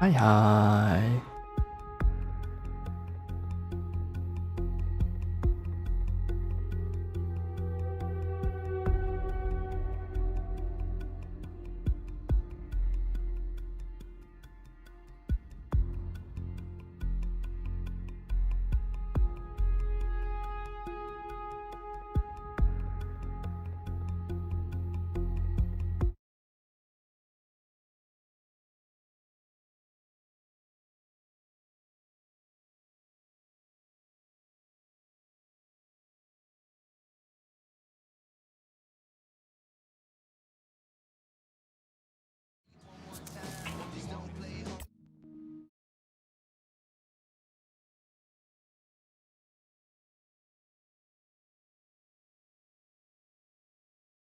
嗨嗨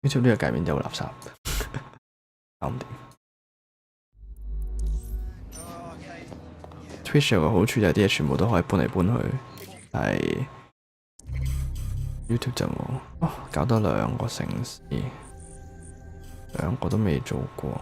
，YouTube 呢個界面真係好垃圾，搞唔掂。Twitch 有個好處就係啲嘢全部都可以搬嚟搬去，但係 YouTube 就冇。哦，搞多2個城市，2個都未做過。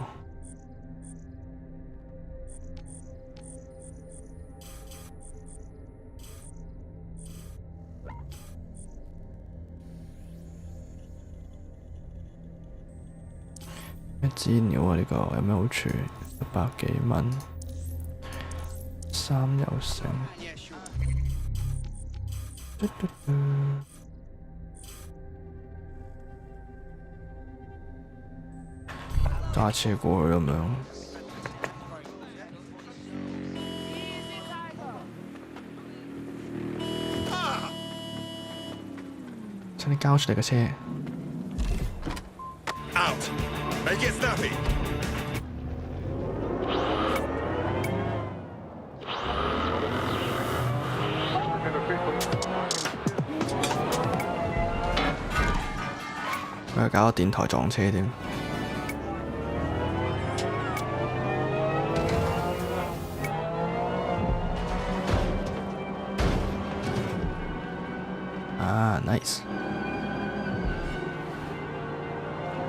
咩資料啊？呢個有咩好處？100幾蚊，3又成。揸車過去咁樣。請你交出你嘅車。Make it snappy. 佢又搞個電台撞車添。啊 ，nice。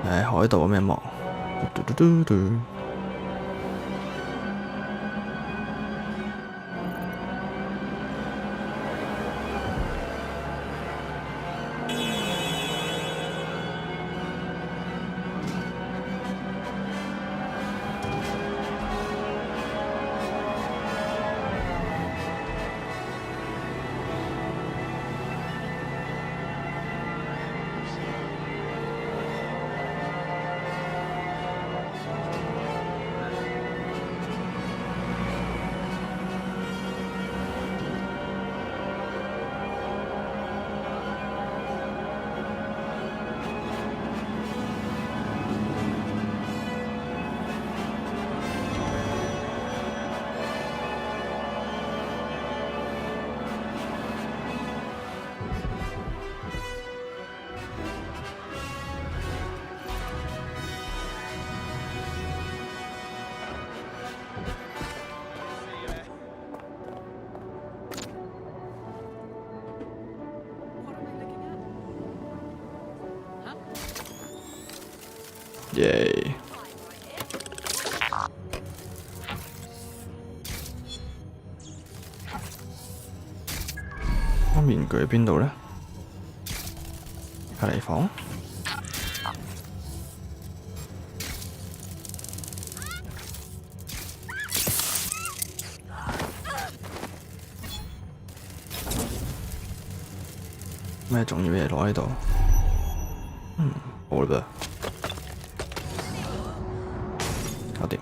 海盜咁樣望。嘟嘟嘟嘟。耶！個面具喺邊度呢？隔離房？咩重要嘢攞喺度？好啦噃。搞掂。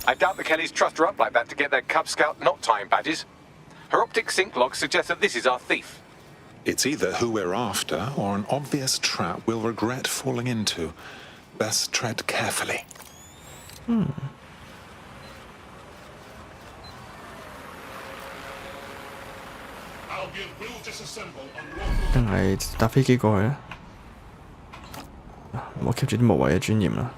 I doubt the Kellys trust her up like that to get their Cub Scout knot tying badges. Her optic sync logs suggest that this is our thief. It's either who we're after or an obvious trap we'll regret falling into. Best tread carefully. 定係搭飛機過去咧？唔好 keep 住啲無謂嘅尊嚴啦。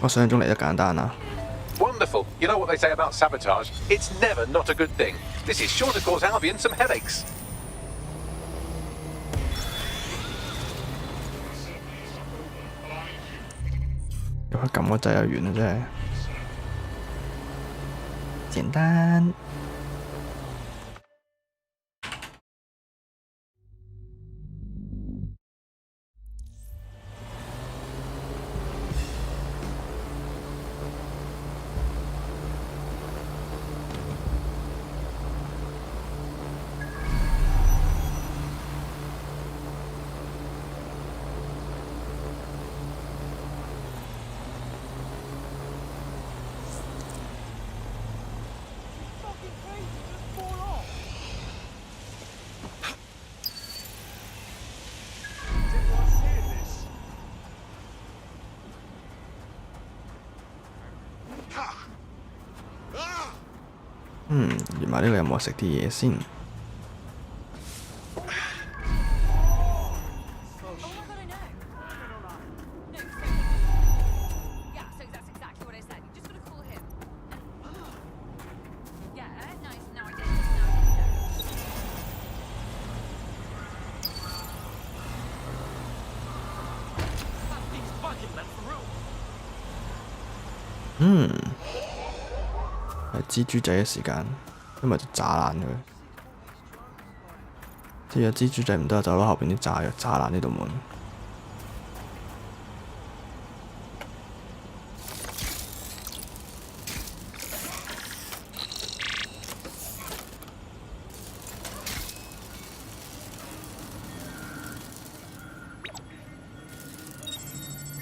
我想象中嚟得簡單啊！ Wonderful. You know what they say about sabotage? It's never not a good thing. This is sure to cause Albion some headaches. 入去撳個掣就完啦，真係簡單。驗埋呢個有冇食啲嘢先。係蜘蛛仔嘅時間，因為就炸爛佢。即係有蜘蛛仔唔得，就攞後邊啲炸藥炸爛呢度門。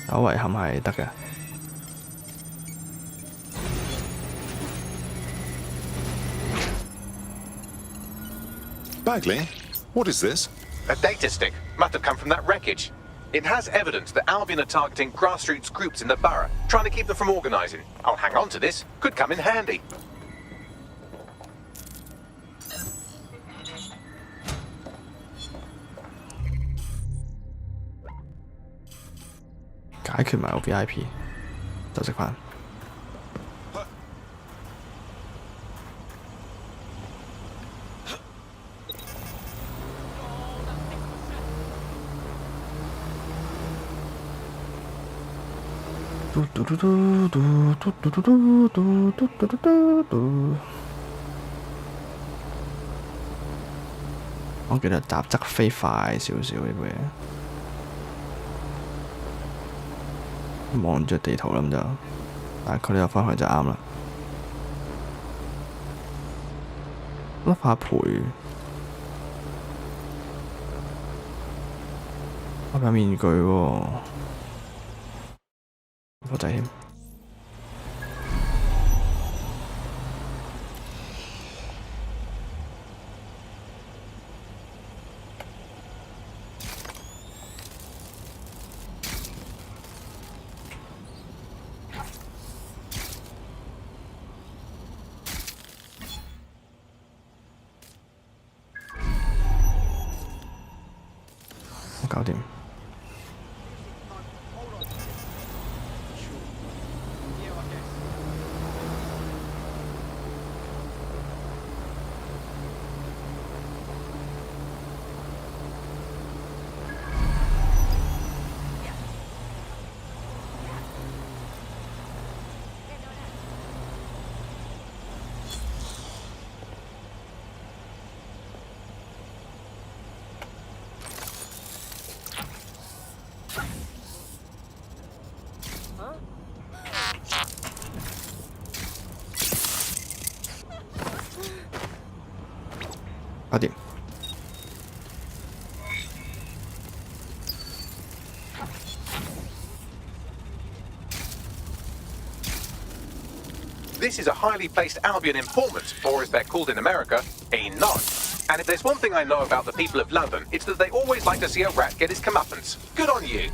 有遺憾係得嘅。Bagley, what is this? A data stick must have come from that wreckage. It has evidence that Albion are targeting grassroots groups in the borough, trying to keep them from organising. I'll hang on to this. Could come in handy. 解決埋個 VIP 就食飯。我記得雜則飛快少少呢個嘢。望住地圖啦咁就，大概呢個方向就啱啦。甩下培，笠下面具喎，個仔添。掂。搞掂。This is a highly placed Albion informant, or as they're called in America, a nod. And if there's one thing I know about the people of London, it's that they always like to see a rat get his comeuppance. Good on you.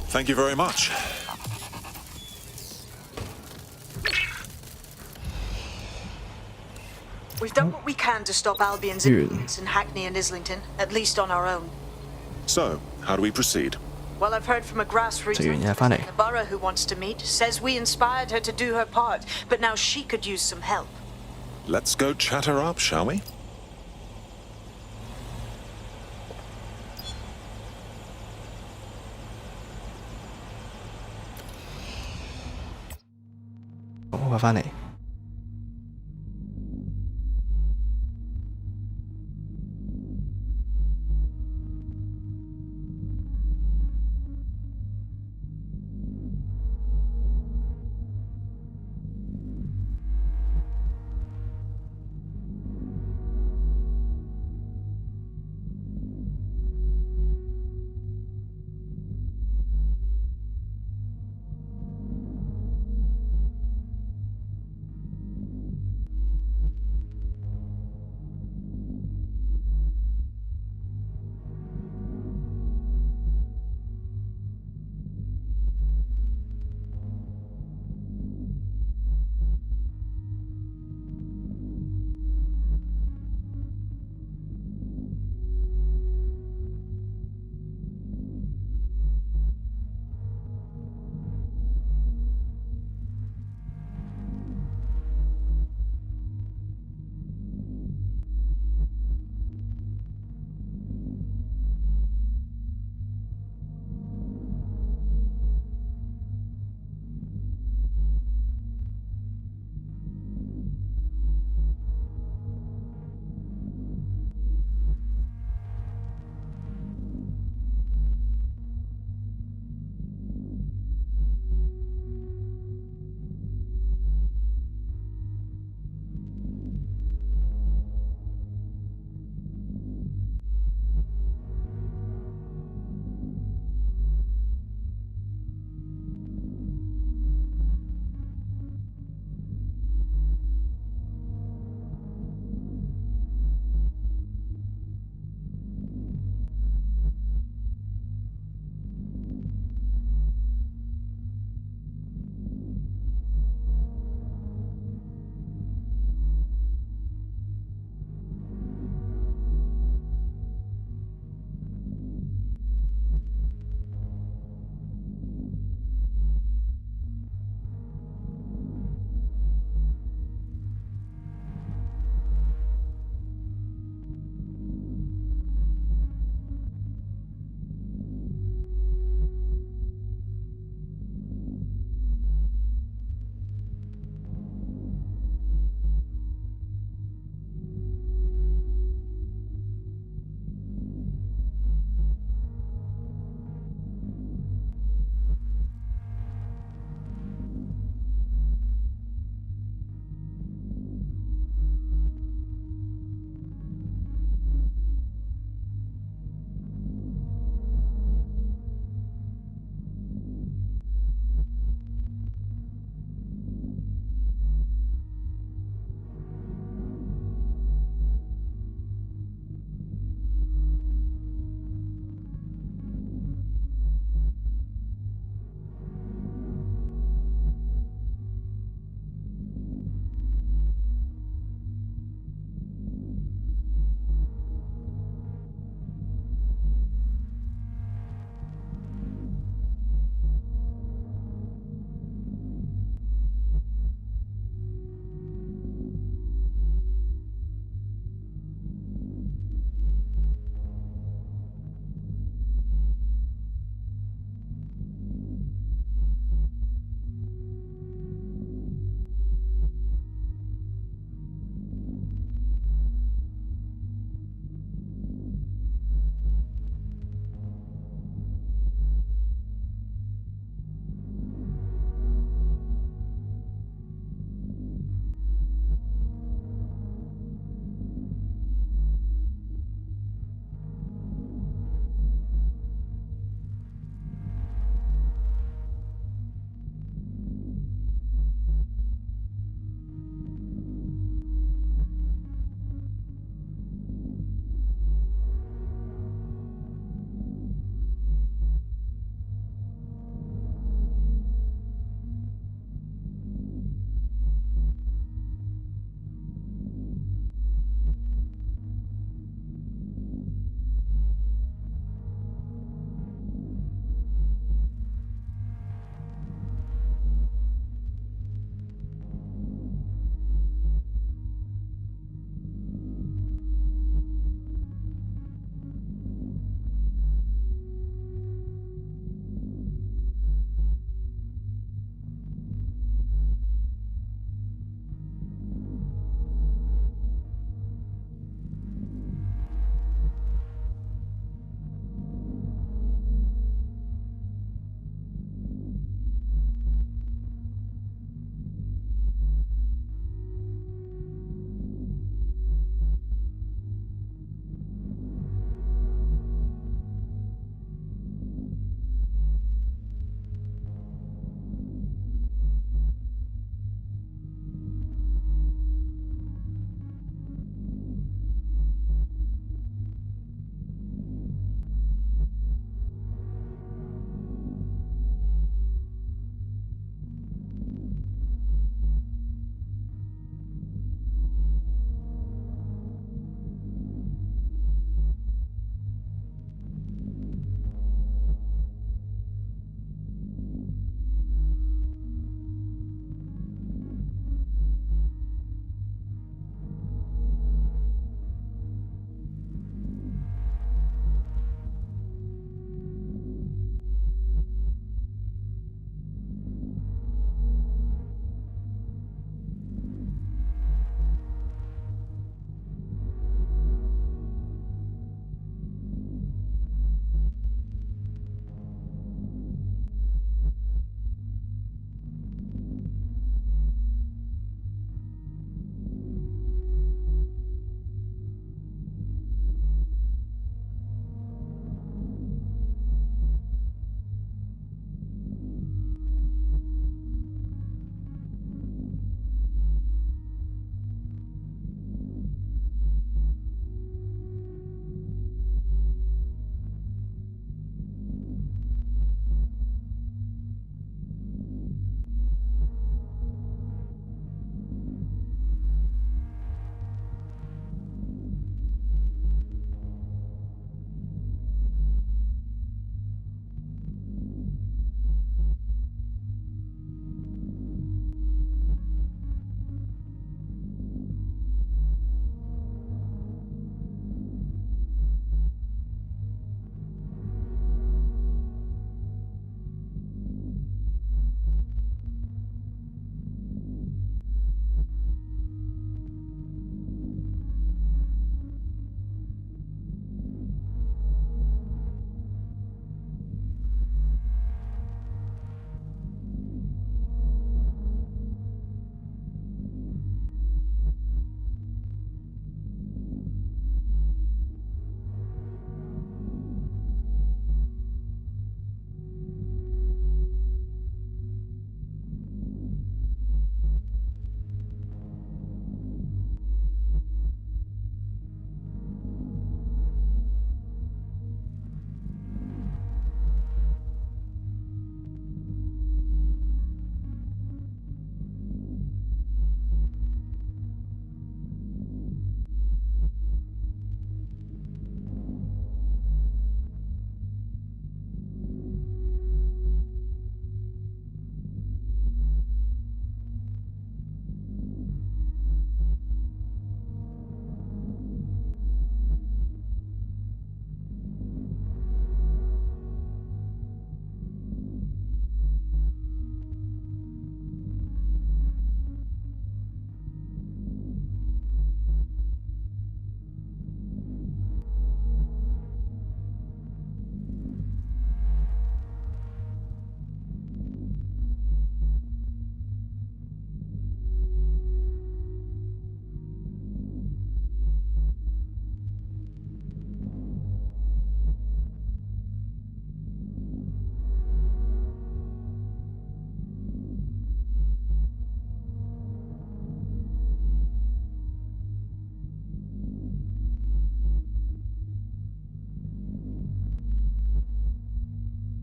Thank you very much. We've done what we can to stop Albion's influence in Hackney and Islington, at least on our own. So, how do we proceed? Well, I've heard from a grassroots 食完嘢 activist 返嚟 in the borough who wants to meet, says we inspired her to do her part, but now she could use some help. Let's go chat her up, shall we? 我返嚟。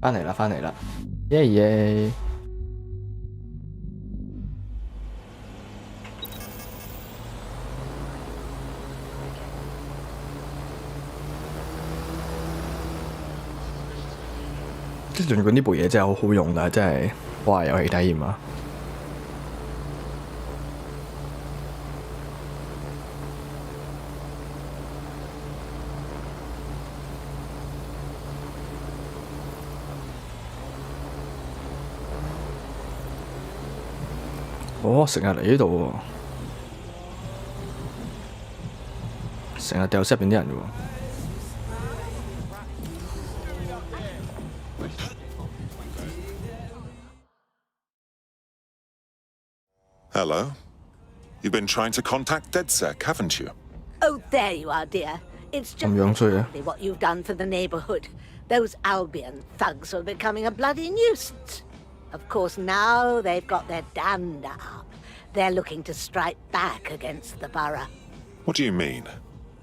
翻嚟啦，翻嚟啦，耶耶！即係盡管呢部嘢真係好好用，但係真係哇遊戲體驗啊！哦，成日嚟呢度喎，成日掉 set 入邊啲人嘅喎。Hello. You've been trying to contact DedSec, haven't you? Oh, there you are, dear. It's just exactly what you've done for the neighborhood. Those Albion thugs were becoming a bloody nuisance. Of course, now they've got their dander up. They're looking to strike back against the borough. What do you mean?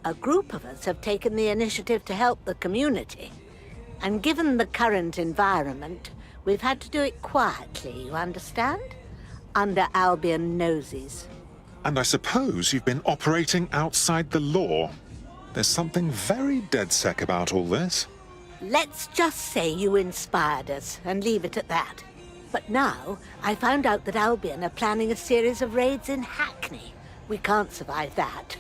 A group of us have taken the initiative to help the community. And given the current environment, we've had to do it quietly, you understand? Under Albion noses. And I suppose you've been operating outside the law. There's something very DedSec about all this. Let's just say you inspired us, and leave it at that. But now, I found out that Albion are planning a series of raids in Hackney. We can't survive that.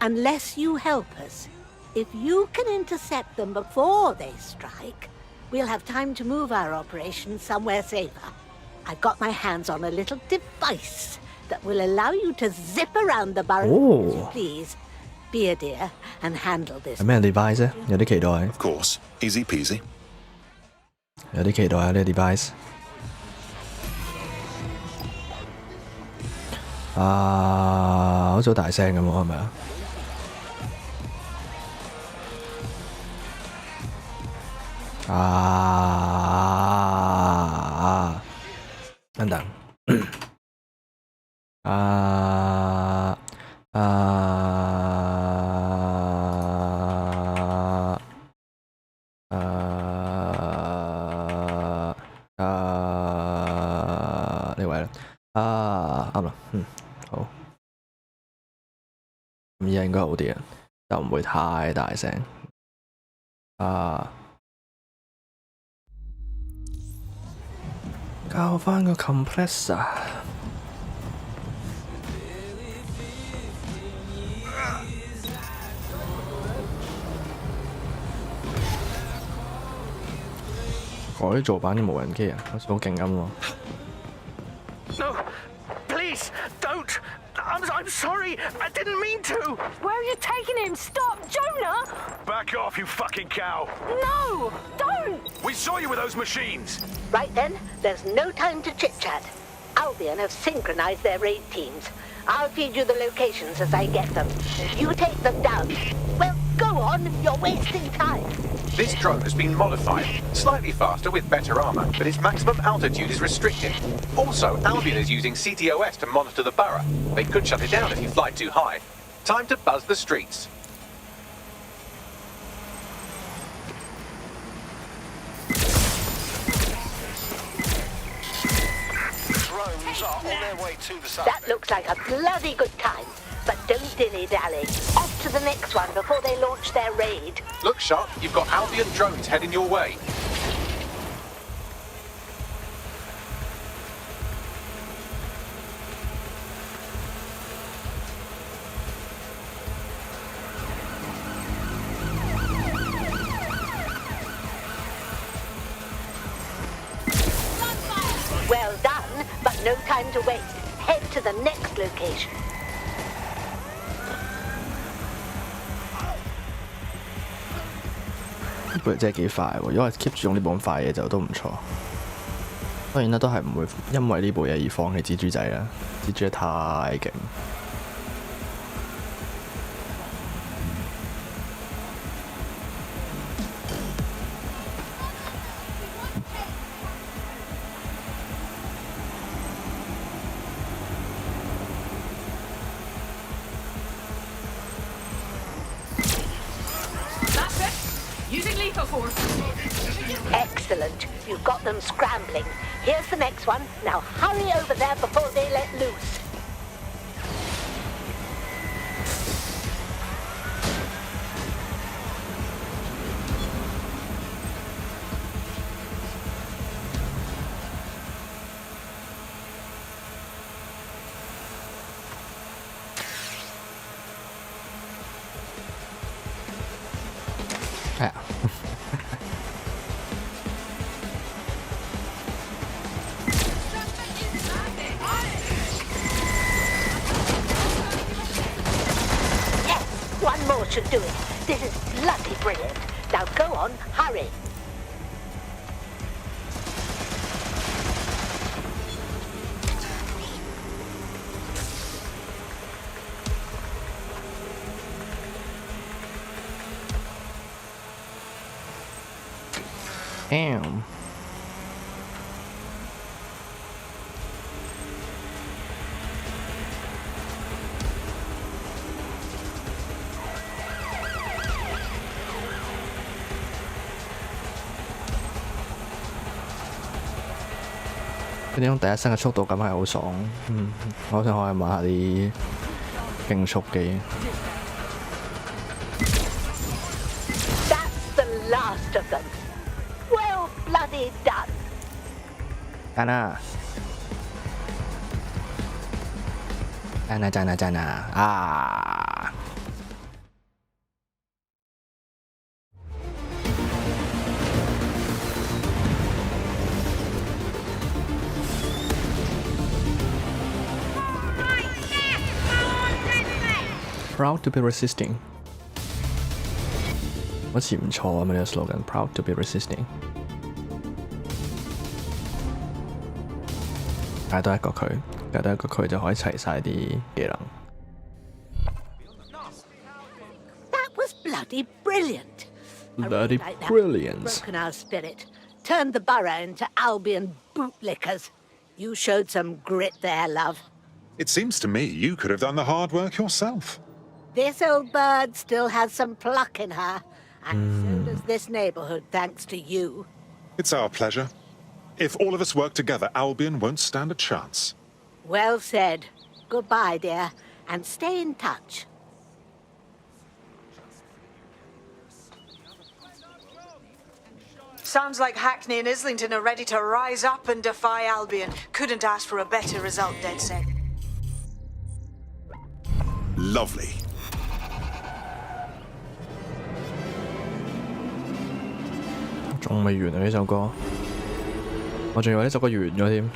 Unless you help us. If you can intercept them before they strike, we'll have time to move our operation somewhere safer. I've got my hands on a little device that will allow you to zip around the borough as you please. Be a dear and handle this. 係咩 device 啫？有啲期待。Of course. Easy peasy. 有啲期待啊！呢個 device。好似好大聲咁喎，係咪啊？等等。呢位啦，啱啦，好，咁依家應該好啲啊，就唔會太大聲。校返個 compressor。改造版嘅無人機啊，好似好勁咁喎。No, please don't. I'm sorry. I didn't mean to. Where are you taking him? Stop, Jonah! Back off, you fucking cow. No, don't! We saw you with those machines. Right then, there's no time to chit-chat. Albion have synchronized their raid teams. I'll feed you the locations as I get them. You take them down. Well, go on. You're wasting time. This drone has been modified, slightly faster with better armor, but its maximum altitude is restricted. Also, Albion is using CTOS to monitor the borough. They could shut it down if you fly too high. Time to buzz the streets. Drones are on their way to the suspect. That looks like a bloody good time. But don't dilly-dally. Off to the next one before they launch their raid. Look sharp, you've got Albion drones heading your way. Well done, but no time to waste. Head to the next location. 呢部真係幾快喎！如果係 keep 住用呢部咁快嘢就都唔錯。當然啦，都係唔會因為呢部嘢而放棄蜘蛛仔啦。蜘蛛仔太勁。Using lethal force. Excellent. You've got them scrambling. Here's the next one. Now hurry over there before they let loose. One more should do it. This is bloody brilliant. Now go on, hurry. Damn.呢種第一身嘅速度感係好爽，我想可以買下啲競速機。That's the last of them. Well bloody done. 讚啊！讚啊！ Proud to be resisting， 好似唔錯啊！呢個 slogan，Proud to be resisting， 解多一個佢就可以齊晒啲技能。That was bloody brilliant. Bloody Like that. brilliance. Broken our spirit. Turned the borough into Albion bootlickers. You showed some grit there, love. It seems to me you could have done the hard work yourself. This old bird still has some pluck in her. And so does this neighborhood, thanks to you. It's our pleasure. If all of us work together, Albion won't stand a chance. Well said. Goodbye, dear. And stay in touch. Sounds like Hackney and Islington are ready to rise up and defy Albion. Couldn't ask for a better result, dead set. Lovely. 仲未完啊！呢首歌，我仲以為呢首歌完咗添。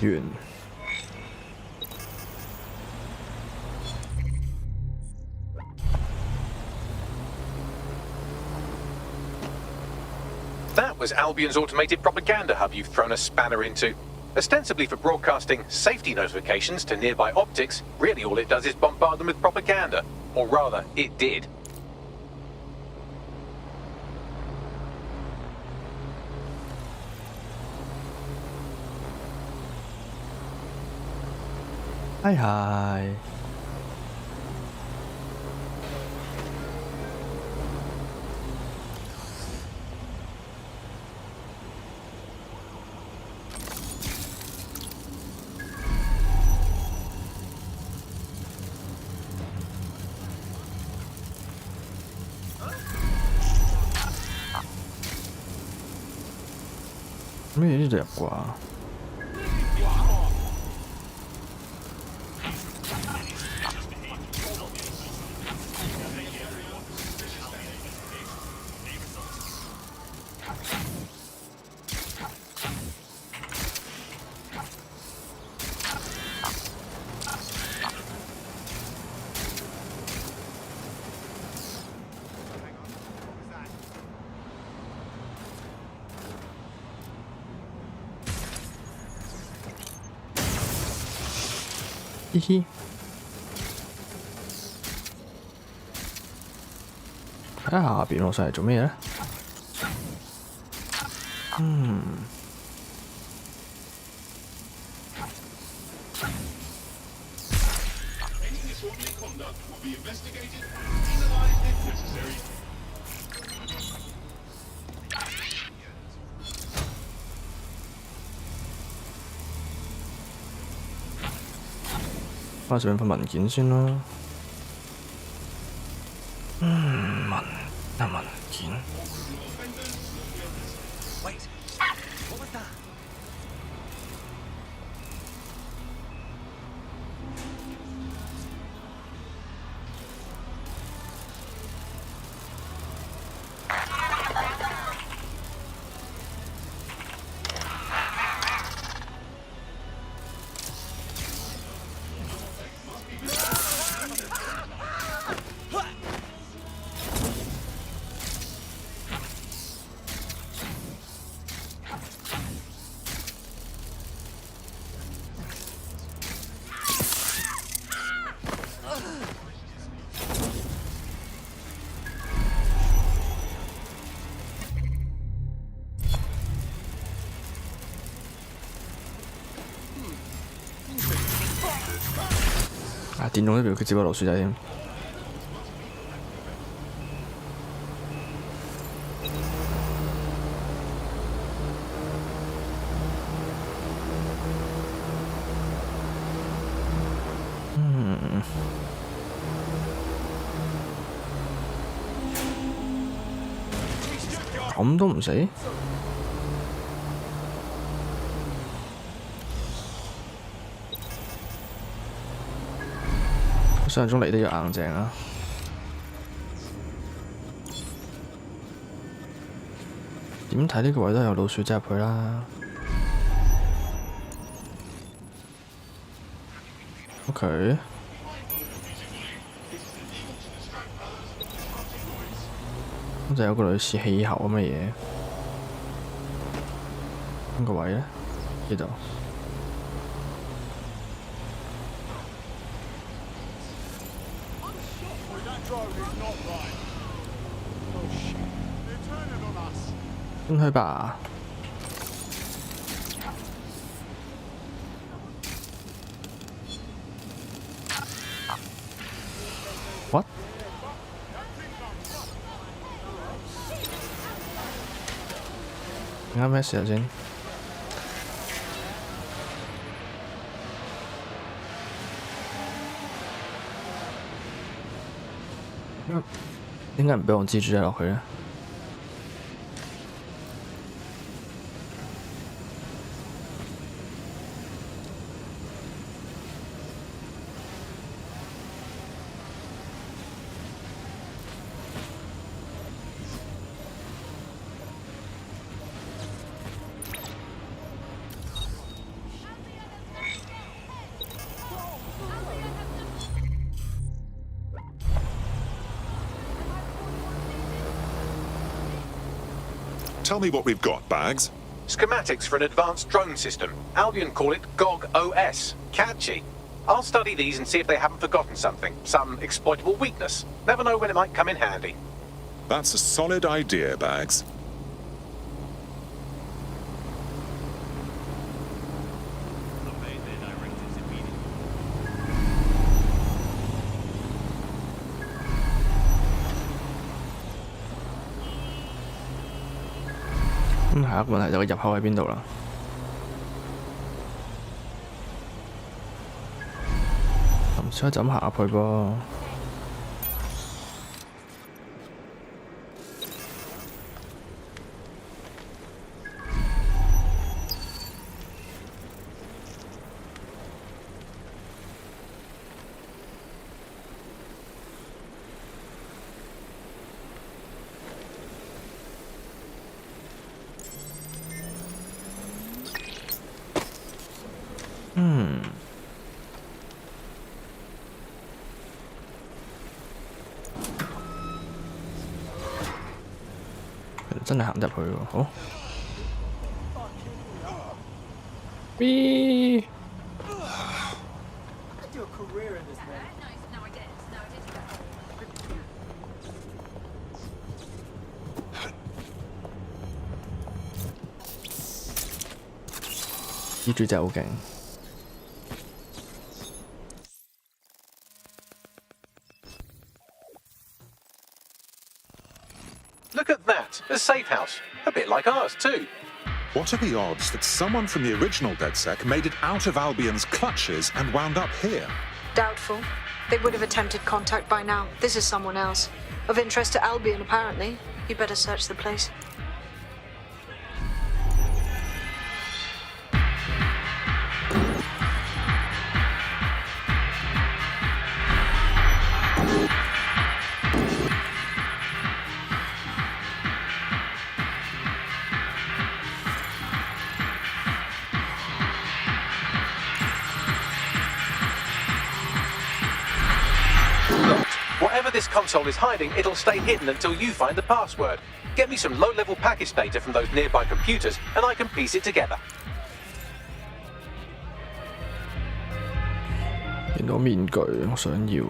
完。That was Albion's automated propaganda hub you've thrown a spanner into. Ostensibly for broadcasting safety notifications to nearby optics, really all it does is bombard them with propaganda. Or rather, it did. Hi hi。咩呢度入啩？嘻嘻。睇下下邊落上嚟做咩咧？翻上份文件先啦。文件。啊！電動呢邊佢接咗落薯仔添。咁都唔死？我想象中嚟得要硬淨啊！點睇呢個位都有老鼠擠入去啦。OK。咁就有個類似氣喉咁嘅嘢，邊個位咧？呢度。進去吧。What？啱咩事啊先？點解唔俾我蜘蛛仔落去咧？Tell me what we've got, Bags. Schematics for an advanced drone system. Albion call it GOG OS. Catchy. I'll study these and see if they haven't forgotten something. Some exploitable weakness. Never know when it might come in handy. That's a solid idea, Bags.下一個問題就係個入口喺邊度啦？唔知可以怎行入去噃？真係行入去喎，好。蜘蛛真係好勁。Look at that, a safe house. A bit like ours, too. What are the odds that someone from the original DedSec made it out of Albion's clutches and wound up here? Doubtful. They would have attempted contact by now. This is someone else. Of interest to Albion, apparently. You better search the place. Whatever this console is hiding, it'll stay hidden until you find the password. Get me some low-level package data from those nearby computers, and I can piece it together. 見到面具，我想要。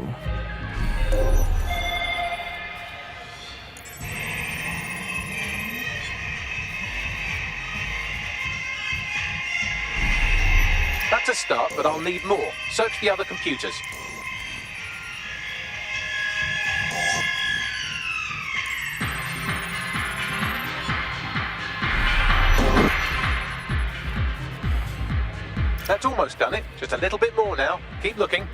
That's a start, but I'll need more. Search the other computers. That's almost done it. Just a little bit more now. Keep looking.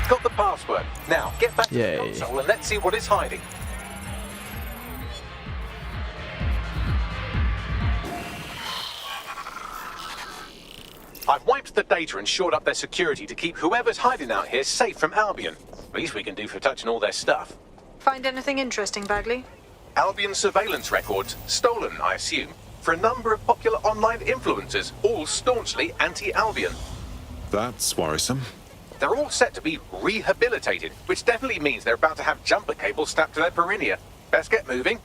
Got the password. Now, get back to the Yay. console and let's see what it's hiding. I've wiped the data and shored up their security to keep whoever's hiding out here safe from Albion. Least we can do for touching all their stuff. Find anything interesting, Bagley? Albion surveillance records, stolen, I assume, for a number of popular online influencers, all staunchly anti-Albion. That's worrisome. They're all set to be rehabilitated, which definitely means they're about to have jumper cables strapped to their perineum. Best get moving.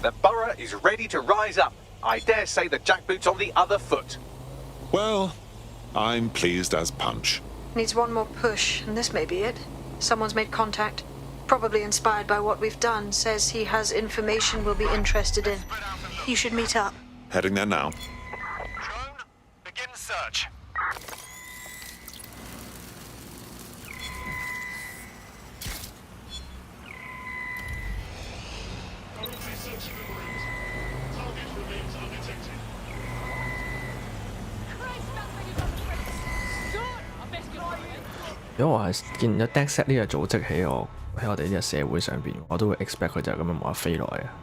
The borough is ready to rise up. I dare say the jackboot's on the other foot. Well, I'm pleased as punch. Needs one more push, and this may be it. Someone's made contact. Probably inspired by what we've done. Says he has information we'll be interested in. You should meet up. Heading there now. Drone, begin search.如果我係見咗 DedSec 呢個組織喺我哋呢個社會上邊，我都會 expect 佢就係咁樣無啦啦飛落嚟啊！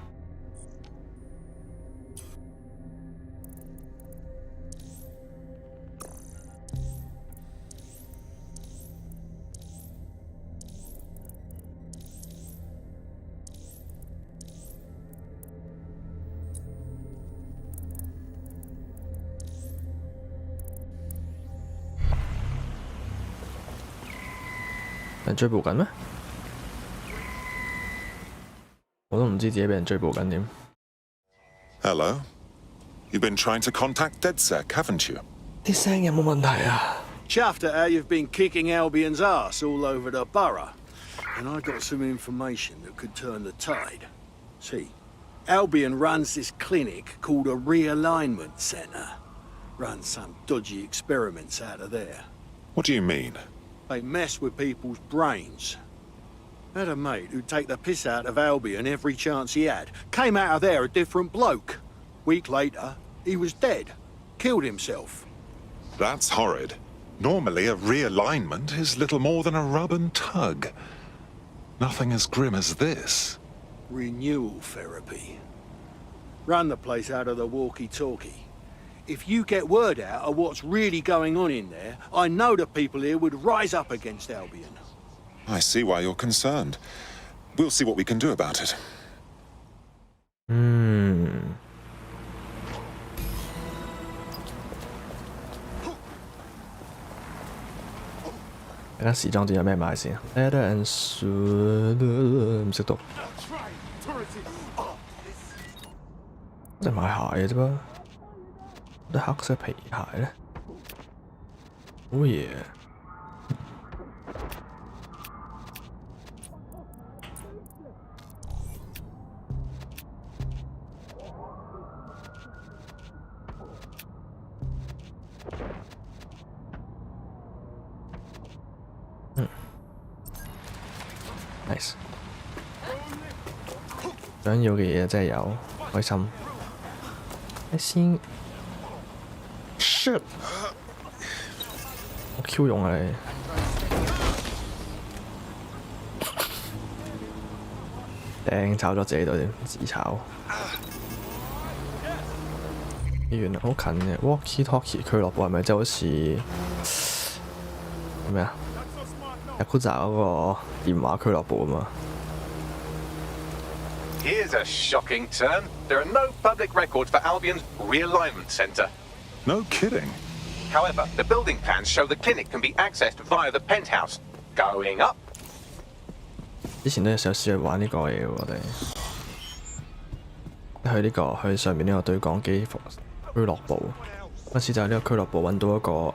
人追捕緊咩？我都唔知自己俾人追捕緊點。Hello. You've been trying to contact DedSec, haven't you? 啲聲有冇問題啊？ Chuffed at how you've been kicking Albion's ass all over the borough. And I got some information that could turn the tide. See, Albion runs this clinic called a realignment centre. Runs some dodgy experiments out of there. What do you mean? They mess with people's brains. Had a mate who'd take the piss out of Albion every chance he had. Came out of there a different bloke. Week later, he was dead. Killed himself. That's horrid. Normally, a realignment is little more than a rub and tug. Nothing as grim as this. Renewal therapy. Run the place out of the walkie-talkie. if you get word out of what's really going on in there, I know the people here would rise up against Albion. I see why you're concerned. We'll see what we can do about it. 睇間時裝店有咩賣先 ？Leather and suit 唔識讀，都係賣鞋嘅啫噃。啲黑色皮鞋咧，好嘢。nice， 想要嘅嘢真係有，開心。你先 shit， 我 Q 用啊你。掟炒咗自己度添，自炒。原來好近嘅 walkie talkie 俱樂部係咪即係好似咩啊？Yakuza 嗰個電話俱樂部啊嘛。Here's a shocking turn. There are no public records for Albion's realignment centre. No kidding. However, the building plans show the clinic can be accessed via the penthouse. Going up. 之前都有嘗試去玩呢個嘢喎，我哋去上面呢個對講機俱樂部。嗰時就喺呢個俱樂部揾到一個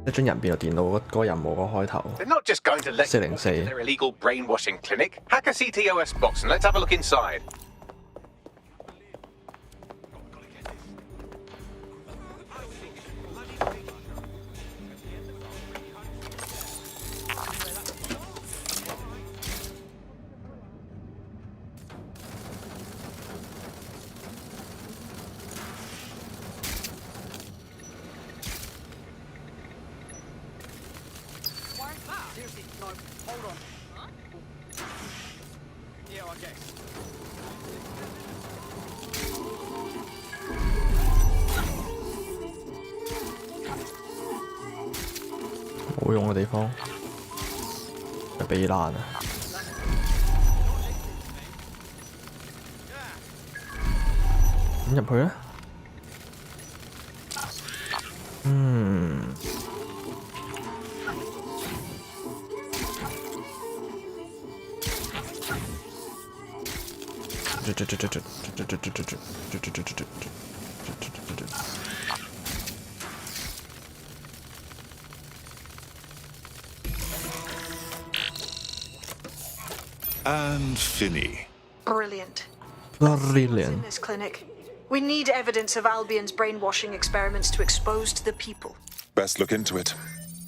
一樽人變到電腦嗰個任務個開頭。They're not just going to let you into their illegal brainwashing clinic. Hack a CTOS box and let's have a look inside. Yeah, I guess. 冇用嘅地方，就避難啊！點入去咧？And Finny. Brilliant. Brilliant. In this clinic. We need evidence of Albion's brainwashing experiments to expose to the people. Best look into it.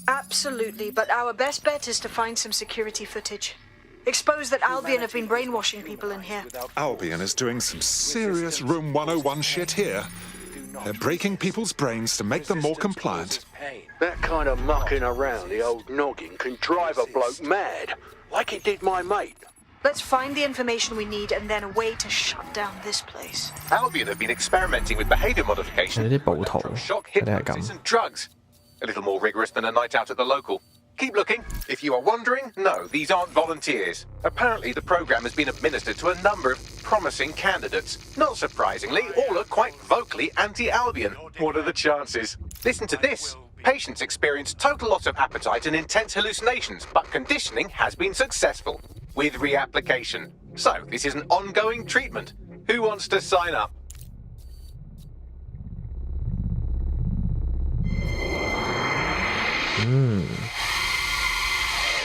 Absolutely, but our best bet is to find some security footage. Expose that Albion have been brainwashing people in here. Albion is doing some serious Room 101 shit here. They're breaking people's brains to make them more compliant. That kind of mucking around the old noggin can drive a bloke mad, like it did my mate. Let's find the information we need and then a way to shut down this place. Albion have been experimenting with behaviour modification, 係啲暴徒， shock 佢哋係 hypnosis 咁。 and drugs. A little more rigorous than a night out at the local. Keep looking. If you are wondering, no, these aren't volunteers. Apparently, the program has been administered to a number of promising candidates. Not surprisingly, all are quite vocally anti-Albion. What are the chances? Listen to this. Patients experience total loss of appetite and intense hallucinations, but conditioning has been successful with reapplication. So, this is an ongoing treatment. Who wants to sign up?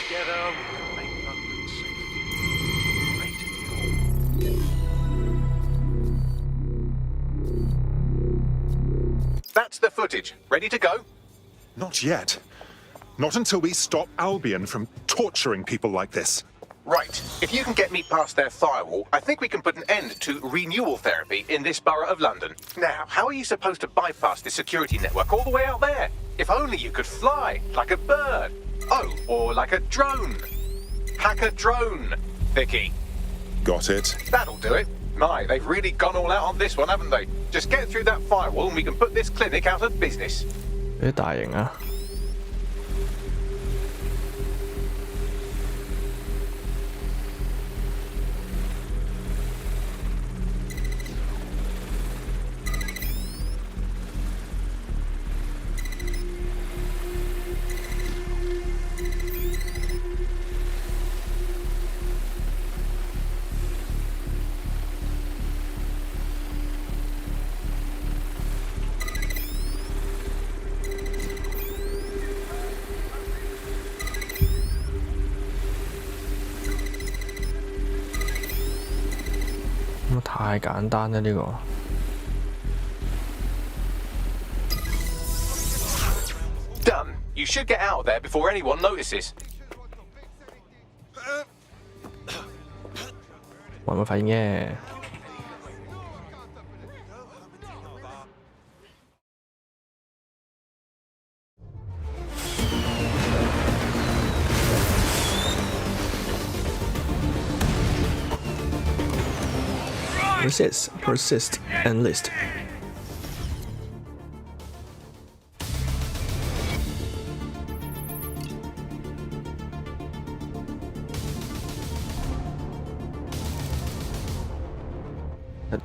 Together, we'll make London safe. That's the footage. Ready to go? Not yet. Not until we stop Albion from torturing people like this. Right. If you can get me past their firewall, I think we can put an end to renewal therapy in this borough of London. Now, how are you supposed to bypass this security network all the way out there? If only you could fly, like a bird. Oh, or like a drone. Hack a drone, Vicky. Got it. That'll do it. My, they've really gone all out on this one, haven't they? Just get through that firewall and we can put this clinic out of business. 啲大型啊！咁太簡單啦呢個。Done. You should get out of there before anyone notices. 我有冇發現嘅？persist, and list.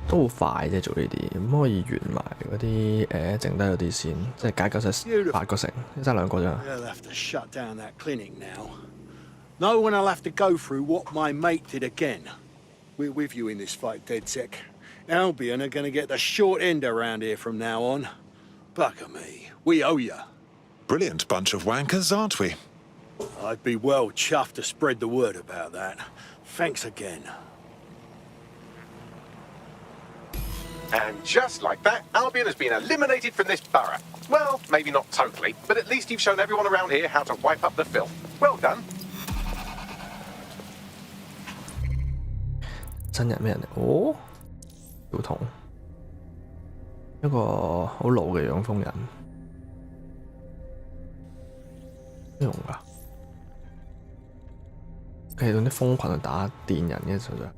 都好快啫，做呢啲咁可以完埋嗰啲剩低嗰啲先，即係解救晒8個城，爭2個咋。They'll have to shut down that clinic now. No one will have to go through what my mate did again. We're with you in this fight, DedSec. Albion are going to get the short end around here from now on. Bugger me. We owe you. Brilliant bunch of wankers, aren't we? I'd be well chuffed to spread the word about that. Thanks again. And just like that, Albion has been eliminated from this borough. Well, maybe not totally, but at least you've shown everyone around here how to wipe up the filth. Well done. 真人咩人嚟？哦，小童，一個好老嘅養蜂人，咩用㗎？佢係用啲蜂群去打電人嘅，實在。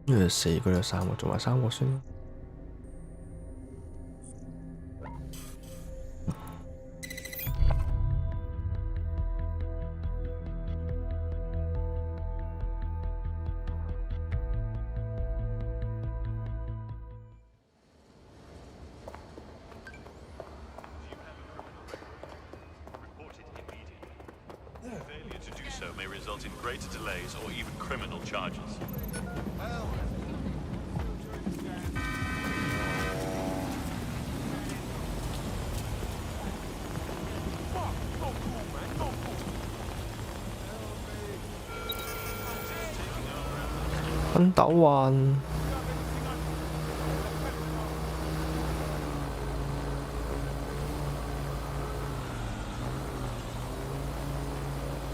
呢度4個有3個，做埋3個先。Failure to do so may result in greater delays or even criminal charges. Ấn Tảo Hoàn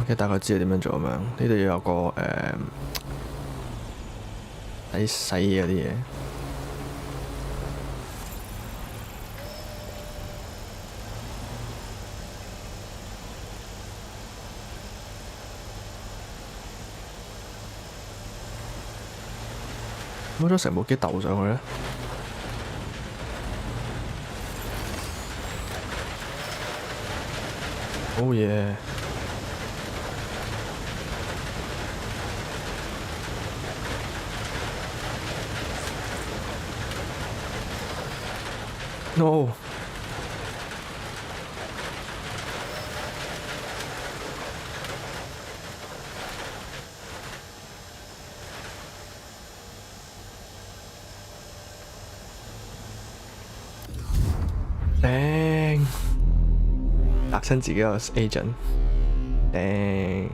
OK， 大概知道點樣做咁樣。呢度要有個洗嘢嗰啲嘢。冇咗成部機鬥上去咧。好嘢！No！ 頂！嚇親自己個 agent， 頂！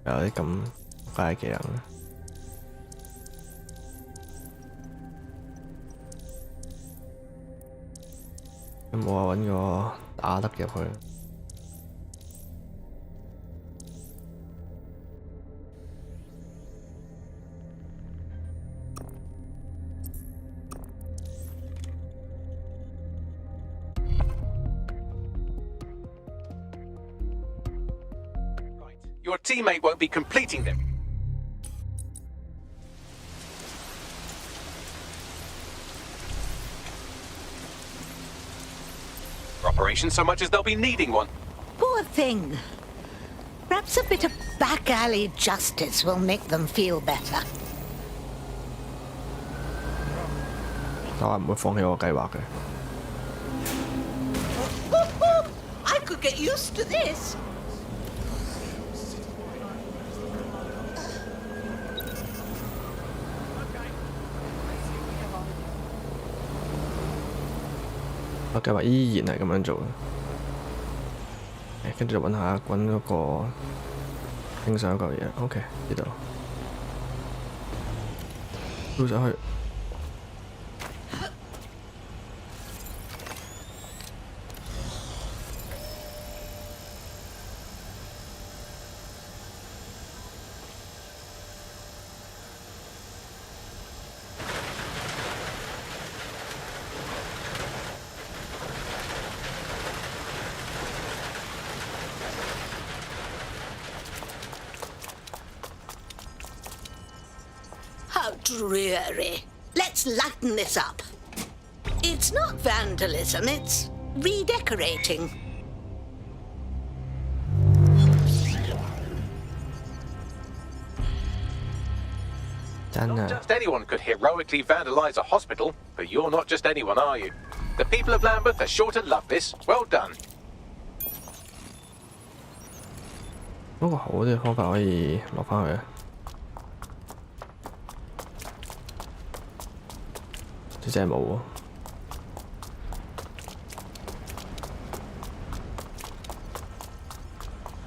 有啲咁怪嘅技能。有冇話揾個打得入去？ your teammate won't be completing them. Operation so much as they'll be needing one. Poor thing. Perhaps a bit of back alley justice will make them feel better. 但我唔會放棄我計劃嘅。I could get used to this. 我計劃依然係咁樣做嘅。跟住就揾嗰個拎上一嚿嘢。OK， 呢度跳上去。How dreary. Let's lighten this up. It's not vandalism, it's redecorating. Not just anyone could heroically vandalize a hospital, but you're not just anyone, are you? The people of Lambeth are sure to love this. Well done. 嗰個好啲嘅方法可以落翻去啊！真係冇喎，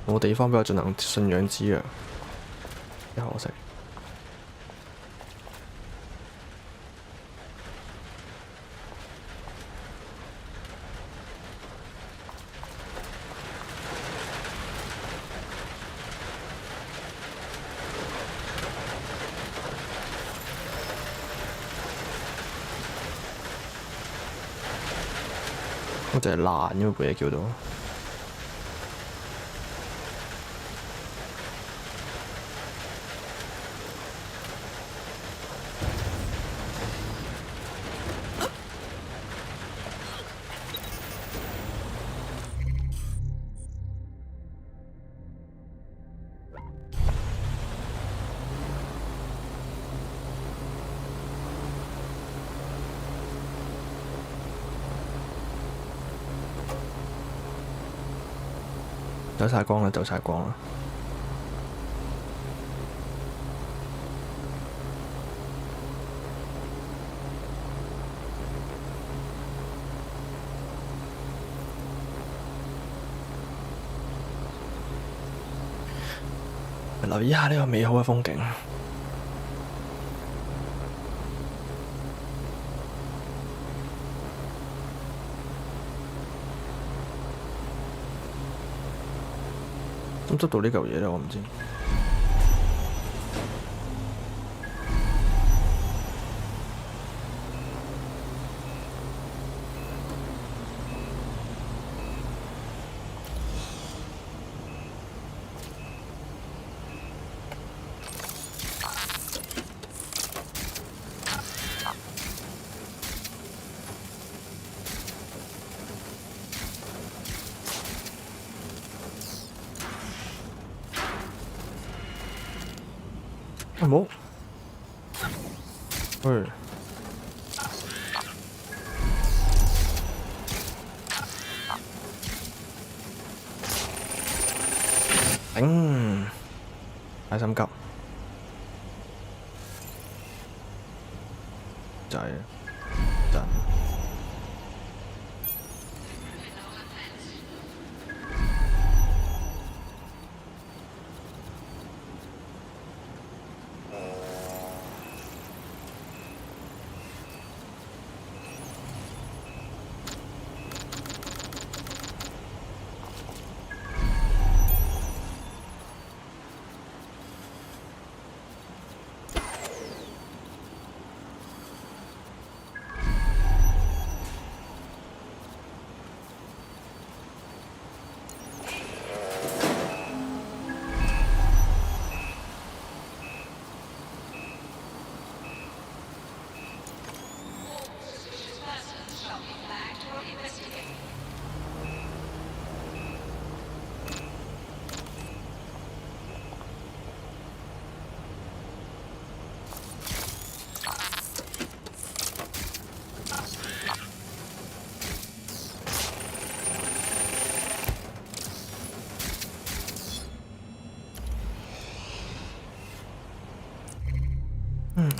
冇地方俾我進行信仰之約，一可惜。我就係爛咁部嘢叫到。走晒光啦，走晒光啦！留意下呢個美好嘅風景。執到呢嚿嘢咧，我唔知。冇，喂，頂，太心急，就係陣。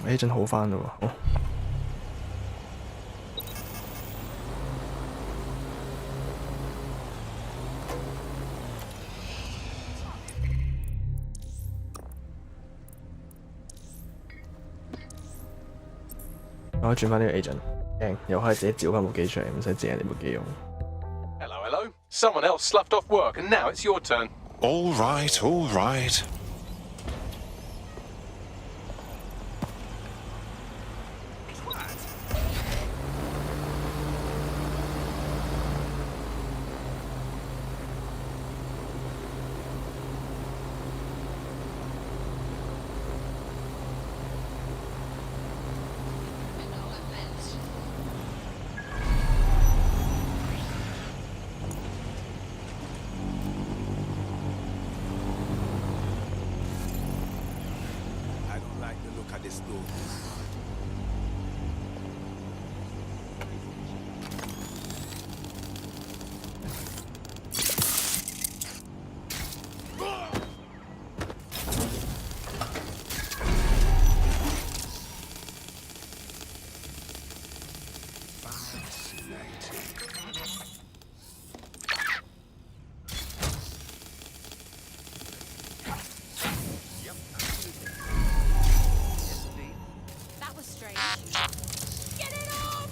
，agent 好翻嘞喎，好。我可以轉翻呢個 agent， 又可以自己找翻部機出嚟，唔使借人哋部機用。Hello, hello. Someone else sloughed off work, and now it's your turn. All right, all right. I don't like the look of this door. That was strange. Get it off!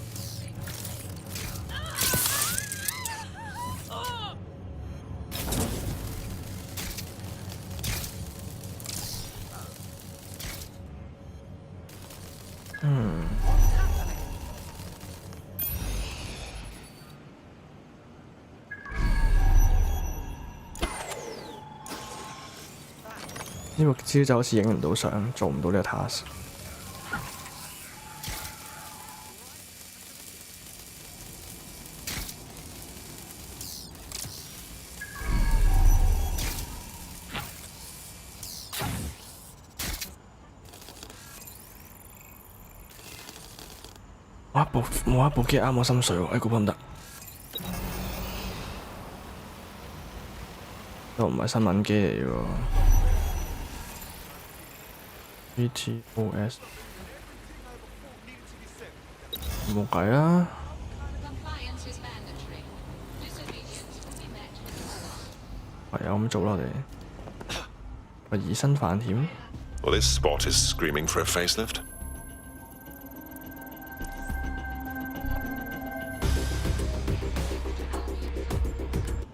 呢個招就好似影唔到相，做唔到呢個 task。冇一部機啱我心水喎，估唔得。都唔係新聞機嚟喎。EP.11 冇計啦。唯有咁做啦，我哋咪以身犯險。Well, this spot is screaming for a facelift.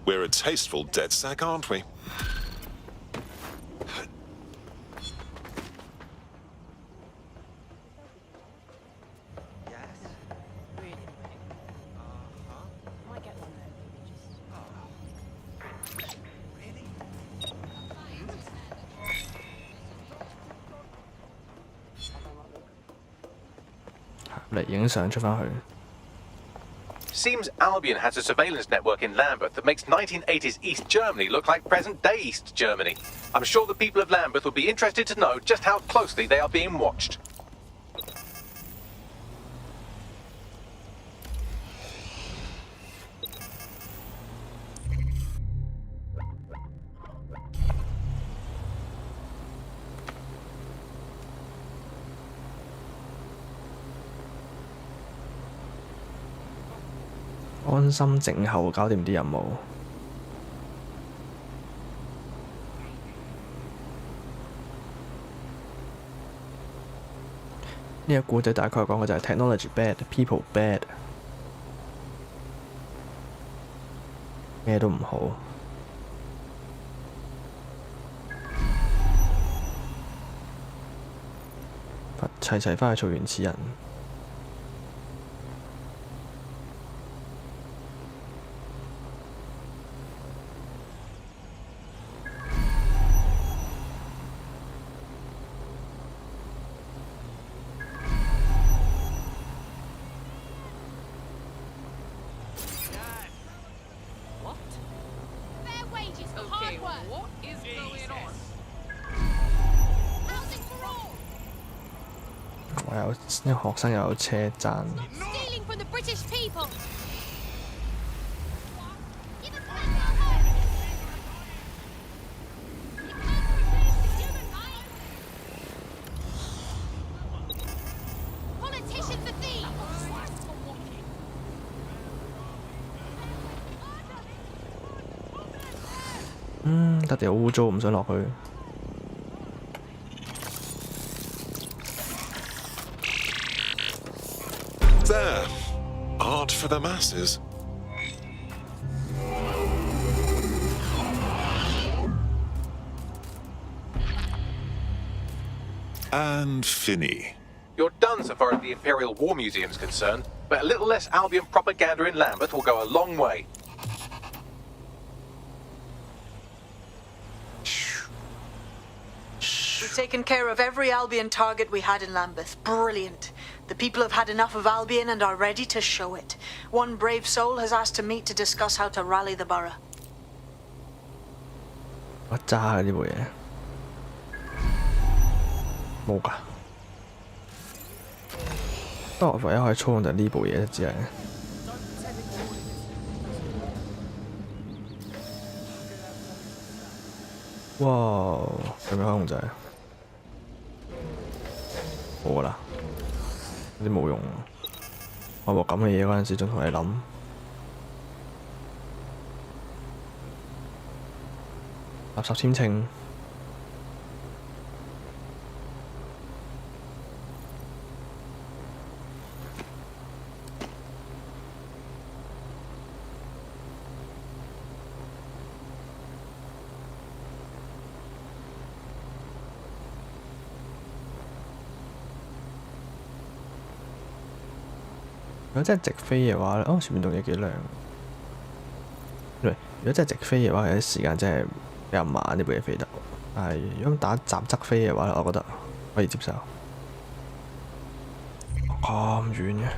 We're a tasteful dead sack, aren't we? Seems Albion has a surveillance network in Lambeth that makes 1980s East Germany look like present-day East Germany. I'm sure the people of Lambeth will be interested to know just how closely they are being watched. An 安心靜候搞掂啲任務。呢個故仔大概講嘅就係 technology bad, people bad， 咩都唔好。齊返去做原始人。呢個學生又有車賺。笪地好污糟，唔想落去。There. Art for the masses. And Finney. You're done so far as the Imperial War Museum's concerned, but a little less Albion propaganda in Lambeth will go a long way. We've taken care of every Albion target we had in Lambeth. Brilliant. The people have had enough of Albion and are ready to show it. One brave soul has asked to meet to discuss how to rally the borough. 我揸嘅呢部嘢冇㗎，不過我唯一可以操控就係呢部嘢，只係。哇！有咩可以控制？冇㗎啦，有啲冇用。我部咁嘅嘢嗰陣時，仲同你諗。垃圾簽稱。如果真係直飛嘅話咧，前面棟嘢幾靚。如果真係直飛嘅話，有啲時間真係比較慢呢部嘢飛得。但係如果打雜側飛嘅話咧，我覺得可以接受。咁遠嘅。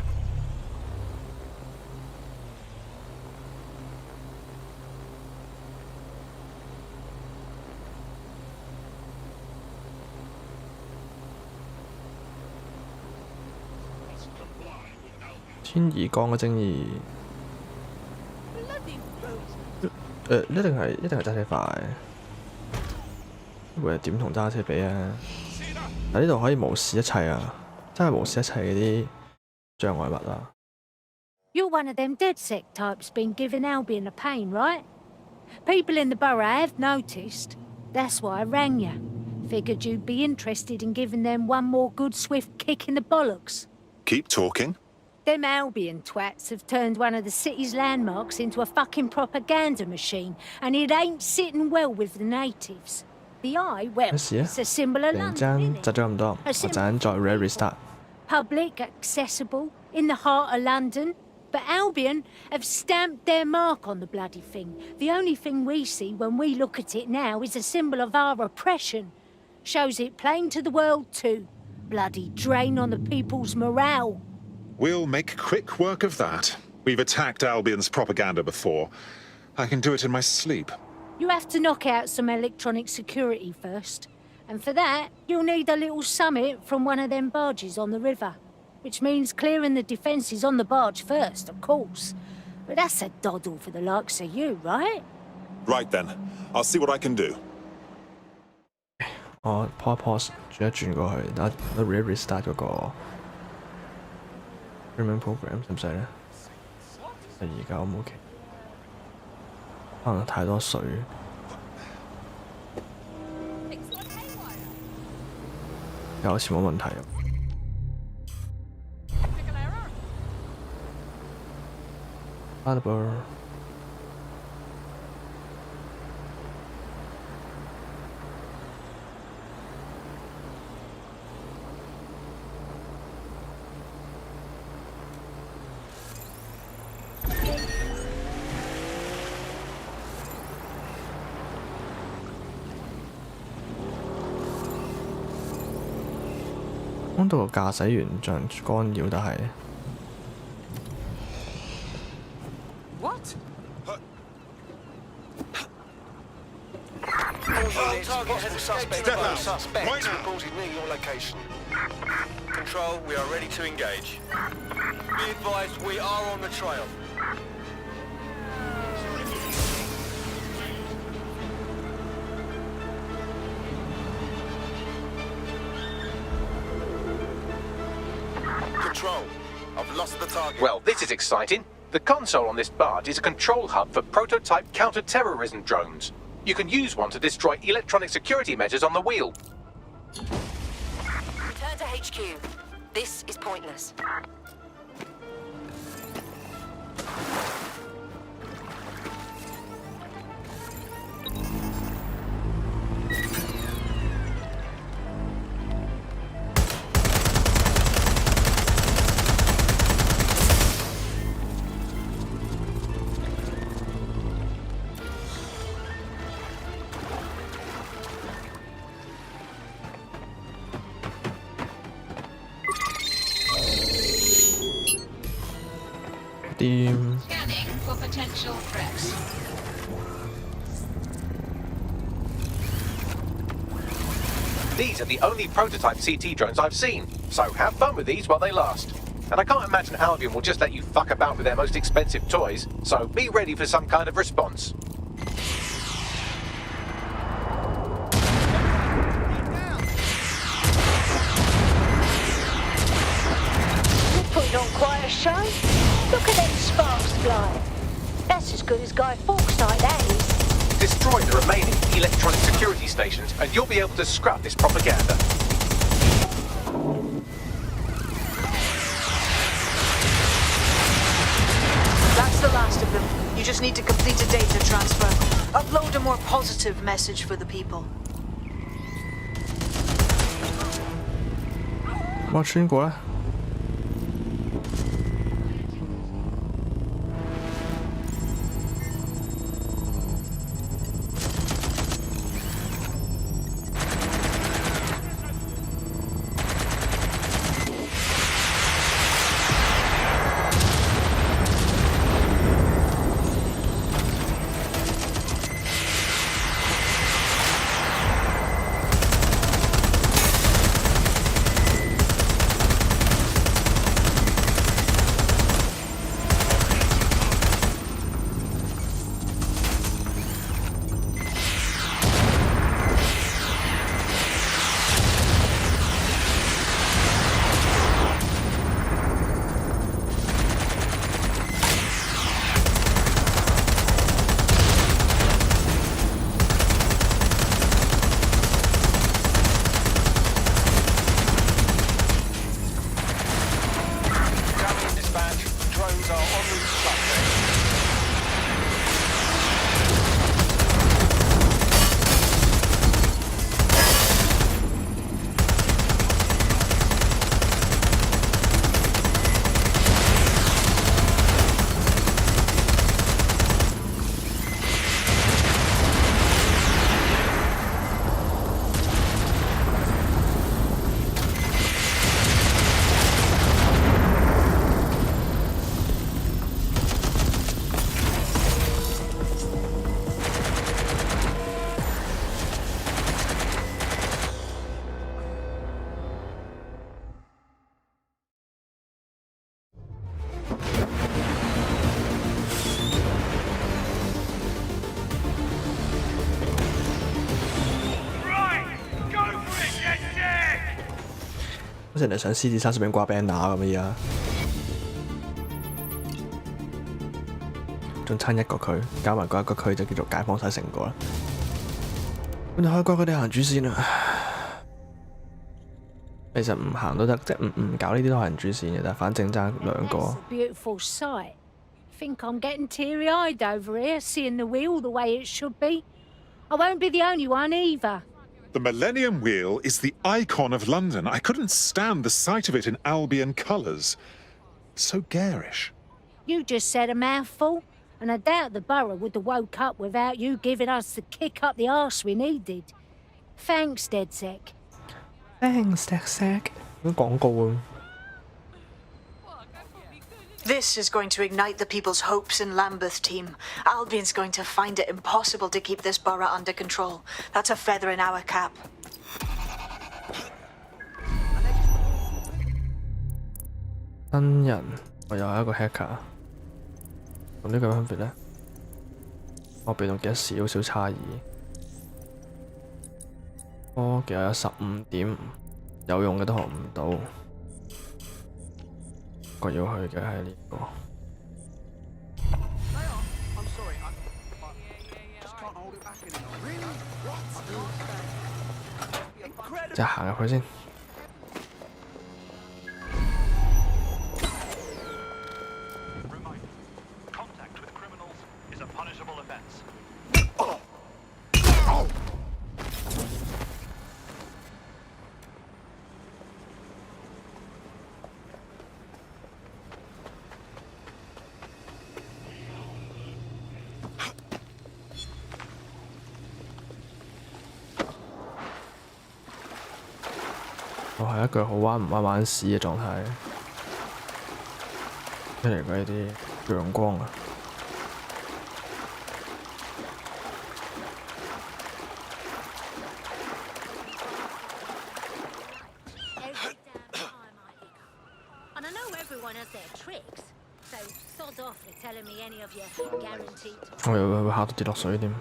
天兒光嘅正義，一定係揸車快，呢部嘢點同揸車比啊？嗱，呢度可以無視一切啊，真係無視一切嗰啲障礙物啊！ You're one of them DedSec types been giving Albion a pain, right? People in the borough have noticed. That's why I rang you. Figured you'd be interested in giving them one more good swift kick in the bollocks. Keep talking. Them Albion twats have turned one of the city's landmarks into a fucking propaganda machine, and it ain't sitting well with the natives. The eye, well, it's a symbol of 突然間 London, 窒咗咁多，我陣再 restart。 public, accessible, in the heart of London. But Albion have stamped their mark on the bloody thing. The only thing we see when we look at it now is a symbol of our oppression. Shows it plain to the world too. Bloody drain on the people's morale. We'll make quick work of that. We've attacked Albion's propaganda before. I can do it in my sleep. You have to knock out some electronic security first. And for that, you'll need a little summit from one of them barges on the river. Which means clearing the defences on the barge first, of course. But that's a doddle for the likes of you, right? Right then. I'll see what I can do. 我 pause 轉一轉過去，等我 restart 嗰個 streaming program 使唔使咧？而家 O 唔 OK？ 可能太多水。又好似冇問題。 Audible。 講到個駕駛員進行干擾，但係。 Suspect reported near your location. Control, we are ready to engage. Be advised, we are on the trail. Control, I've lost the target. Well, this is exciting. The console on this barge is a control hub for prototype counter-terrorism drones. You can use one to destroy electronic security measures on the wheel. Return to HQ. This is pointless. Scanning for potential threats. These are the only prototype CT drones I've seen, so have fun with these while they last. And I can't imagine Albion will just let you fuck about with their most expensive toys, so be ready for some kind of response. Putting on quite a show. Look at them sparks flying. That's as good as Guy Fawkes like that is. Destroy the remaining electronic security stations and you'll be able to scrap this propaganda. That's the last of them. You just need to complete a data transfer. Upload a more positive message for the people. 我穿過啦。好似人哋上獅子山上面掛 banner 咁嘅嘢，仲差一個區，加埋嗰一個區就叫做解放晒成個啦。我哋開國佢哋行主線啦。其實唔行都得，即係唔搞呢啲都係行主線嘅，但係反正爭兩個。Beautiful sight. Think I'm getting teary-eyed over here, seeing the wheel the way it should be. I won't be the only one either. The Millennium Wheel is the icon of London. I couldn't stand the sight of it in Albion colours. So garish. You just said a mouthful, and I doubt the borough would have woke up without you giving us the kick up the arse we needed. Thanks, DedSec. Thanks, DedSec. 啲廣告啊！ This is going to ignite the people's hopes in Lambeth, team. Albion's going to find it impossible to keep this borough under control. That's a feather in our cap. 新人，我又係一個 hacker， 同呢個分別呢？我被動記得少少差異。科技有15點，有用嘅都學唔到。我要去嘅係呢個。I'm sorry, I just can't hold it back anymore. 就行入去先。我係一句好玩屎嘅狀態。咩嚟㗎？呢啲陽光啊！我以為會嚇到跌落水添。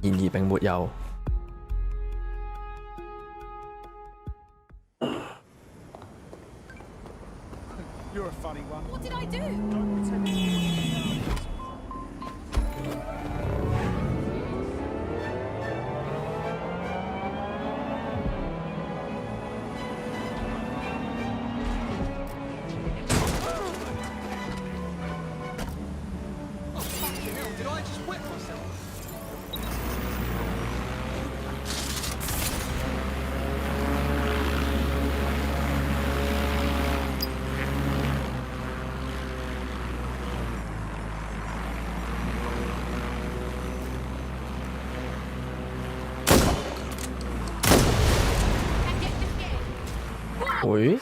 然而並沒有。You're a funny one. What did I do? Don't pretend. Oh, fucking hell, did I just wet myself?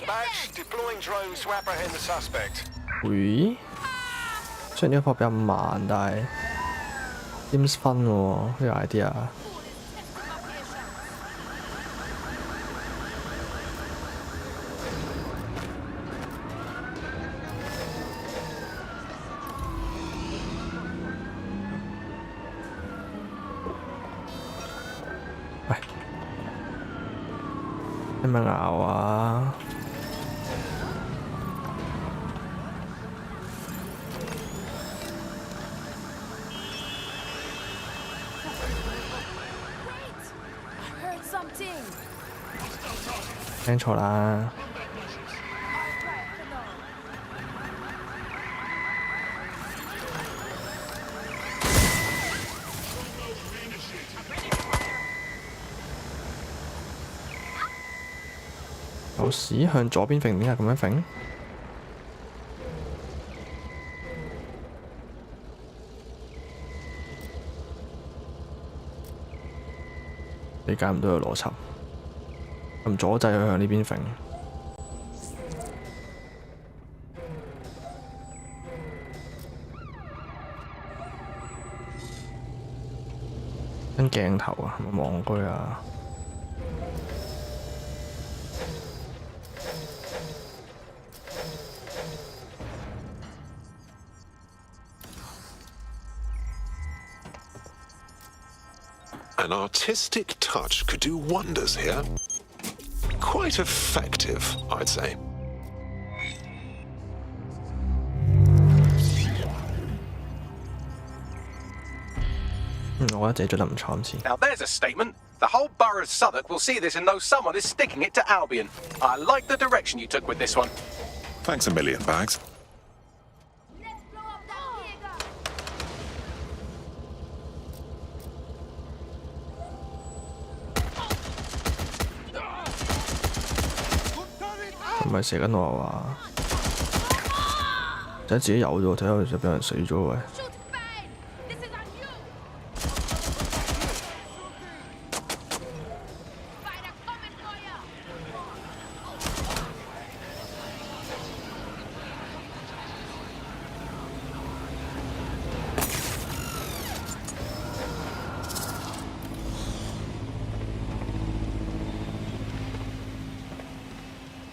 Match, deploying drone to apprehend the suspect. 會，雖然呢個課比較慢，但係點分喎呢個 idea？喂，你咪咬啊！聽錯啦！有屎向左邊揈，點解咁樣揈？理解唔到個邏輯。撳左掣去向呢邊揈，跟鏡頭啊，係咪戇居啊？An artistic touch could do wonders here. Quite effective, I'd say. Now there's a statement. The whole borough of Southwark will see this and know someone is sticking it to Albion. I like the direction you took with this one. Thanks a million, Bags. Không 唔係射緊我啊！仔自己有咗，睇下就俾人死咗喂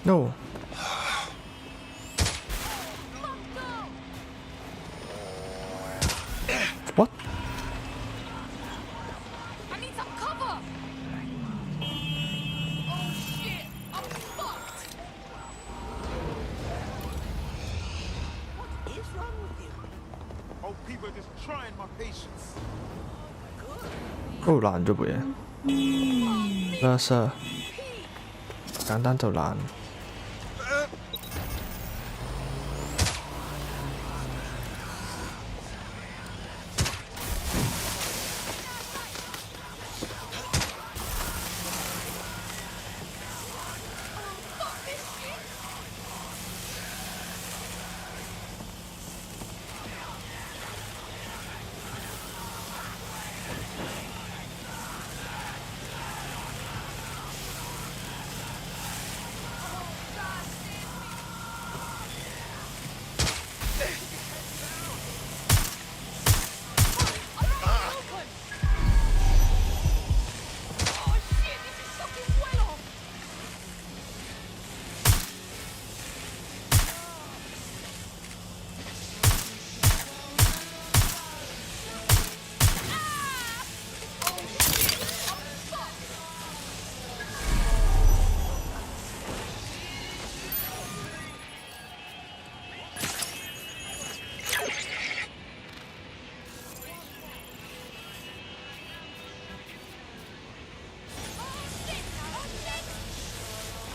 ！No. What? I need some cover. Oh shit! I'm fucked. What is wrong with you? Oh, people are just trying my patience. 哦，爛咗部嘢。啦 Sir， 簡單就爛。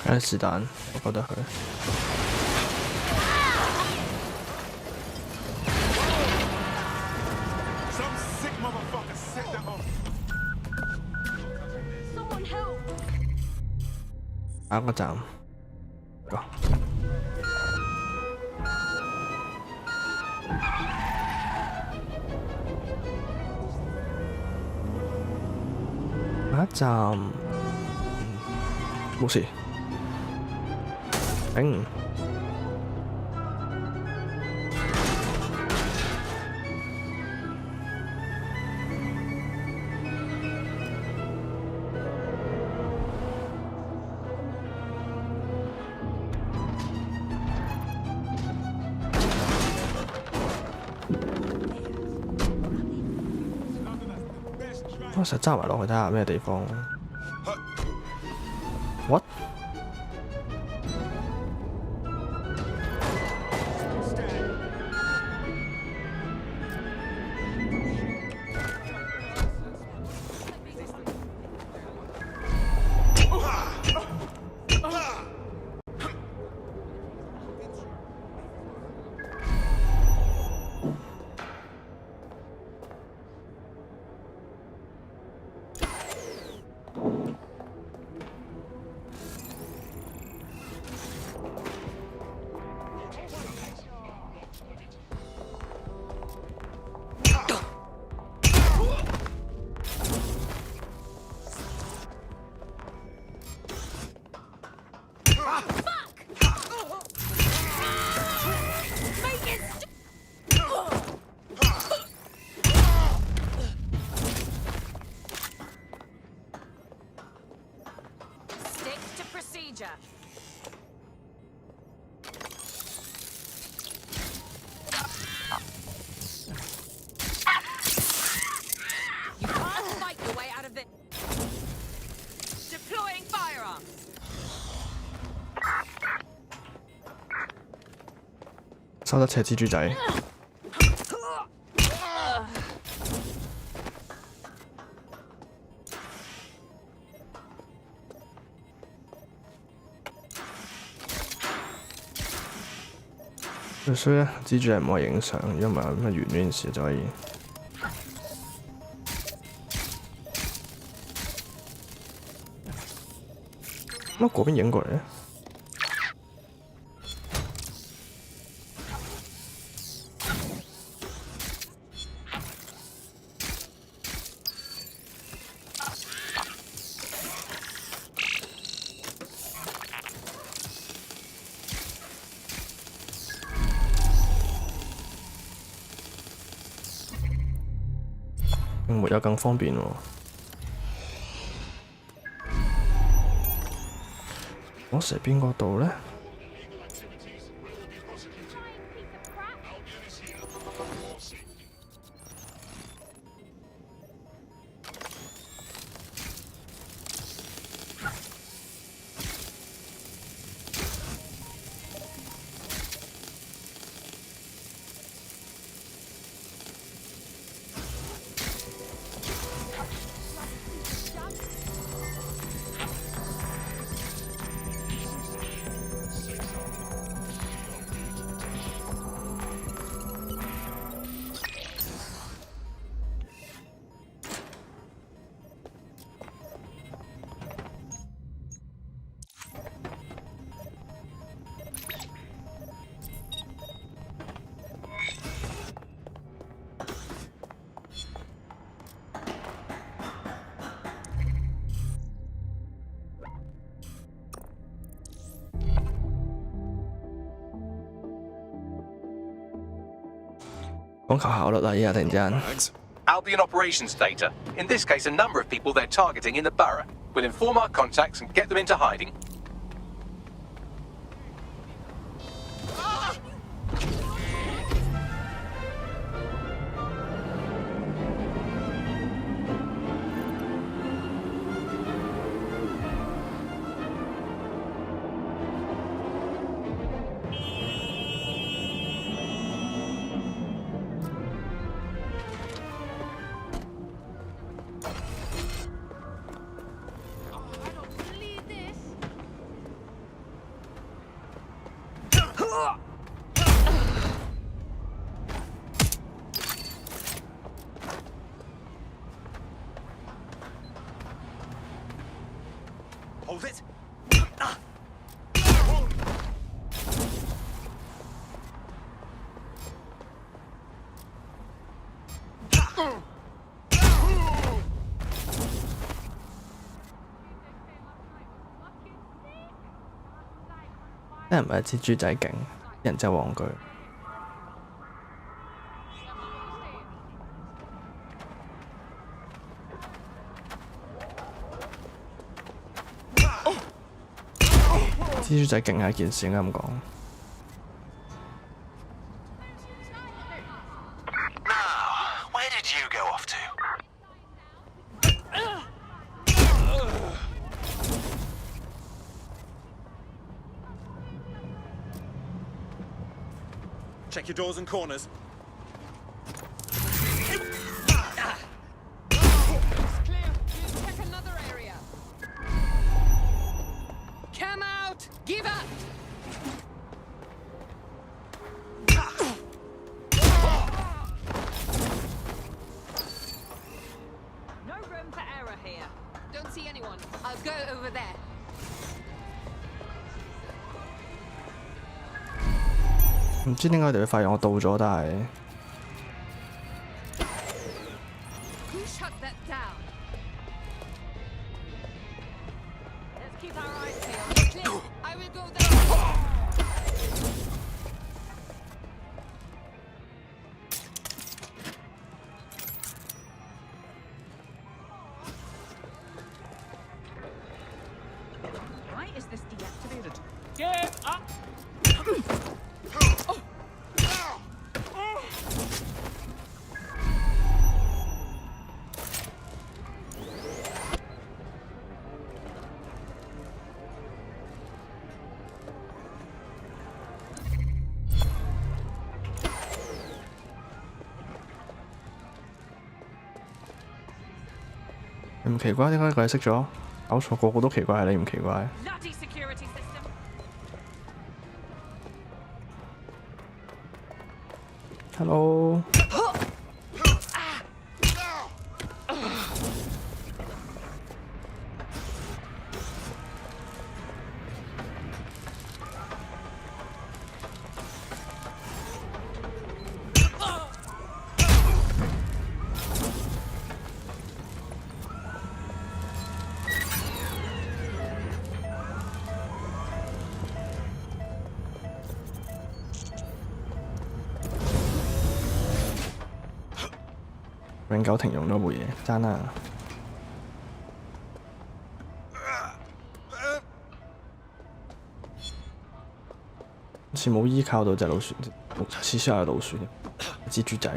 唉，是但，我覺得佢。下一個站，go。下一站，冇事。頂。我實揸埋落去睇下咩地方。What？收得赤蜘蛛仔。所以咧，蜘蛛係唔可以影相，因為咁啊完呢件事就可以。乜嗰邊影過嚟咧？沒有更方便喎。我蛇邊嗰度呢？講求效率啦，依家突然之間。 Albion operations data. In this case, a number of people they're targeting in the borough. We'll inform our contacts and get them into hiding. Hold it. 真係唔係蜘蛛仔勁，人真係戇居。蜘蛛仔勁係一件事，應該咁講。 Where did you go off to? Check your doors and corners. Check another area. Come out! Give up! No room for error here. Don't see anyone. I'll go over there. 唔知點解佢哋會發現我到咗，但係 Who shut that down? Let's keep our eyes peeled. Clear. I will go there. Why is this deactivated? Get up!你唔奇怪點解佢係熄咗？搞錯，個個都奇怪，係你唔奇怪。 Bloody security system. Hello。永久停用咗部嘢，爭啦！好似冇依靠到隻老鼠，次次係老鼠，蜘蛛仔。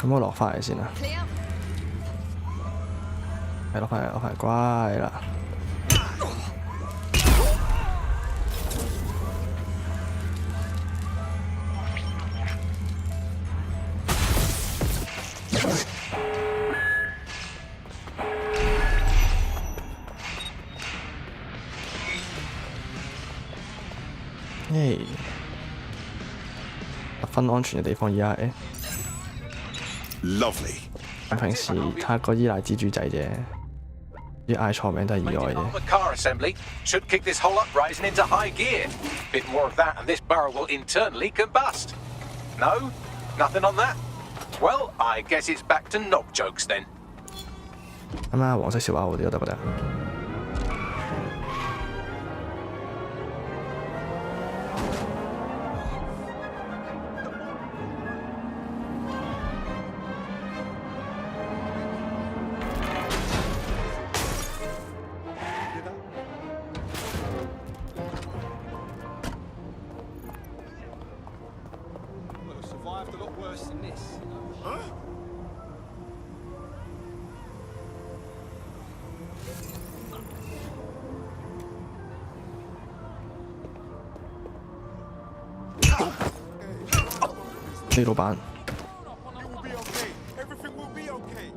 咁我落翻嚟先啦，係落翻嚟，落翻嚟，乖啦。耶！十分安全嘅地方而家誒。 Lovely. 平時太過依賴蜘蛛仔啫，蜘啲嗌錯名都係意外嘅。 Armored car assembly should kick this whole uprising into high gear. Bit more of that and this burrow will internally combust. No? Nothing on that? Well, I guess it's back to knob jokes then. 啱啱黃色笑話好啲，我都覺得。Survived a lot worse than this. Huh?呢老闆。 You will be okay. Everything will be okay.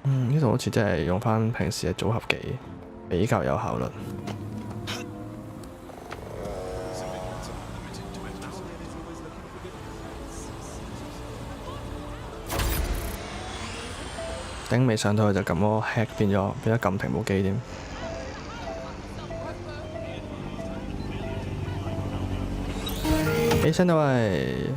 呢度好似真係用翻平時嘅組合技比較有效率。頂未上到去就撳個 hack 變咗撳屏幕機添。起身啦喂！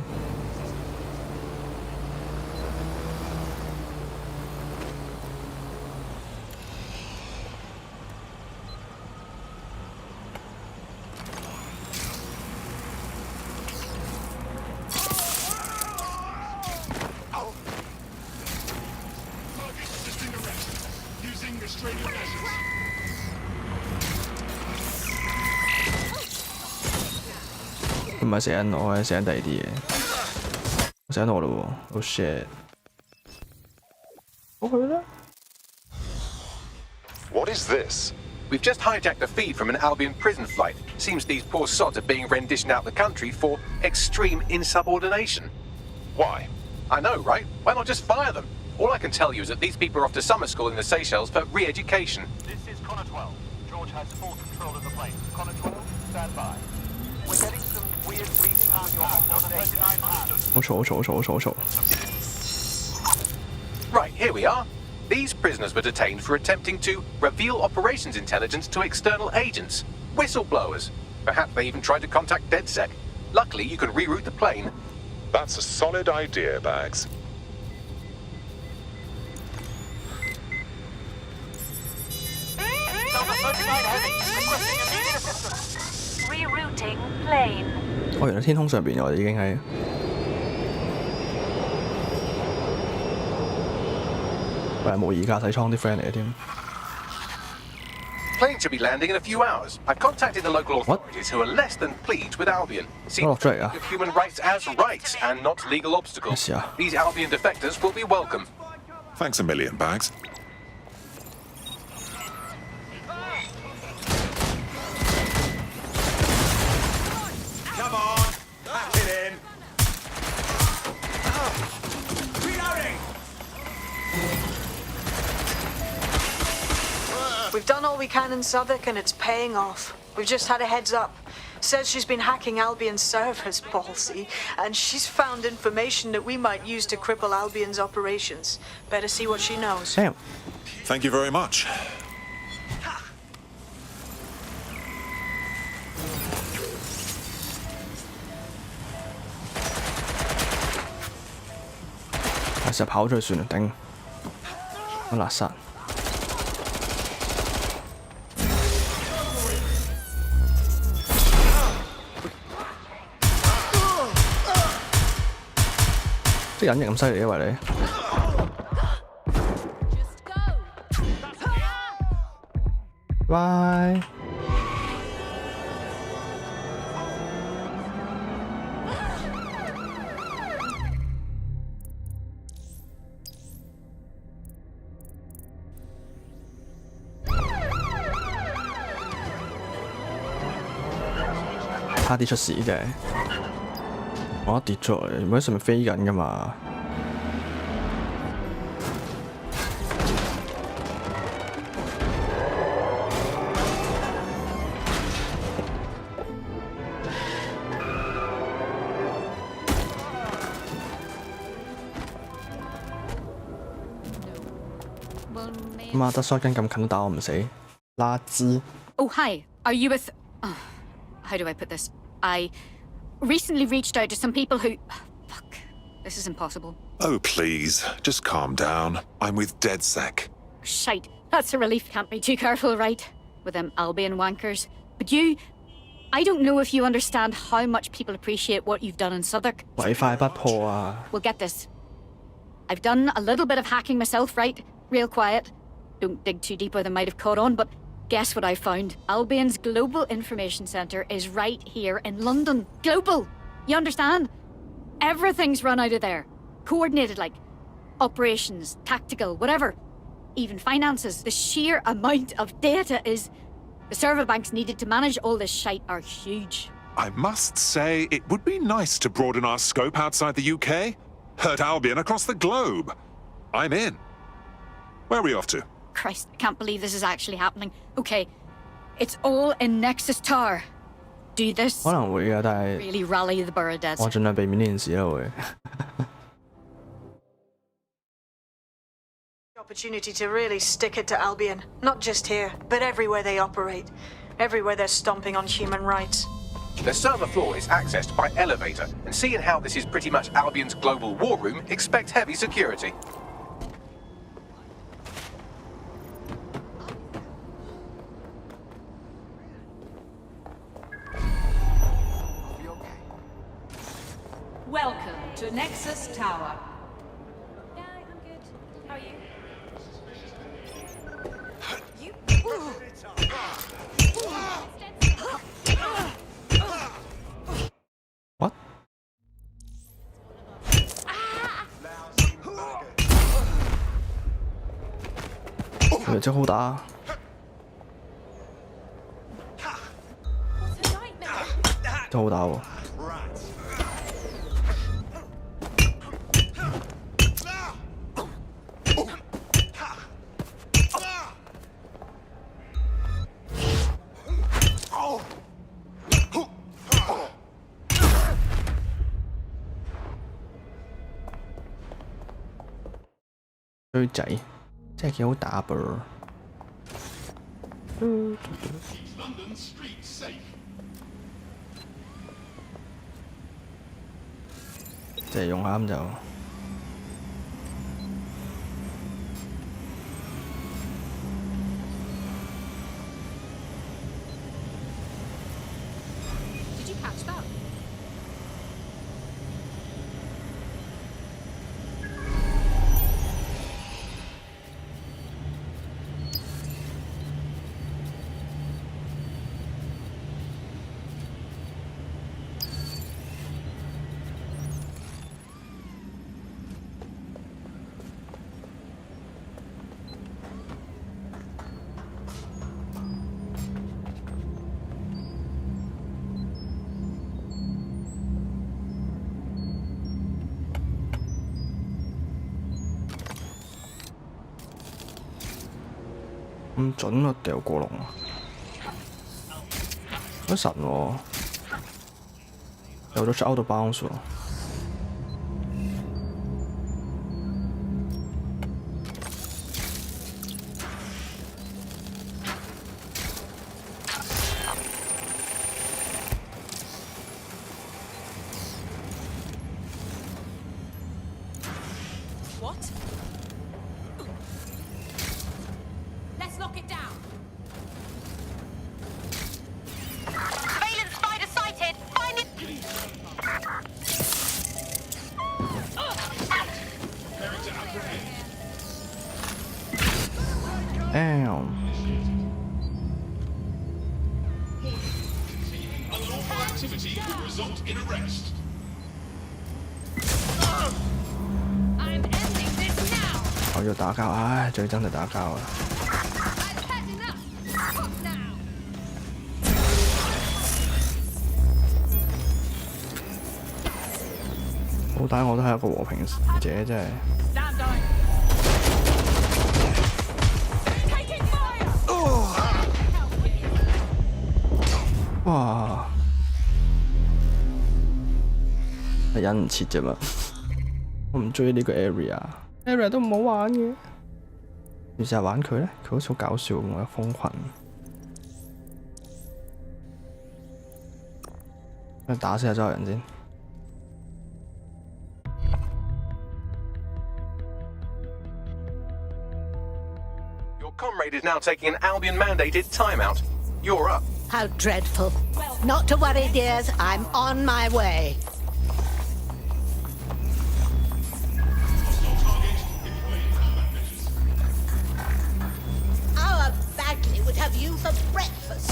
唔係射緊我，係射緊第二啲嘢。射緊我嘞喎！Oh shit！ 我去啦。 What is this? We've just hijacked the feed from an Albion prison flight. Seems these poor sods are being renditioned out the country for extreme insubordination. Why? I know, right? Why not just fire them? All I can tell you is that these people are off to summer school in the Seychelles for re-education. This is Connor 12. George has full control of the plane. Connor 12, stand by. We're getting some weird reading on your onboard 39 好嘈！好嘈！好嘈！好嘈！好嘈！ Right, here we are. These prisoners were detained for attempting to reveal operations intelligence to external agents. Whistleblowers. Perhaps they even tried to contact DedSec. Luckily, you can reroute the plane. That's a solid idea, Bags. Rerouting plane. 哦，原來天空上邊我哋已經係。喂，模擬駕駛艙啲 friend 嚟嘅添。 Plane should be landing in a few hours. I've contacted the local authorities who are less than pleased with Albion. Seem to think of human rights as rights and not legal obstacles. These Albion defectors will be welcome. Thanks a million, Bags. Come on, pack it in. Reloading. We've done all we can in Southwark and it's paying off. We've just had a heads up. Says she's been hacking Albion's servers, ballsy, and she's found information that we might use to cripple Albion's operations. Better see what she knows. Damn. Thank you very much. 其實跑出去算啦，頂！好垃圾。啲隱形咁犀利嘅為你。拜。差啲出事嘅，我跌咗嚟，原本喺上面飛緊噶嘛。嘛，得 shotgun 咁近都打我唔死，垃圾。Oh, hi. Are you with... how do I put this? I recently reached out to some people who... fuck. This is impossible. Oh, please, just calm down. I'm with DedSec. Shite. That's a relief. Can't be too careful, right? With them Albion wankers. But you... I don't know if you understand how much people appreciate what you've done in Southwark. 唯快不破啊！ Well, get this. I've done a little bit of hacking myself, right? Real quiet. Don't dig too deep or they might have caught on, but guess what I found? Albion's global information centre is right here in London. Global! You understand? Everything's run out of there. Coordinated, like operations, tactical, whatever. Even finances. The sheer amount of data is... The server banks needed to manage all this shite are huge. I must say, it would be nice to broaden our scope outside the UK. Hurt Albion across the globe. I'm in. Where are we off to? Christ, I can't believe this is actually happening. Okay, it's all in Nexus Tower. Do this. 可能會㗎，但係 Really rally the borough dead. 我盡量避免呢件事啦會。Opportunity to really stick it to Albion. Not just here, but everywhere they operate. Everywhere they're stomping on human rights. The server floor is accessed by elevator, and seeing how this is pretty much Albion's global war room, expect heavy security. Welcome to Nexus Tower. Yeah, I'm good. How are you? What？ 佢真好打。真好打喎！ 衰仔，真係幾好打噃。即係用下咁就。Did you catch that?咁準啊！掉過龍啊！好神喎！有咗出 out of bounds 喎！我要打交，唉，最憎就打交啊！好歹我都係一個和平使者，真係。哇！係忍唔切啫嘛，我唔中意呢個 area 都唔好玩嘅。要試下玩佢咧，佢好似好搞笑咁，我一蜂群。打死下周圍人先。Your comrade is now taking an Albion-mandated timeout. You're up. How dreadful. Not to worry, dears. I'm on my way. Our Bagley would have you for breakfast.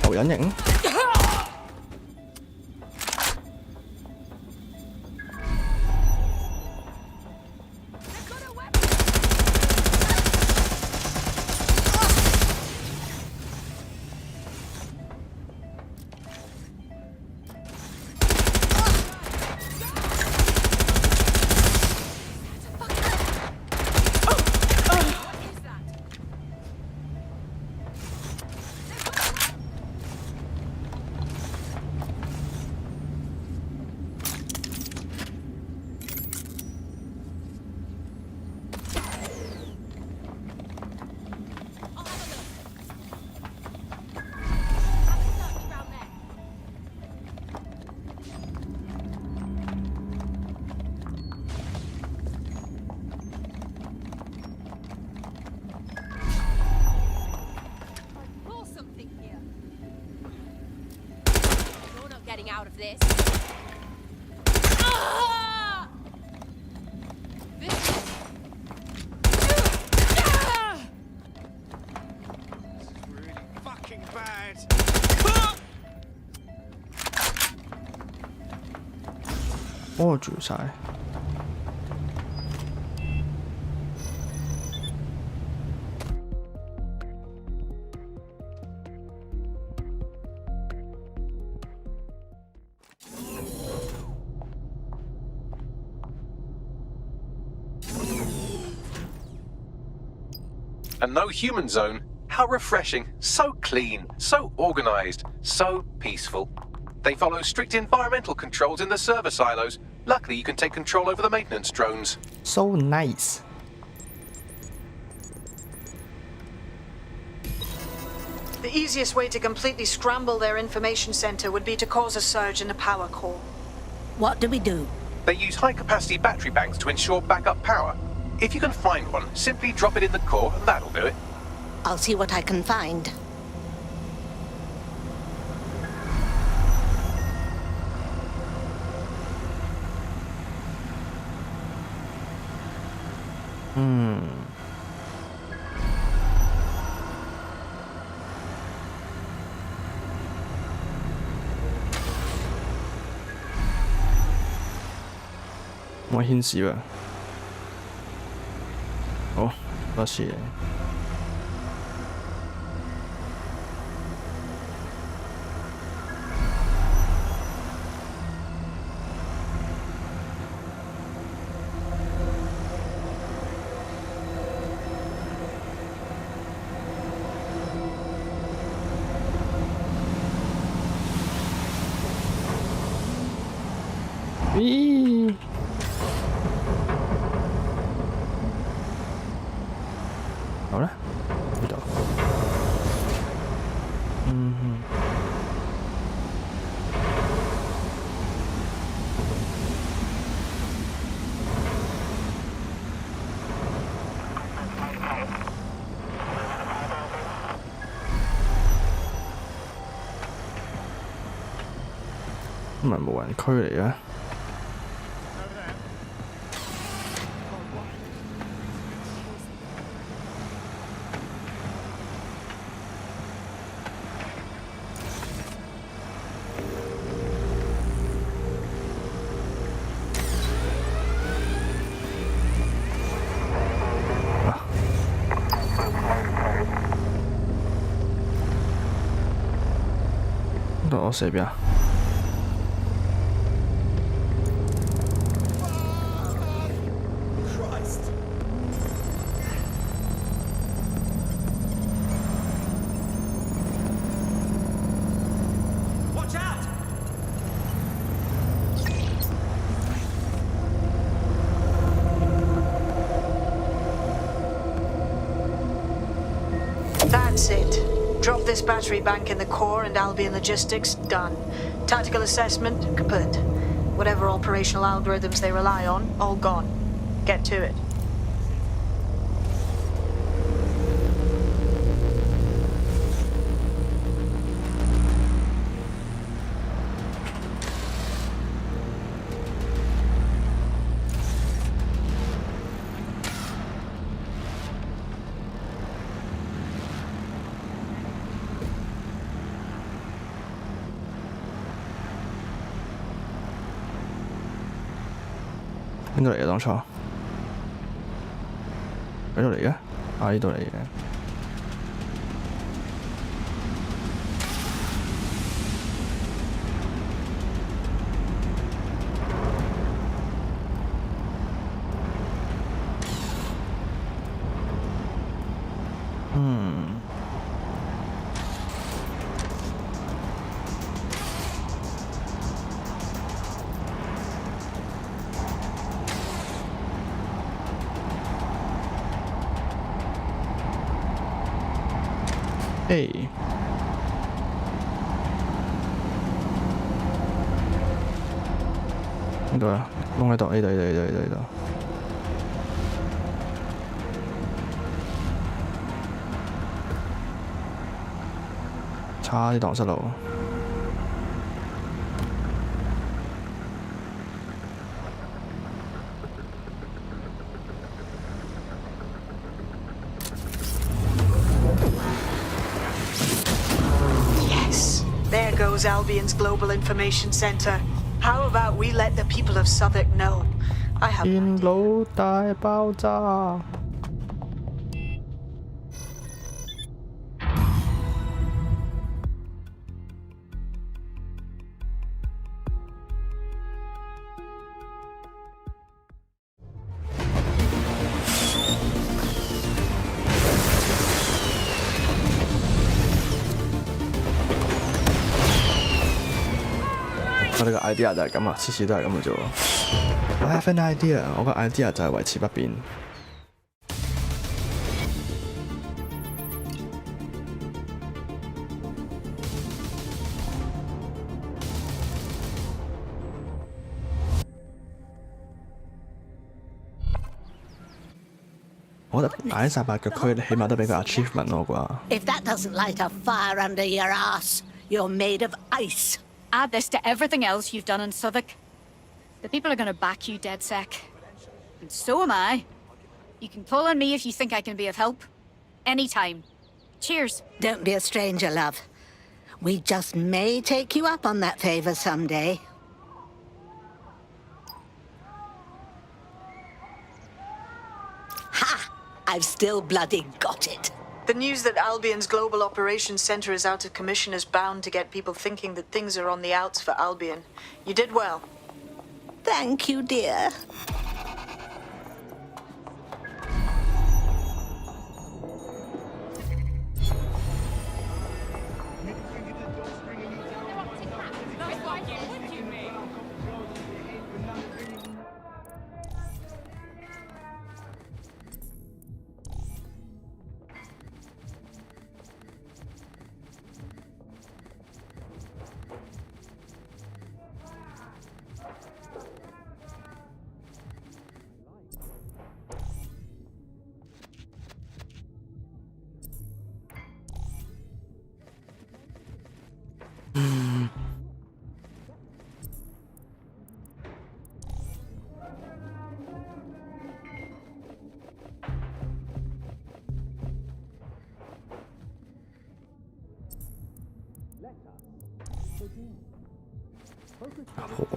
đầu隱形。Getting out of this. This is really fucking bad. 屙住晒。A no human zone? How refreshing. So clean, so organized, so peaceful. They follow strict environmental controls in the server silos. Luckily, you can take control over the maintenance drones. So nice. The easiest way to completely scramble their information center would be to cause a surge in the power core. What do we do? They use high-capacity battery banks to ensure backup power. If you can find one, simply drop it in the core and that'll do it. I'll see what I can find.我顯示啦。好，多謝。咦？好啦，呢度。唔係無人區嚟嘅。我死邊啊？ That's it. Drop this battery bank in the core and Albion logistics, done. Tactical assessment, kaput. Whatever operational algorithms they rely on, all gone. Get to it.邊度嚟嘅當初？喺度嚟嘅？啊，呢度嚟嘅。Hey， 呢度啊，窿喺度，呢度，差啲蕩失路。There goes Albion's Global Information Center. How about we let the people of Southwark know? I have 電腦大爆炸。我哋個 idea 就係咁啊，次次都係咁嘅啫喎。I have an idea， 我個 idea 就係維持不變。我覺得艾莎伯嘅區起碼都俾個 achievement 我啩。If that doesn't light a fire under your ass, you're made of ice. Add this to everything else you've done in Southwark. The people are going to back you dead sec. And so am I. You can call on me if you think I can be of help. Anytime. Cheers. Don't be a stranger, love. We just may take you up on that favor someday. Ha! I've still bloody got it. The news that Albion's Global Operations Center is out of commission is bound to get people thinking that things are on the outs for Albion. You did well. Thank you, dear.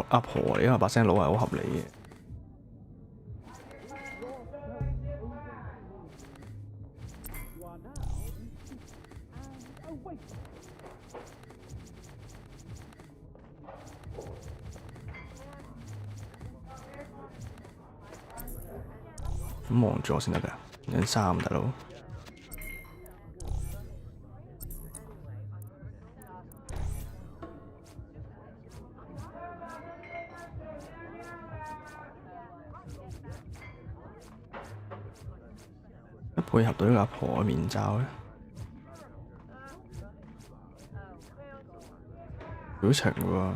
阿婆嚟，因為把聲佬係好合理嘅。咁望住我先得㗎，兩三大佬。配合到呢個阿婆嘅面罩咧。表情喎。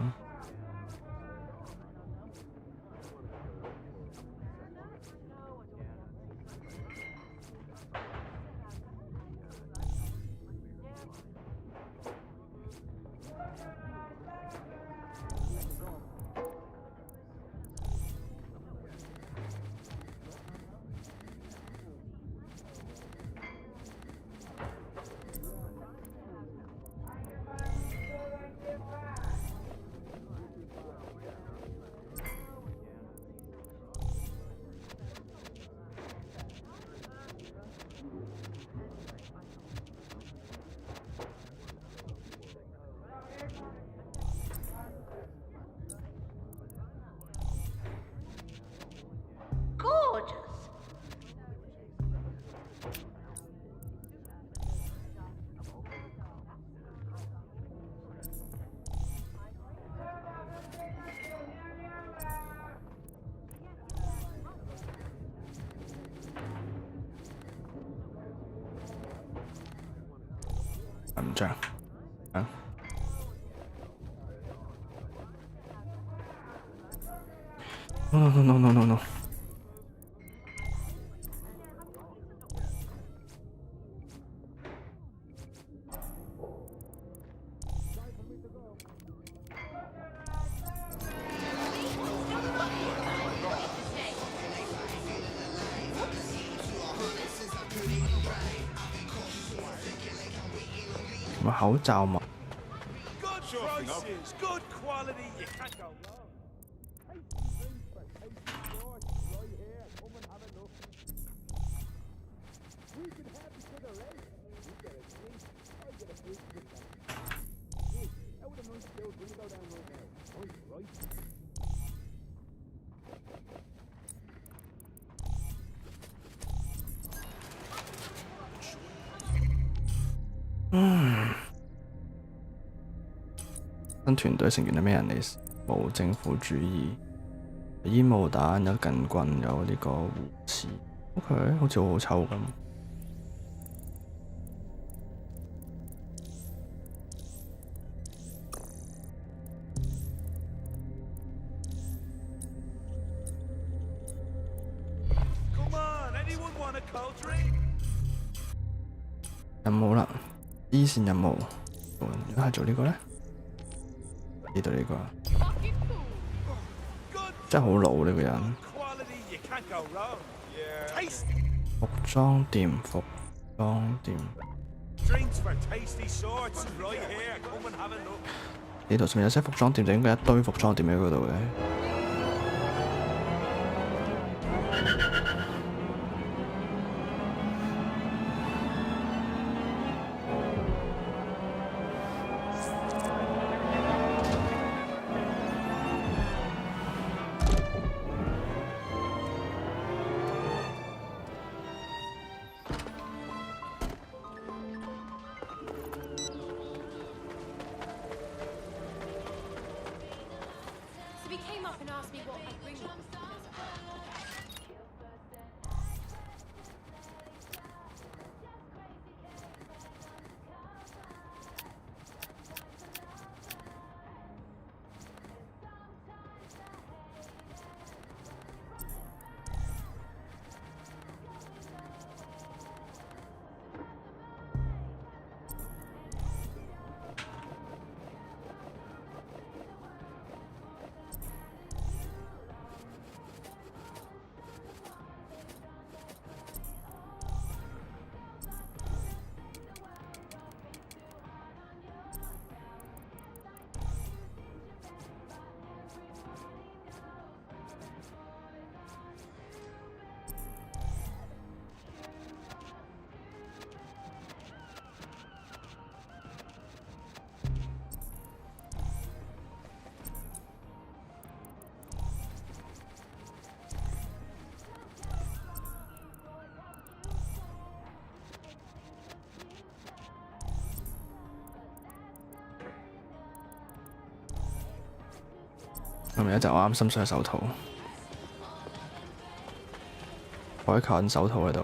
唔着啊！No！ 咪口罩嘛。新團隊成員係咩人嚟？冇政府主義，煙霧彈，有近棍，有呢個護持。OK， 好似好好抽咁。任務啦，依線任務，如果係做呢個咧？呢度呢個真係好老呢個人。服裝店，服裝店。呢度上面有寫服裝店，就應該一堆服裝店喺嗰度嘅。係咪一隻我啱心水嘅手套？海近手套喺度。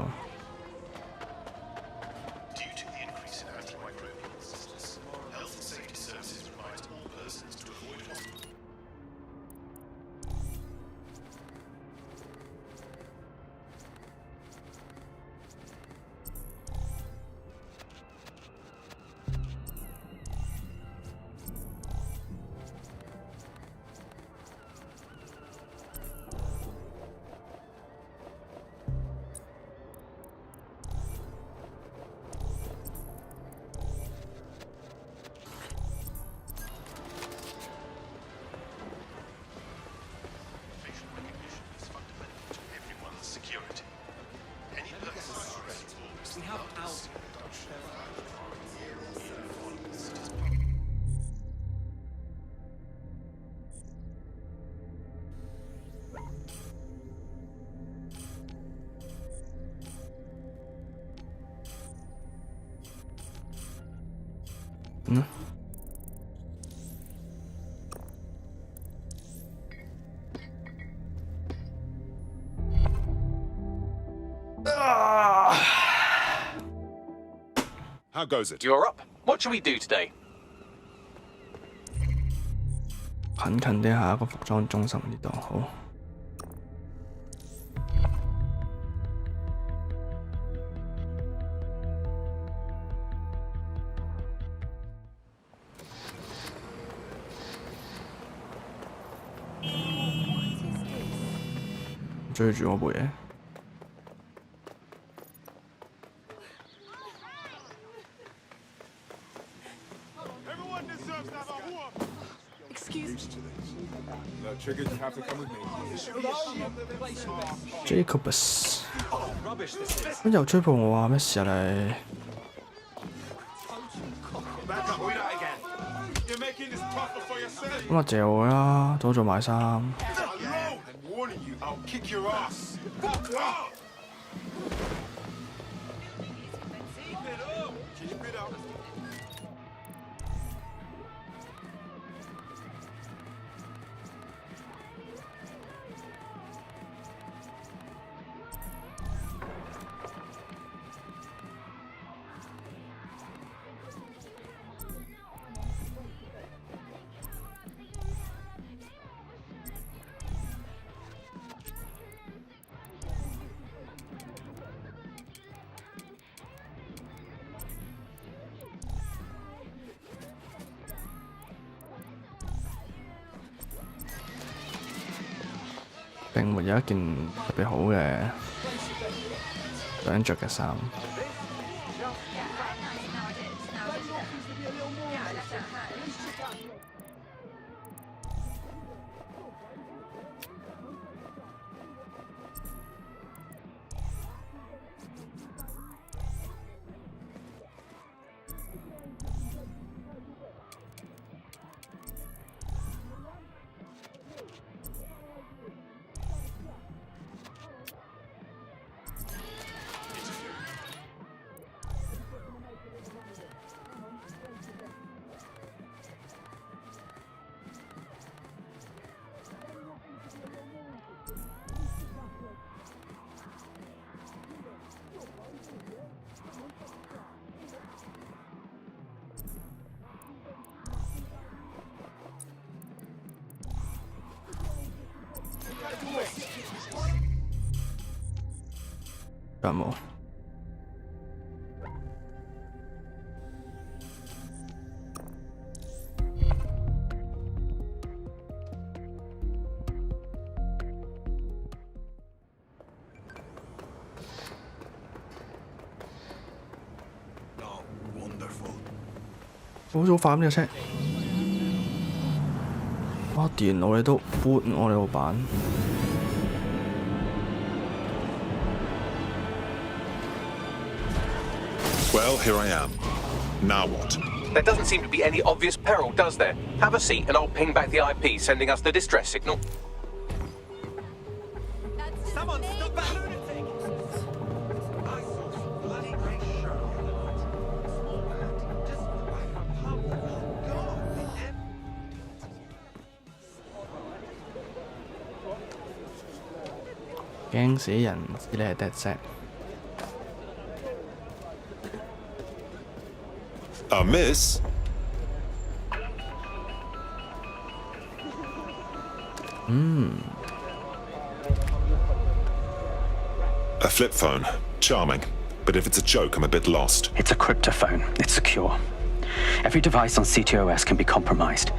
Due to the increase in antimicrobial resistance, health and safety services provide all persons 嗯。How goes it? You're up. What shall we do today? 近啲下一個服裝中心呢度好。追住我部嘢。Jacobus， 咁又追捕我啊？咩事啊你？咁啊嚼我啦，早做埋衫。並沒有一件特別好嘅想着嘅衫。有冇？好早反呢個車，哇！電腦你都撥我哋老闆。Well, here I am. Now what? There doesn't seem to be any obvious peril, does there? Have a seat and I'll ping back the IP sending us the distress signal. Someone stop that lunatic! I saw bloody great show. Just 驚死人！知你係 dead set。Miss? A flip phone. Charming. But if it's a joke, I'm a bit lost. It's a cryptophone. It's secure. Every device on CTOS can be compromised.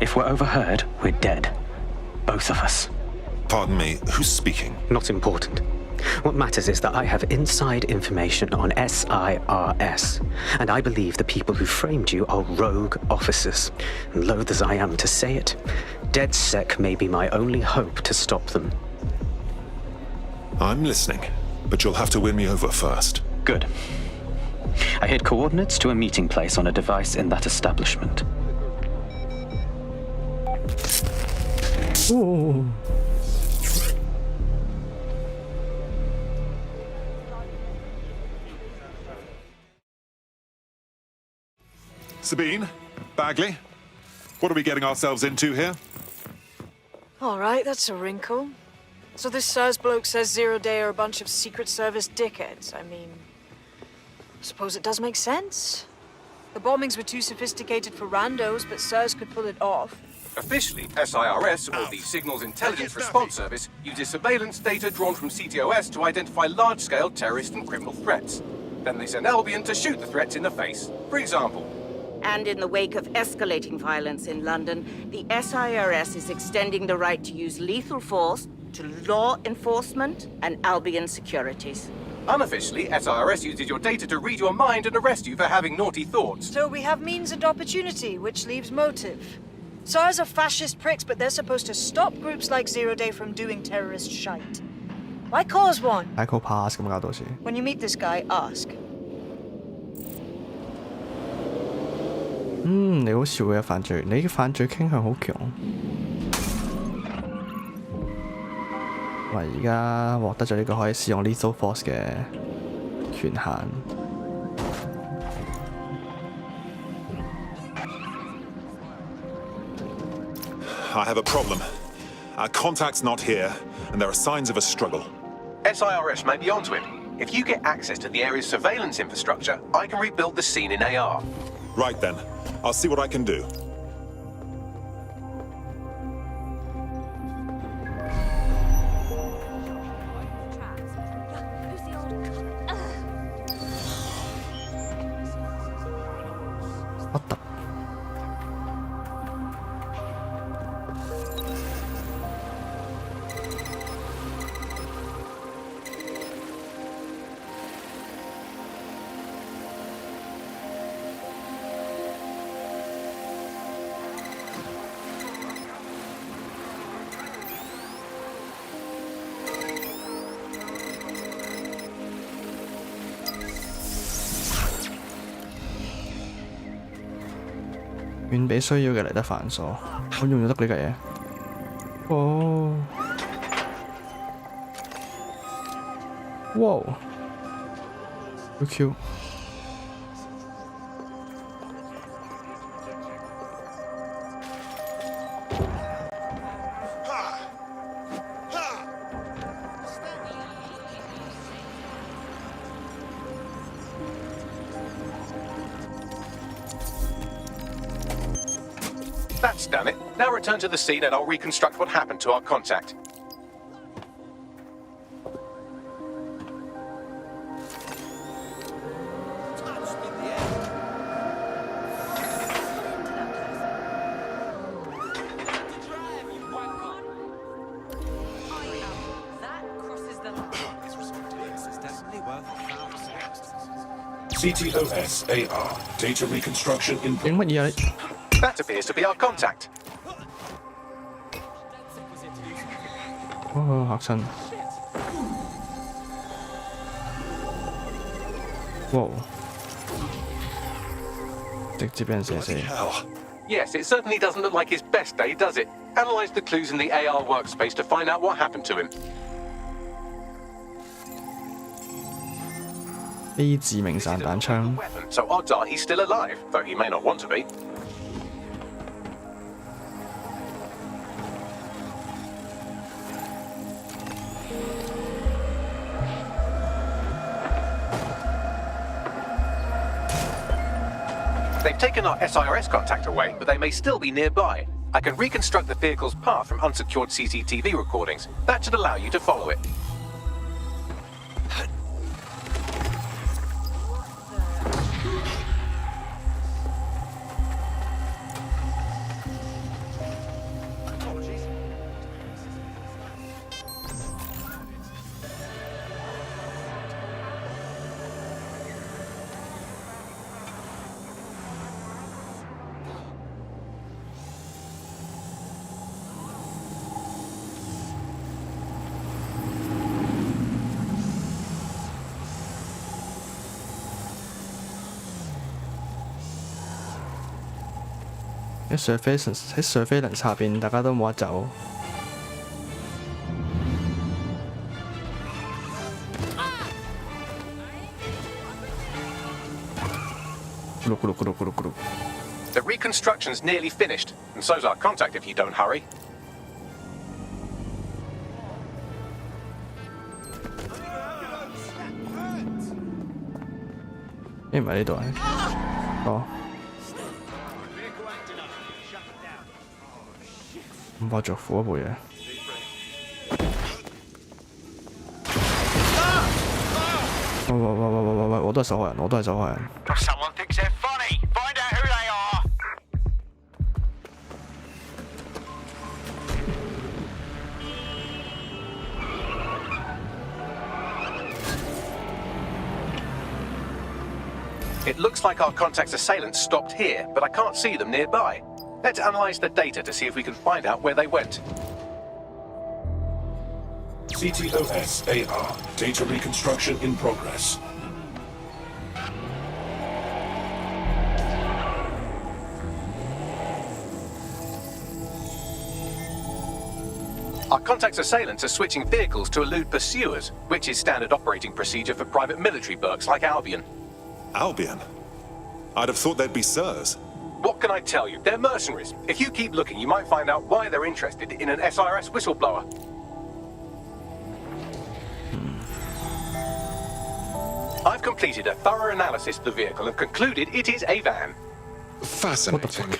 If we're overheard, we're dead. Both of us. Pardon me, who's speaking? Not important. What matters is that I have inside information on SIRS, and I believe the people who framed you are rogue officers. And loath as I am to say it, DedSec may be my only hope to stop them. I'm listening, but you'll have to win me over first. Good. I hid coordinates to a meeting place on a device in that establishment. Ooh. Sabine, Bagley, what are we getting ourselves into here? All right, that's a wrinkle. So this SIRS bloke says Zero Day are a bunch of Secret Service dickheads. I mean, I suppose it does make sense. The bombings were too sophisticated for randos, but SIRS could pull it off. Officially, SIRS, or the Signals Intelligence Response Service, uses surveillance data drawn from CTOS to identify large-scale terrorist and criminal threats. Then they send Albion to shoot the threats in the face. For example, And in the wake of escalating violence in London, the SIRS is extending the right to use lethal force to law enforcement and Albion securities. unofficially, SIRS uses your data to read your mind and arrest you for having naughty thoughts. So we have means and opportunity, which leaves motive. SARS are fascist pricks, but they're supposed to stop groups like Zero Day from doing terrorist shite. Why cause one? Psycho Pass 咁搞到似。 When you meet this guy, ask. 你好似會有犯罪，你嘅犯罪傾向好強。喂，而家獲得咗呢個可以使用 lethal force 嘅權限。I have a problem. Our contact's not here, and there are signs of a struggle. SIRS may be onto it. If you get access to the area's surveillance infrastructure, I can rebuild the scene in AR. Right then. I'll see what I can do. What the?遠比需要嘅嚟得繁瑣，我用咗得呢個嘢。哦，哇 ，Q。That's done it. Now return to the scene and I'll reconstruct what happened to our contact. CTOS AR. Data reconstruction input. 影乜嘢啊你？ That appears to be our contact. 哇！嚇親！哇！直接俾人射死。 Yes, it certainly doesn't look like his best day, does it? Analyze the clues in the AR workspace to find out what happened to him. A 致命散彈槍。 So odds are he's still alive, though he may not want to be. They've taken our SIRS contact away, but they may still be nearby. I can reconstruct the vehicle's path from unsecured CCTV recordings. That should allow you to follow it.喺 surveillance 下邊，大家都冇得走。咕嚕咕嚕咕嚕咕嚕咕嚕。The reconstruction's nearly finished, and so's our contact if you don't hurry. 唔係呢度啊？哦，咁快着火一部嘢。喂！我都係受害人，我都係受害人。Someone thinks they're funny. Find out who they are. It looks like our contact's assailants stopped here, but I can't see them nearby. Let's analyze the data to see if we can find out where they went. CTOS AR. Data reconstruction in progress. Our contact's assailants are switching vehicles to elude pursuers, which is standard operating procedure for private military burks like Albion. Albion? I'd have thought they'd be SIRS. What can I tell you? They're mercenaries. If you keep looking, you might find out why they're interested in an SRS whistleblower. I've completed a thorough analysis of the vehicle and concluded it is a van. Fascinating.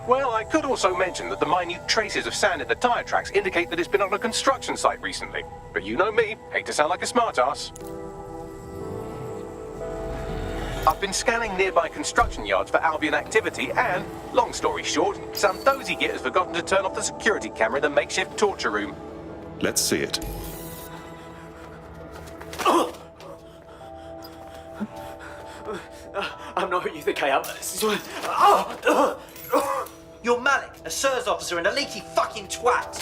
Well, I could also mention that the minute traces of sand in the tyre tracks indicate that it's been on a construction site recently. But you know me, hate to sound like a smartass. I've been scanning nearby construction yards for Albion activity and, long story short, some dozy git has forgotten to turn off the security camera in the makeshift torture room. Let's see it. I'm not who you think I am. You're Malik, a SIRS officer and a leaky fucking twat.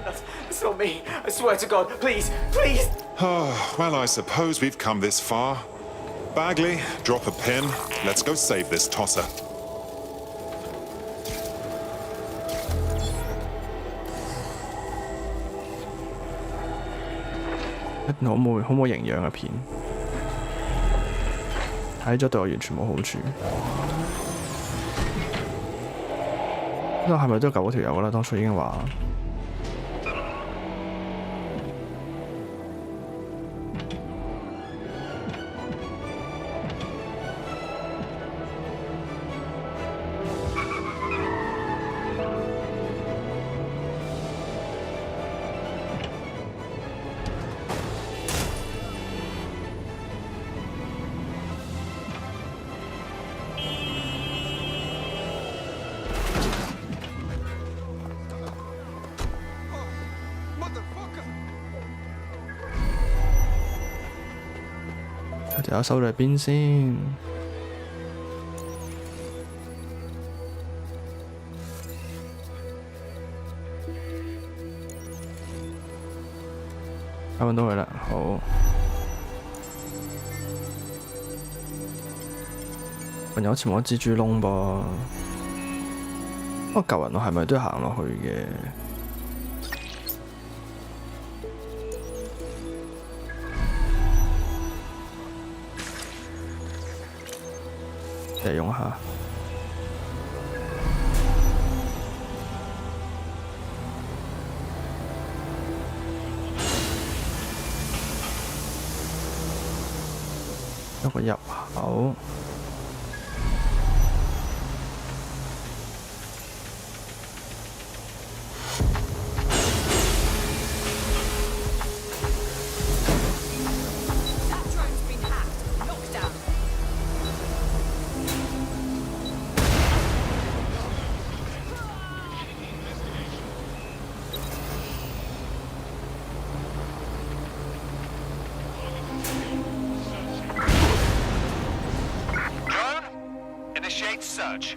That's not me. I swear to God. Please, please. Oh, well, I suppose we've come this far. Bagley, drop a pin. Let's go save this tosser. 好冇營養嘅片，睇咗對我完全冇好處。呢個係咪都救嗰條友啦？當初已經話。條友收到喺邊先？揾到佢啦，好。朋友好似冇蜘蛛窿噃，不過舊人我係咪都要行落去嘅？嚟用下。一個入口。Initiate search.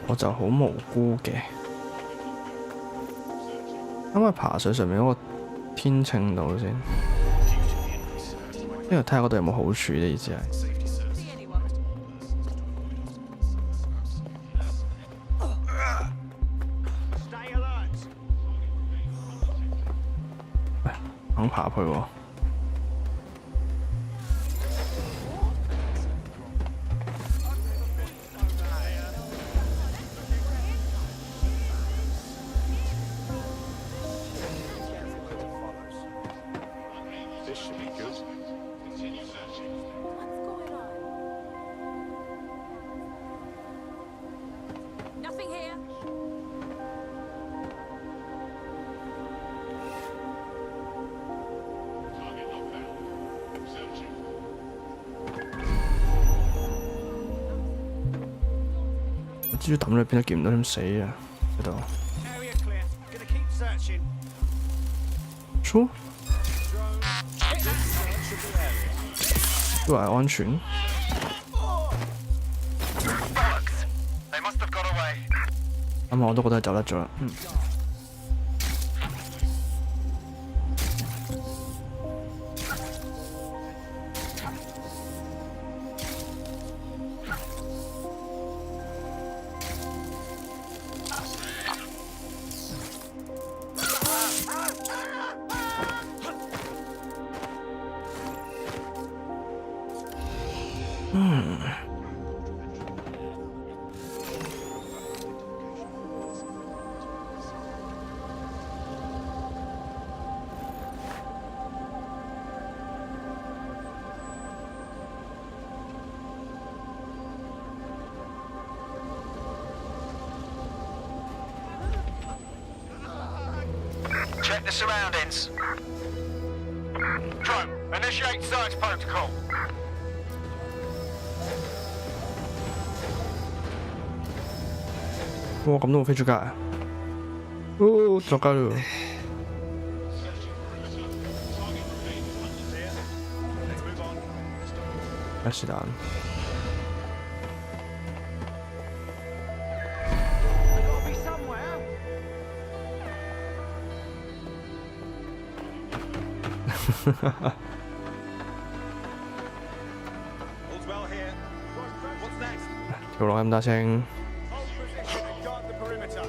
我就好無辜嘅，咁咪爬上面嗰個天秤度先，呢度睇下嗰度有冇好處呢？意思係。肯爬去喎。This should be good. Continue searching. Nothing here. Target not found. Searching. 我蜘蛛抌咗去邊都見唔到點死啊！喺度。 Area clear. Gonna keep searching. True 都係安全。 They must have got away. 咁我都覺得係走得咗啦。Check the surroundings. Drone, initiate search protocol. 哇！咁都冇飛出街啊！哦，作街咯！啊，是但。Gotta be somewhere. All's well here. What's next? 跳落咁大聲。 Hold position and guard the perimeter.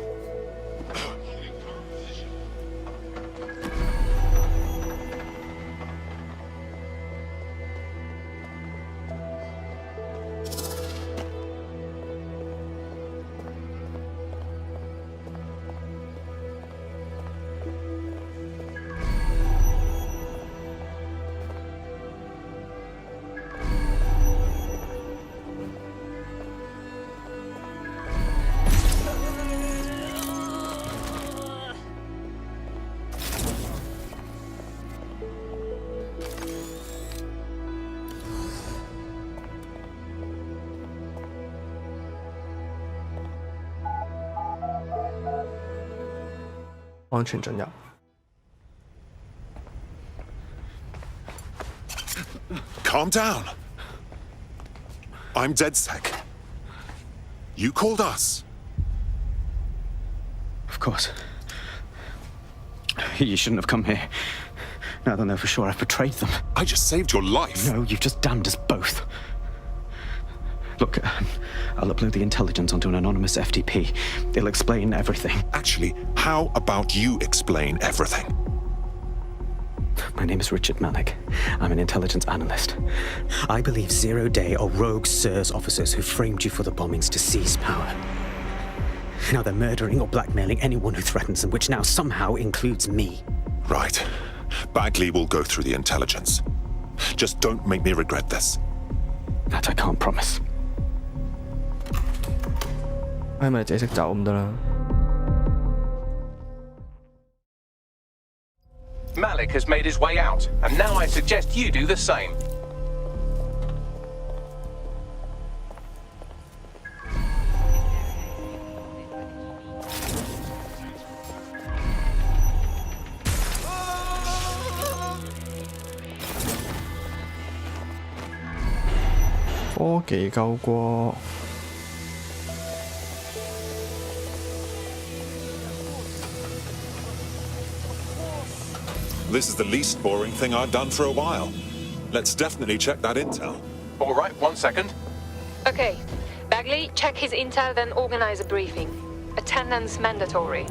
安全進入。 Calm down. I'm DedSec. You called us. Of course. You shouldn't have come here. Now they'll know for sure I've betrayed them. I just saved your life. No, you've just damned us both. Look, I'll upload the intelligence onto an anonymous FTP. It'll explain everything. Actually, how about you explain everything? My name is Richard Malik. I'm an intelligence analyst. I believe Zero Day are rogue SIRS officers who framed you for the bombings to seize power. Now they're murdering or blackmailing anyone who threatens them, which now somehow includes me. Right. Bagley will go through the intelligence. Just don't make me regret this. That I can't promise. 係咪自己識走咁得啦？ Malik has made his way out, and now I suggest you do the same.「科技救國」。 This is the least boring thing I've done for a while. Let's definitely check that intel. All right, 1 second. Okay. Bagley, check his intel, then organize a briefing. Attendance mandatory.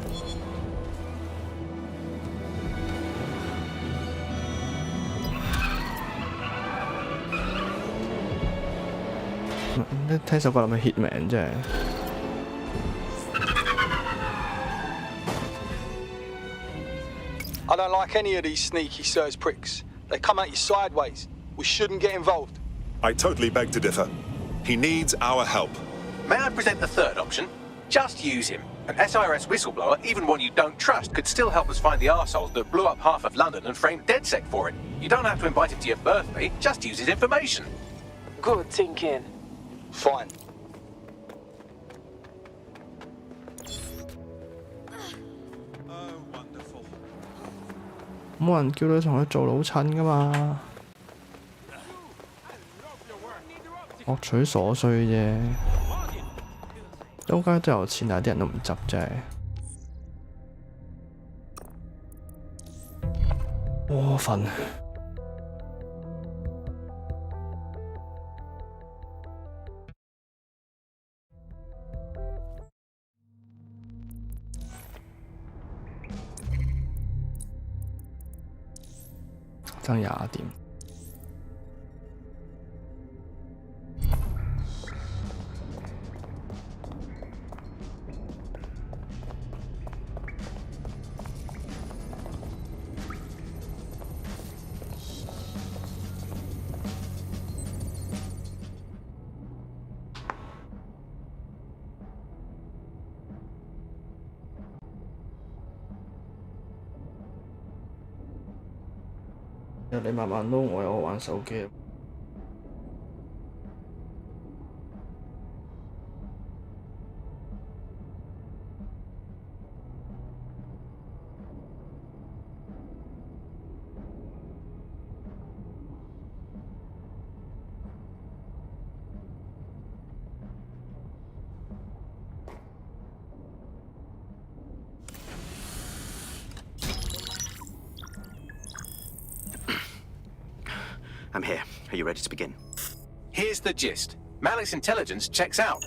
聽首歌諗起 hit 名真係。I don't like any of these sneaky sirs pricks. They come at you sideways. We shouldn't get involved. I totally beg to differ. He needs our help. May I present the third option? Just use him. An SIRS whistleblower, even one you don't trust, could still help us find the arseholes that blew up half of London and framed DedSec for it. You don't have to invite him to your birthday, just use his information. Good thinking. Fine.冇人叫你同佢做老襯噶嘛，獲取所需啫。周街都有錢，但係啲人都唔執啫。過分。爭20點。你慢慢撈，我有玩手機。I'm here. Are you ready to begin? Here's the gist. Malik's intelligence checks out.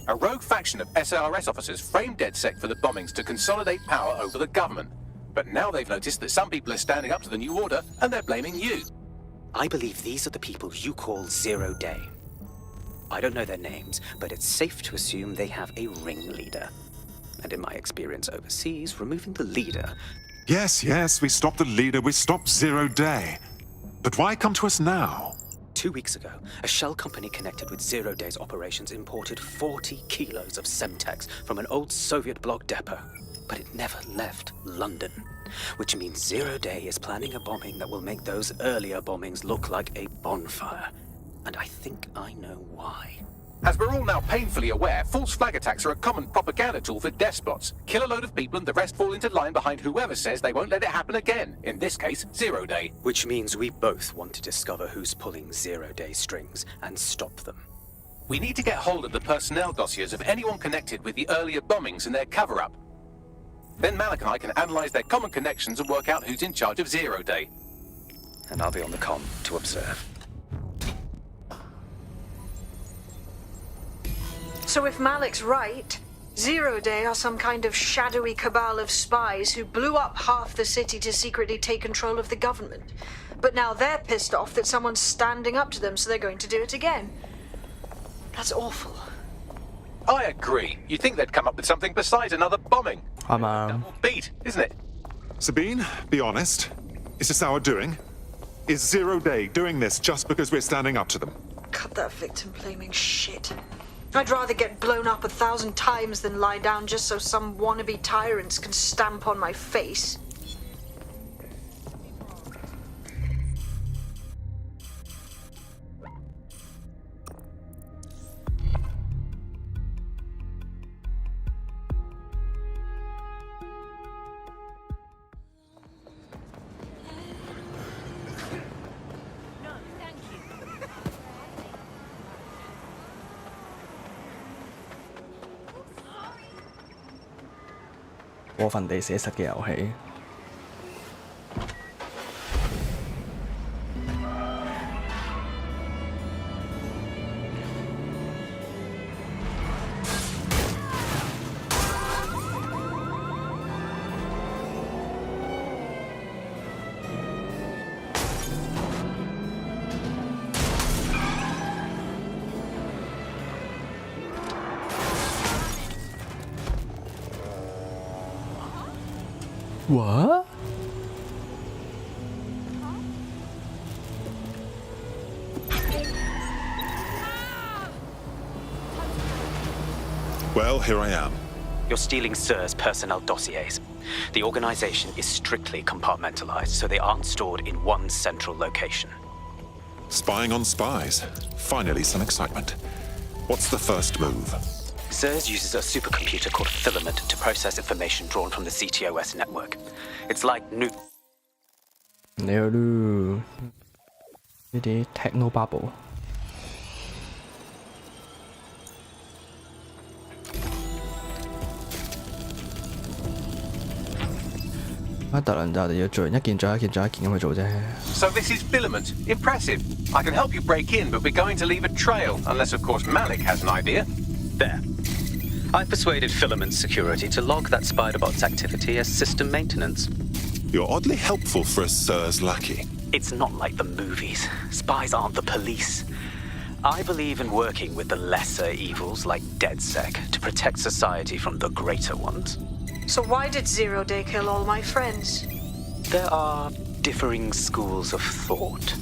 A rogue faction of SIRS officers framed DedSec for the bombings to consolidate power over the government. But now they've noticed that some people are standing up to the new order and they're blaming you. I believe these are the people you call Zero Day. I don't know their names, but it's safe to assume they have a ringleader. And in my experience overseas, removing the leader... Yes, we stopped the leader, we stopped Zero Day. But why come to us now? 2 weeks ago, a shell company connected with Zero Day's operations imported 40 kilos of Semtex from an old Soviet bloc depot. But it never left London, which means Zero Day is planning a bombing that will make those earlier bombings look like a bonfire. And I think I know why. As we're all now painfully aware, false flag attacks are a common propaganda tool for despots. Kill a load of people and the rest fall into line behind whoever says they won't let it happen again. In this case, Zero Day. Which means we both want to discover who's pulling Zero Day strings and stop them. We need to get hold of the personnel dossiers of anyone connected with the earlier bombings and their cover-up. Then Malik and I can analyze their common connections and work out who's in charge of Zero Day. And I'll be on the comm to observe. So if Malik's right, Zero Day are some kind of shadowy cabal of spies who blew up half the city to secretly take control of the government. But now they're pissed off that someone's standing up to them, so they're going to do it again. That's awful. I agree. You'd think they'd come up with something besides another bombing. Double beat, isn't it? Sabine, be honest. Is this our doing? Is Zero Day doing this just because we're standing up to them? Cut that victim-blaming shit. I'd rather get blown up 1,000 times than lie down just so some wannabe tyrants can stamp on my face. 過分地寫實嘅遊戲。What? Well, here I am. You're stealing SIR's personnel dossiers. The organization is strictly compartmentalized, so they aren't stored in one central location. Spying on spies. Finally, some excitement. What's the first move? SIRS uses a supercomputer called Filament to process information drawn from the CTOS network. It's like new... 屌呢啲 techno bubble。乜特倫就我哋要做完一件再一件再一件咁去做啫。So this is Filament. Impressive. I can help you break in, but we're going to leave a trail, unless of course Malik has an idea. There. I've persuaded Filament Security to log that Spiderbot's activity as system maintenance. You're oddly helpful for a SIRS lackey. It's not like the movies. Spies aren't the police. I believe in working with the lesser evils like DedSec to protect society from the greater ones. So why did Zero Day kill all my friends? There are differing schools of thought.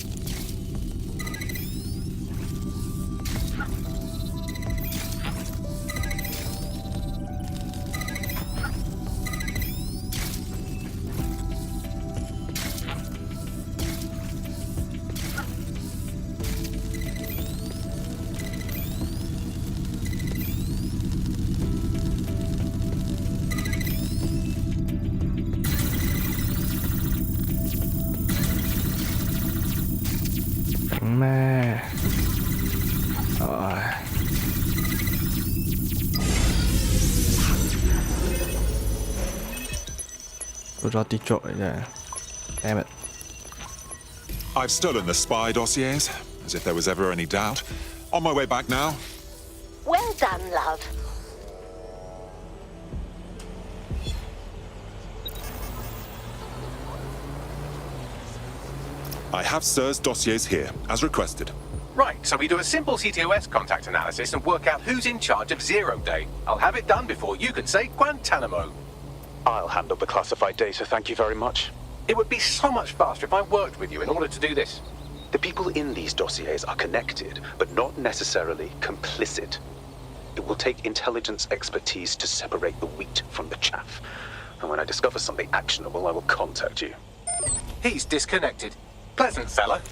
Damn it. I've stolen the spy dossiers, as if there was ever any doubt. On my way back now. Well done, love. I have SIR's dossiers here, as requested. Right, so we do a simple CTOS contact analysis and work out who's in charge of Zero Day. I'll have it done before you can say Guantanamo. I'll handle the classified data, thank you very much. It would be so much faster if I worked with you in order to do this. The people in these dossiers are connected, but not necessarily complicit. It will take intelligence expertise to separate the wheat from the chaff. And when I discover something actionable, I will contact you. He's disconnected. Pleasant fella.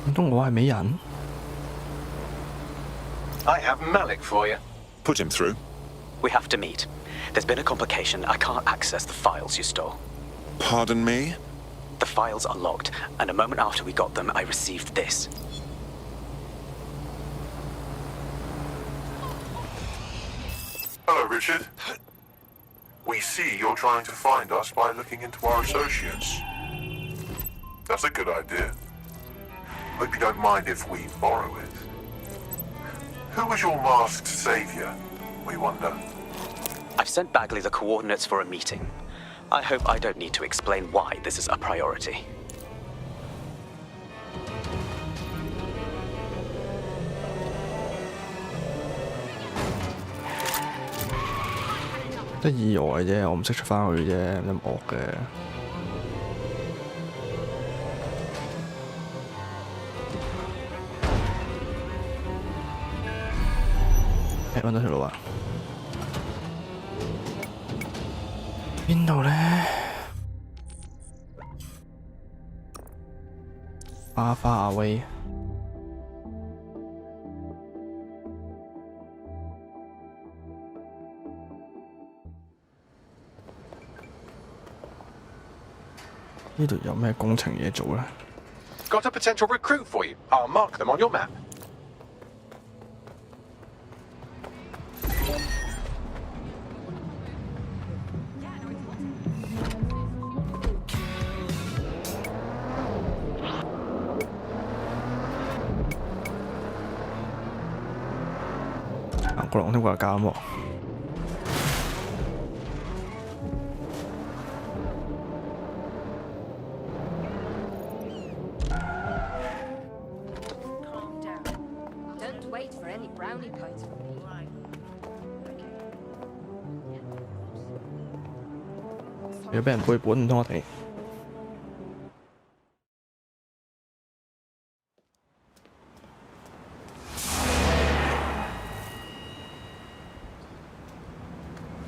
唔通我係美人？ I have Malik for you. Put him through. We have to meet. There's been a complication. I can't access the files you stole. Pardon me? The files are logged, and a moment after we got them, I received this. Hello, Richard. We see you're trying to find us by looking into our associates. That's a good idea. Hope you don't mind if we borrow it. Who was your masked savior, we wonder? I've sent Bagley the coordinates for a meeting. I hope I don't need to explain why this is a priority. 得意外啫，我唔識出翻去啫，咁惡嘅。揾到條路啊！邊度咧？花阿威。呢度有咩工程嘢做咧 Got a potential recruit for you. I'll mark them on your map. Ang kulong ng waka mo. brownie points for me. Right. 如果俾人背叛唔通我哋？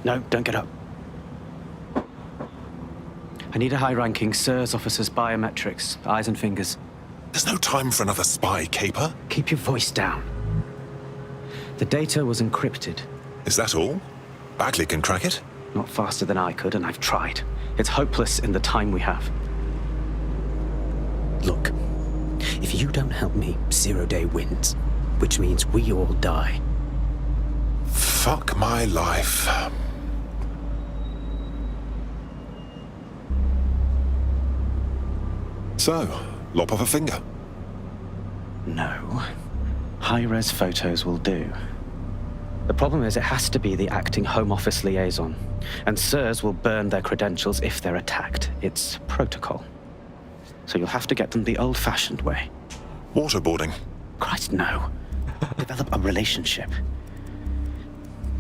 No, don't get up. I need a high-ranking SIRS officer's biometrics, eyes and fingers. There's no time for another spy caper. Keep your voice down. The data was encrypted. Is that all? Bagley can crack it? Not faster than I could, and I've tried. It's hopeless in the time we have. Look, if you don't help me, 0 Day wins, which means we all die. Fuck my life. So, lop off a finger? No. High-res photos will do. The problem is it has to be the acting Home Office liaison, and SIRS will burn their credentials if they're attacked. It's protocol. So you'll have to get them the old-fashioned way. Waterboarding? Christ, no. Develop a relationship.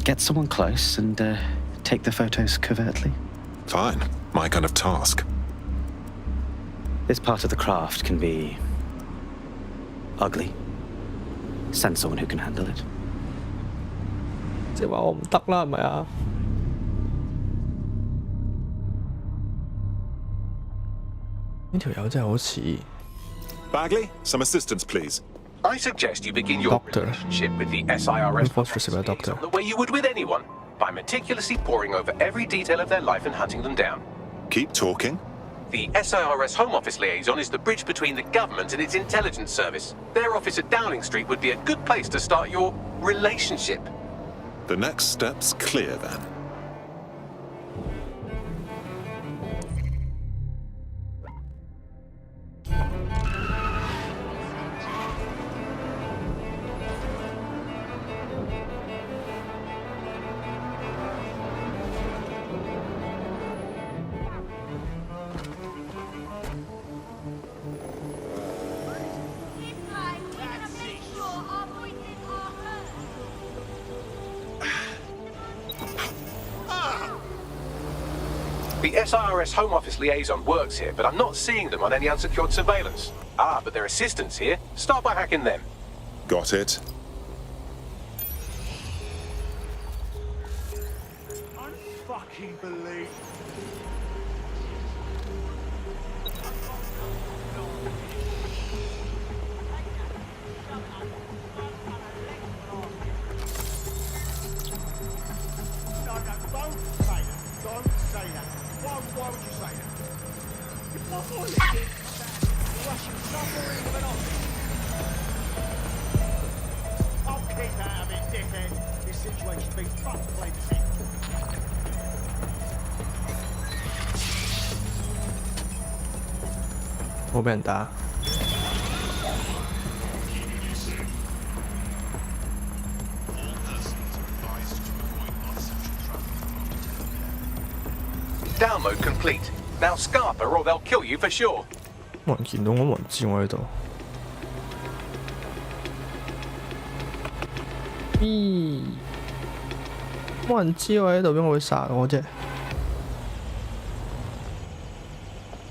Get someone close and take the photos covertly. Fine. My kind of task. This part of the craft can be ugly. Send someone who can handle it. 即係話我唔得啦，係咪啊？呢條友真係好似 Bagley, some assistance, please. I suggest you begin your relationship with the SIRS the way you would with anyone, by meticulously poring over every detail of their life and hunting them down. Keep talking. The SIRS Home Office liaison is the bridge between the government and its intelligence service. Their office at Downing Street would be a good place to start your relationship. The next step's clear, then. The SIRS Home Office liaison works here, but I'm not seeing them on any unsecured surveillance. Ah, but their assistants here. Start by hacking them. Got it. Fucking believe. Why would you say that? You're not going to listen. Russian submarine with an office. I'll keep out of it, dickhead. This situation's been fucking played to see.冇俾人打。 Download complete. Now Scarper or they'll kill you for sure. 冇人見到我，冇人知我喺度。咦？冇人知我喺度，點解會殺我啫？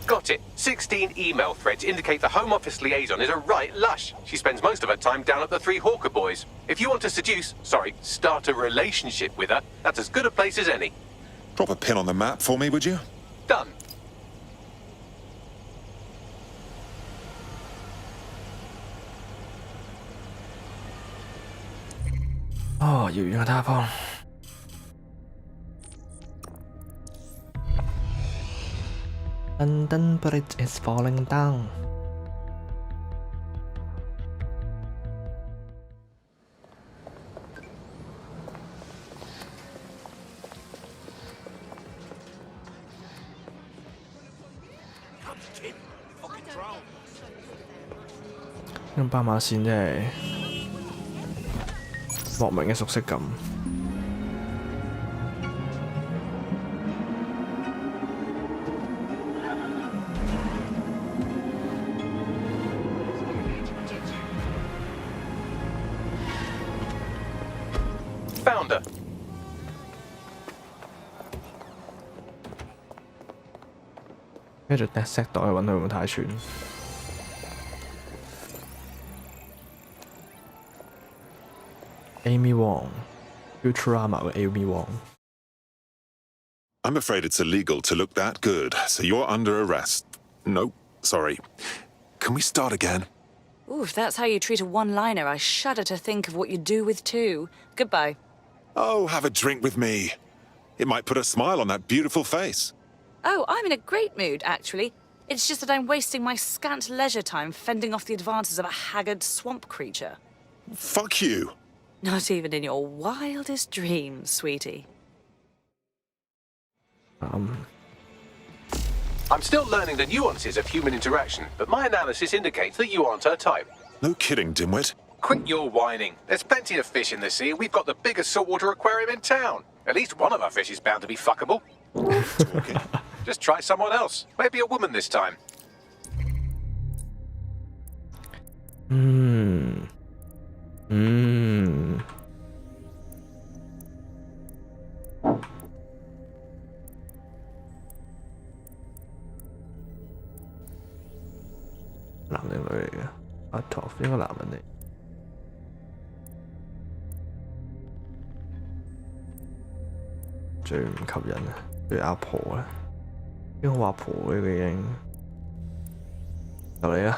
Got it. 16 email threads indicate the Home Office liaison is a right lush. She spends most of her time down at the Three Hawker Boys. If you want to start a relationship with her, that's as good a place as any. Drop a pin on the map for me, would you? Done. Oh, 遙遠嘅他方。London Bridge is falling down. Tim, fucking drone. 呢個斑馬線真係莫名嘅熟悉感。found her. 跟住掟石袋去揾佢會唔會太串 ？Amy Wong Futurama 嘅 Amy Wong。 I'm afraid it's illegal to look that good, so you're under arrest. No, sorry. Can we start again? Ooh, if that's how you treat a one-liner, I shudder to think of what you do with two. Goodbye. Oh, have a drink with me. It might put a smile on that beautiful face. Oh, I'm in a great mood, actually. It's just that I'm wasting my scant leisure time fending off the advances of a haggard swamp creature. Fuck you. Not even in your wildest dreams, sweetie. I'm still learning the nuances of human interaction, but my analysis indicates that you aren't her type. No kidding, dimwit. Quit your whining. There's plenty of fish in the sea, and we've got the biggest saltwater aquarium in town. At least one of our fish is bound to be fuckable. Just try someone else. Maybe a woman this time. 男定女嚟嘅？阿 Top 應該男人嚟。最唔吸引啊！譬如阿婆咧，應該話阿婆嘅佢已經就嚟啦。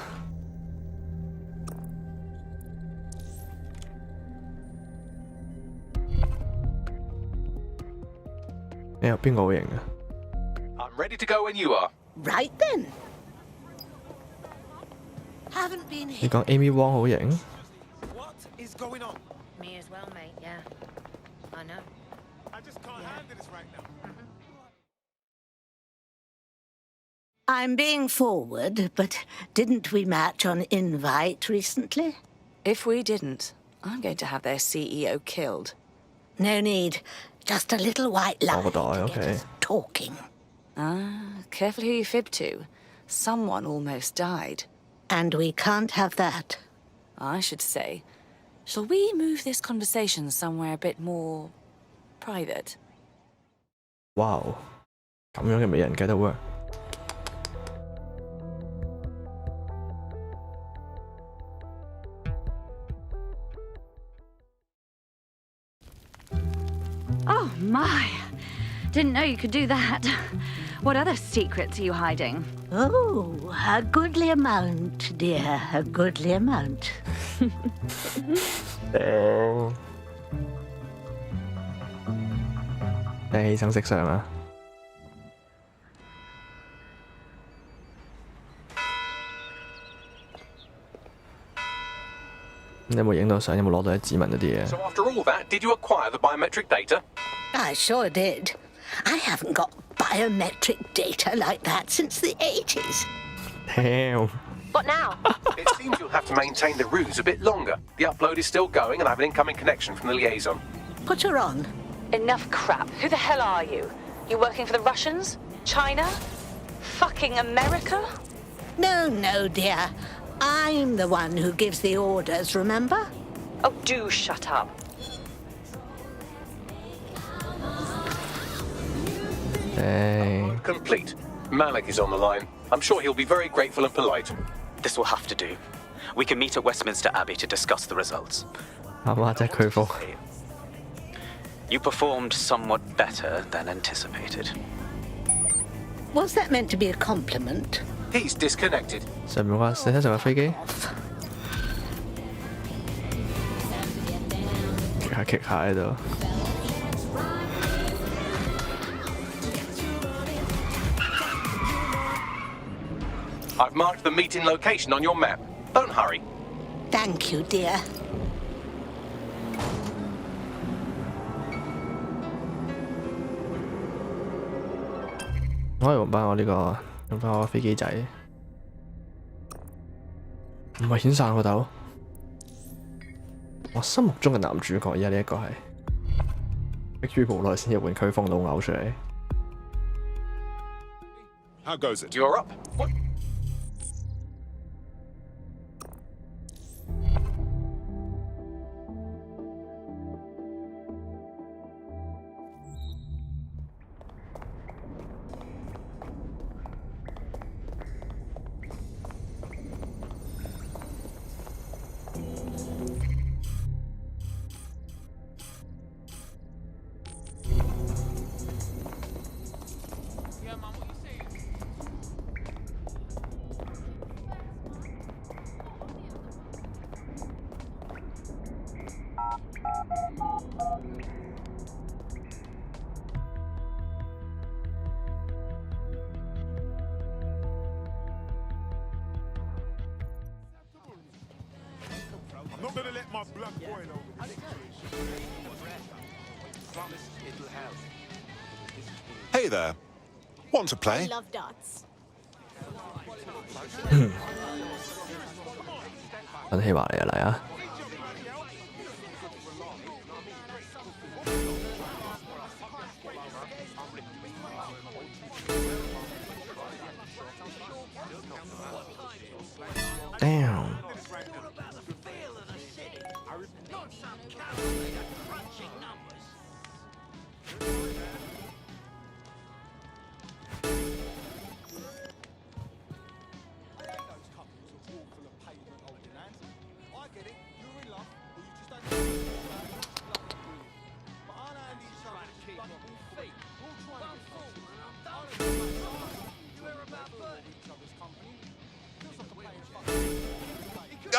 你有邊個好型啊？ I'm ready to go when you are. Right then. Haven't been 你講 Amy Wong 好型？ What is going on? Me as well, mate, yeah. I know. I just can't handle this right now. I'm being forward, but didn't we match on invite recently? If we didn't, I'm going to have their CEO killed. No need. Just a little white lie to okay. get us talking. Ah, careful who you fib to. Someone almost died. And we can't have that. I should say, shall we move this conversation somewhere a bit more private? Wow， 咁樣嘅美人計得 work。 Oh, my. Didn't know you could do that. What other secrets are you hiding? Oh, a goodly amount, dear, a goodly amount. 你犧牲色相啊！你有冇影到相？有冇攞到啲指紋嗰啲嘢？ So after all that, did you acquire the biometric data? I sure did. I haven't got biometric data like that since the 80s. Damn. What now? It seems you'll have to maintain the ruse a bit longer. The upload is still going, and I have an incoming connection from the liaison. Put her on. Enough crap. Who the hell are you? You working for the Russians? China? Fucking America? No, no, dear. I'm the one who gives the orders, remember? Oh, do shut up. Dang. Complete. Malik is on the line. I'm sure he'll be very grateful and polite. This will have to do. We can meet at Westminster Abbey to discuss the results. 係嘛？即係佢服。 You performed somewhat better than anticipated. Was that meant to be a compliment? He's disconnected. 上面話寫上架飛機，棘下喺度。 I've marked the meeting location on your map. Don't hurry. Thank you, dear. 我可以用翻我呢個，用翻我飛機仔，唔係遣散個豆。我心目中嘅男主角，而家呢一個係迫於無奈先至換區風到嘔出嚟。 How goes it? You're up. What? Not gonna let my blood boil over. Hey there. Want to play? love darts. 等希華嚟啊嚟啊！Damn.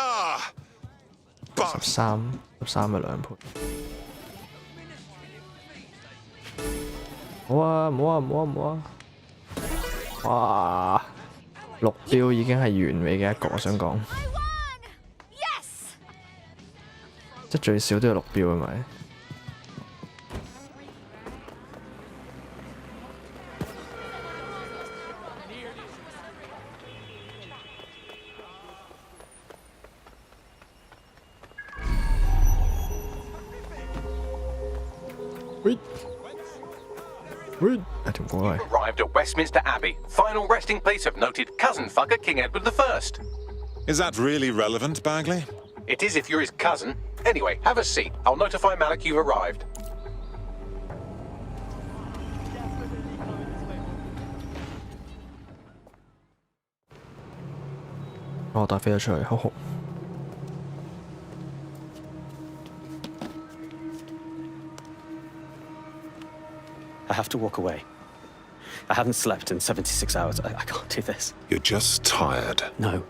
Ah! 13嘅2倍。冇啊冇啊冇啊冇啊！哇，6標已經係完美嘅一個，我想講，即係最少都要6標係咪？Arrived at Westminster Abbey, final resting place of noted cousin fucker King Edward I. Is that really relevant, Bagley? It is if you're his cousin. Anyway, have a seat. I'll notify Malik you've arrived. 我帶飛咗出去，好好。I have to walk away. I haven't slept in 76 hours. I can't do this. You're just tired. No,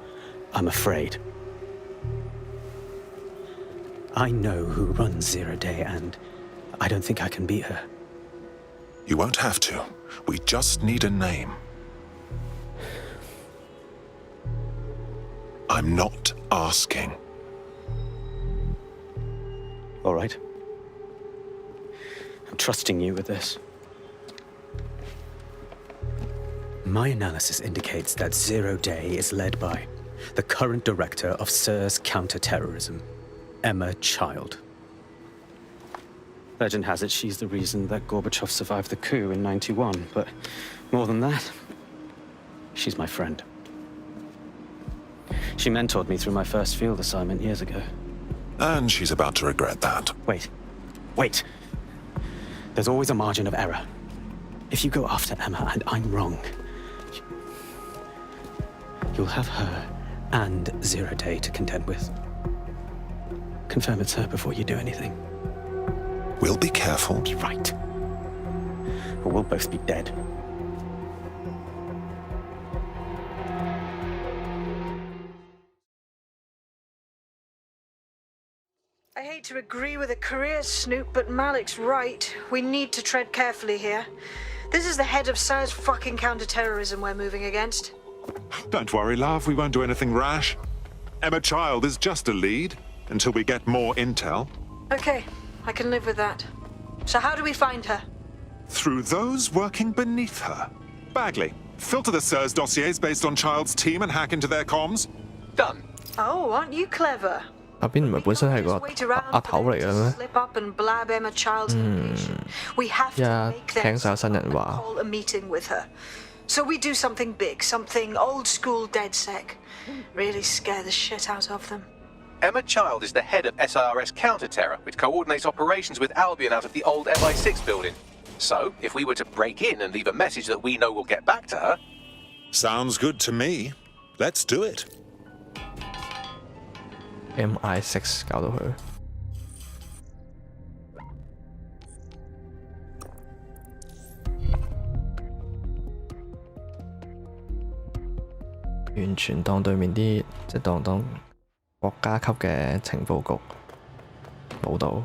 I'm afraid. I know who runs Zero Day, and I don't think I can beat her. You won't have to. We just need a name. I'm not asking. All right. I'm trusting you with this. My analysis indicates that Zero Day is led by the current director of SIRS counterterrorism, Emma Child. Legend has it she's the reason that Gorbachev survived the coup in '91, but more than that, she's my friend. She mentored me through my first field assignment years ago. And she's about to regret that. Wait. There's always a margin of error. If you go after Emma and I'm wrong, you'll have her and Zero Day to contend with. Confirm it's her before you do anything. We'll be careful. Be right. Or we'll both be dead. I hate to agree with a career snoop, but Malik's right. We need to tread carefully here. This is the head of SIRS fucking counterterrorism we're moving against. Don't worry, love. We won't do anything rash. Emma Child is just a lead until we get more intel. Okay, I can live with that. So how do we find her? Through those working beneath her. Bagley, filter the SIRS dossiers based on Child's team and hack into their comms. Done. Oh, aren't you clever? 阿邊唔係本身係個阿頭嚟嘅咩？ Slip up and blab Emma Child's information. We have to make them 聽晒新人話。 call a meeting with her. So we do something big, something old school DedSec. Really scare the shit out of them. Emma Child is the head of SIRS counter-terror, which coordinates operations with Albion out of the old MI6 building. So, if we were to break in and leave a message that we know will get back to her... Sounds good to me. Let's do it. MI6 搞到佢。完全當對面啲即係當國家級嘅情報局冇到。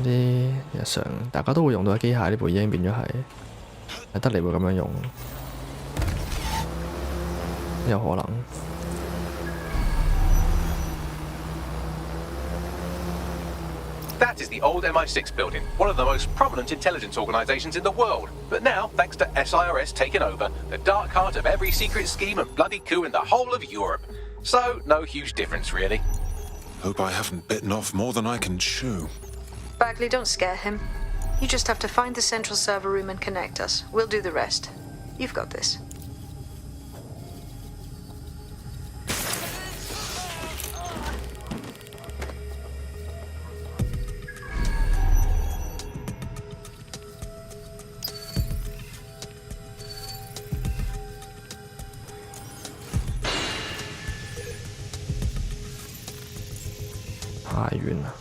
啲日常大家都會用到嘅機械呢部已經變咗係係得你會咁樣用，有可能。That is the old MI6 building, one of the most prominent intelligence organizations in the world. But now, thanks to SIRS taking over, the dark heart of every secret scheme and bloody coup in the whole of Europe. So, no huge difference, really. Hope I haven't bitten off more than I can chew. Bagley, don't scare him. You just have to find the central server room and connect us. We'll do the rest. You've got this.太遠啦！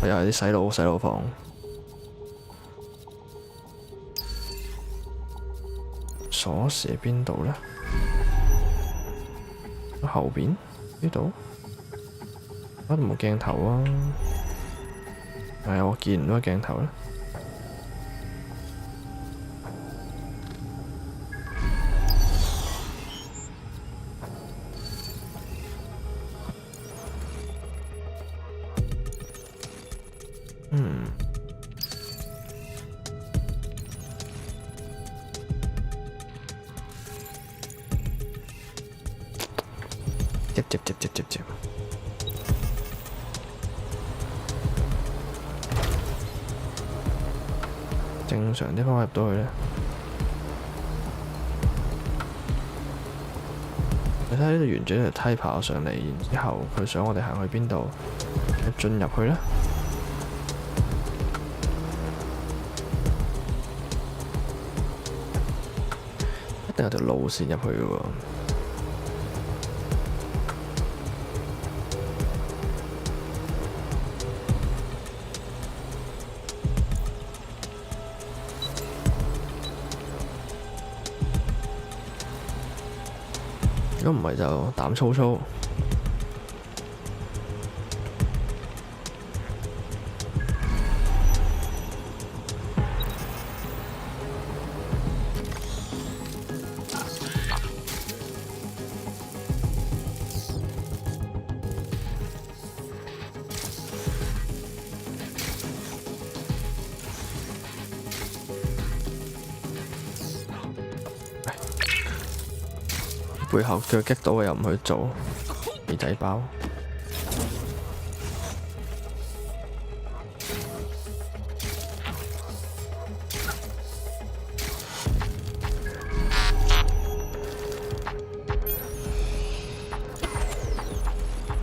我又係啲洗腦房。鎖匙喺邊度呢？後邊呢度？嗰度冇鏡頭啊！係啊，我見唔到鏡頭咧。接。正常啲方法入到去咧，你睇下呢度沿住呢條梯爬上嚟，然之後佢想我哋行去邊度，進入去咧。一定有條路線入去嘅喎。如果唔係就膽粗粗。背後腳擊到又唔去做，耳仔包。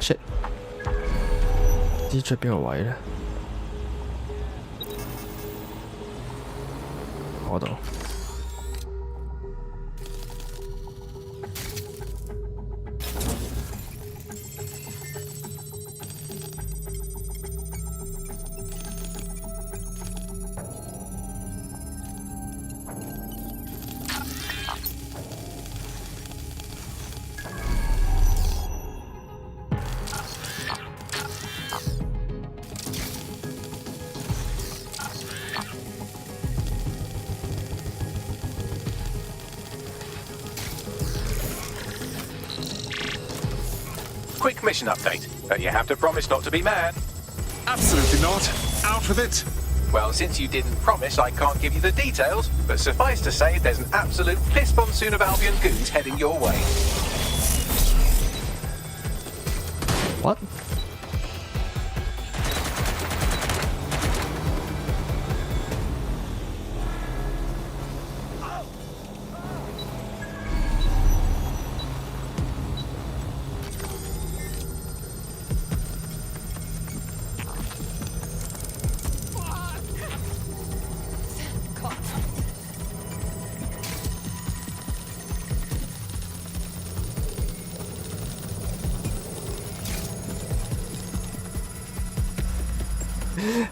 shit， 知出邊個位呢？嗰度。Quick mission update, but you have to promise not to be mad. Absolutely not. Out with it. Well, since you didn't promise, I can't give you the details, but suffice to say there's an absolute piss monsoon of Albion goons heading your way. What?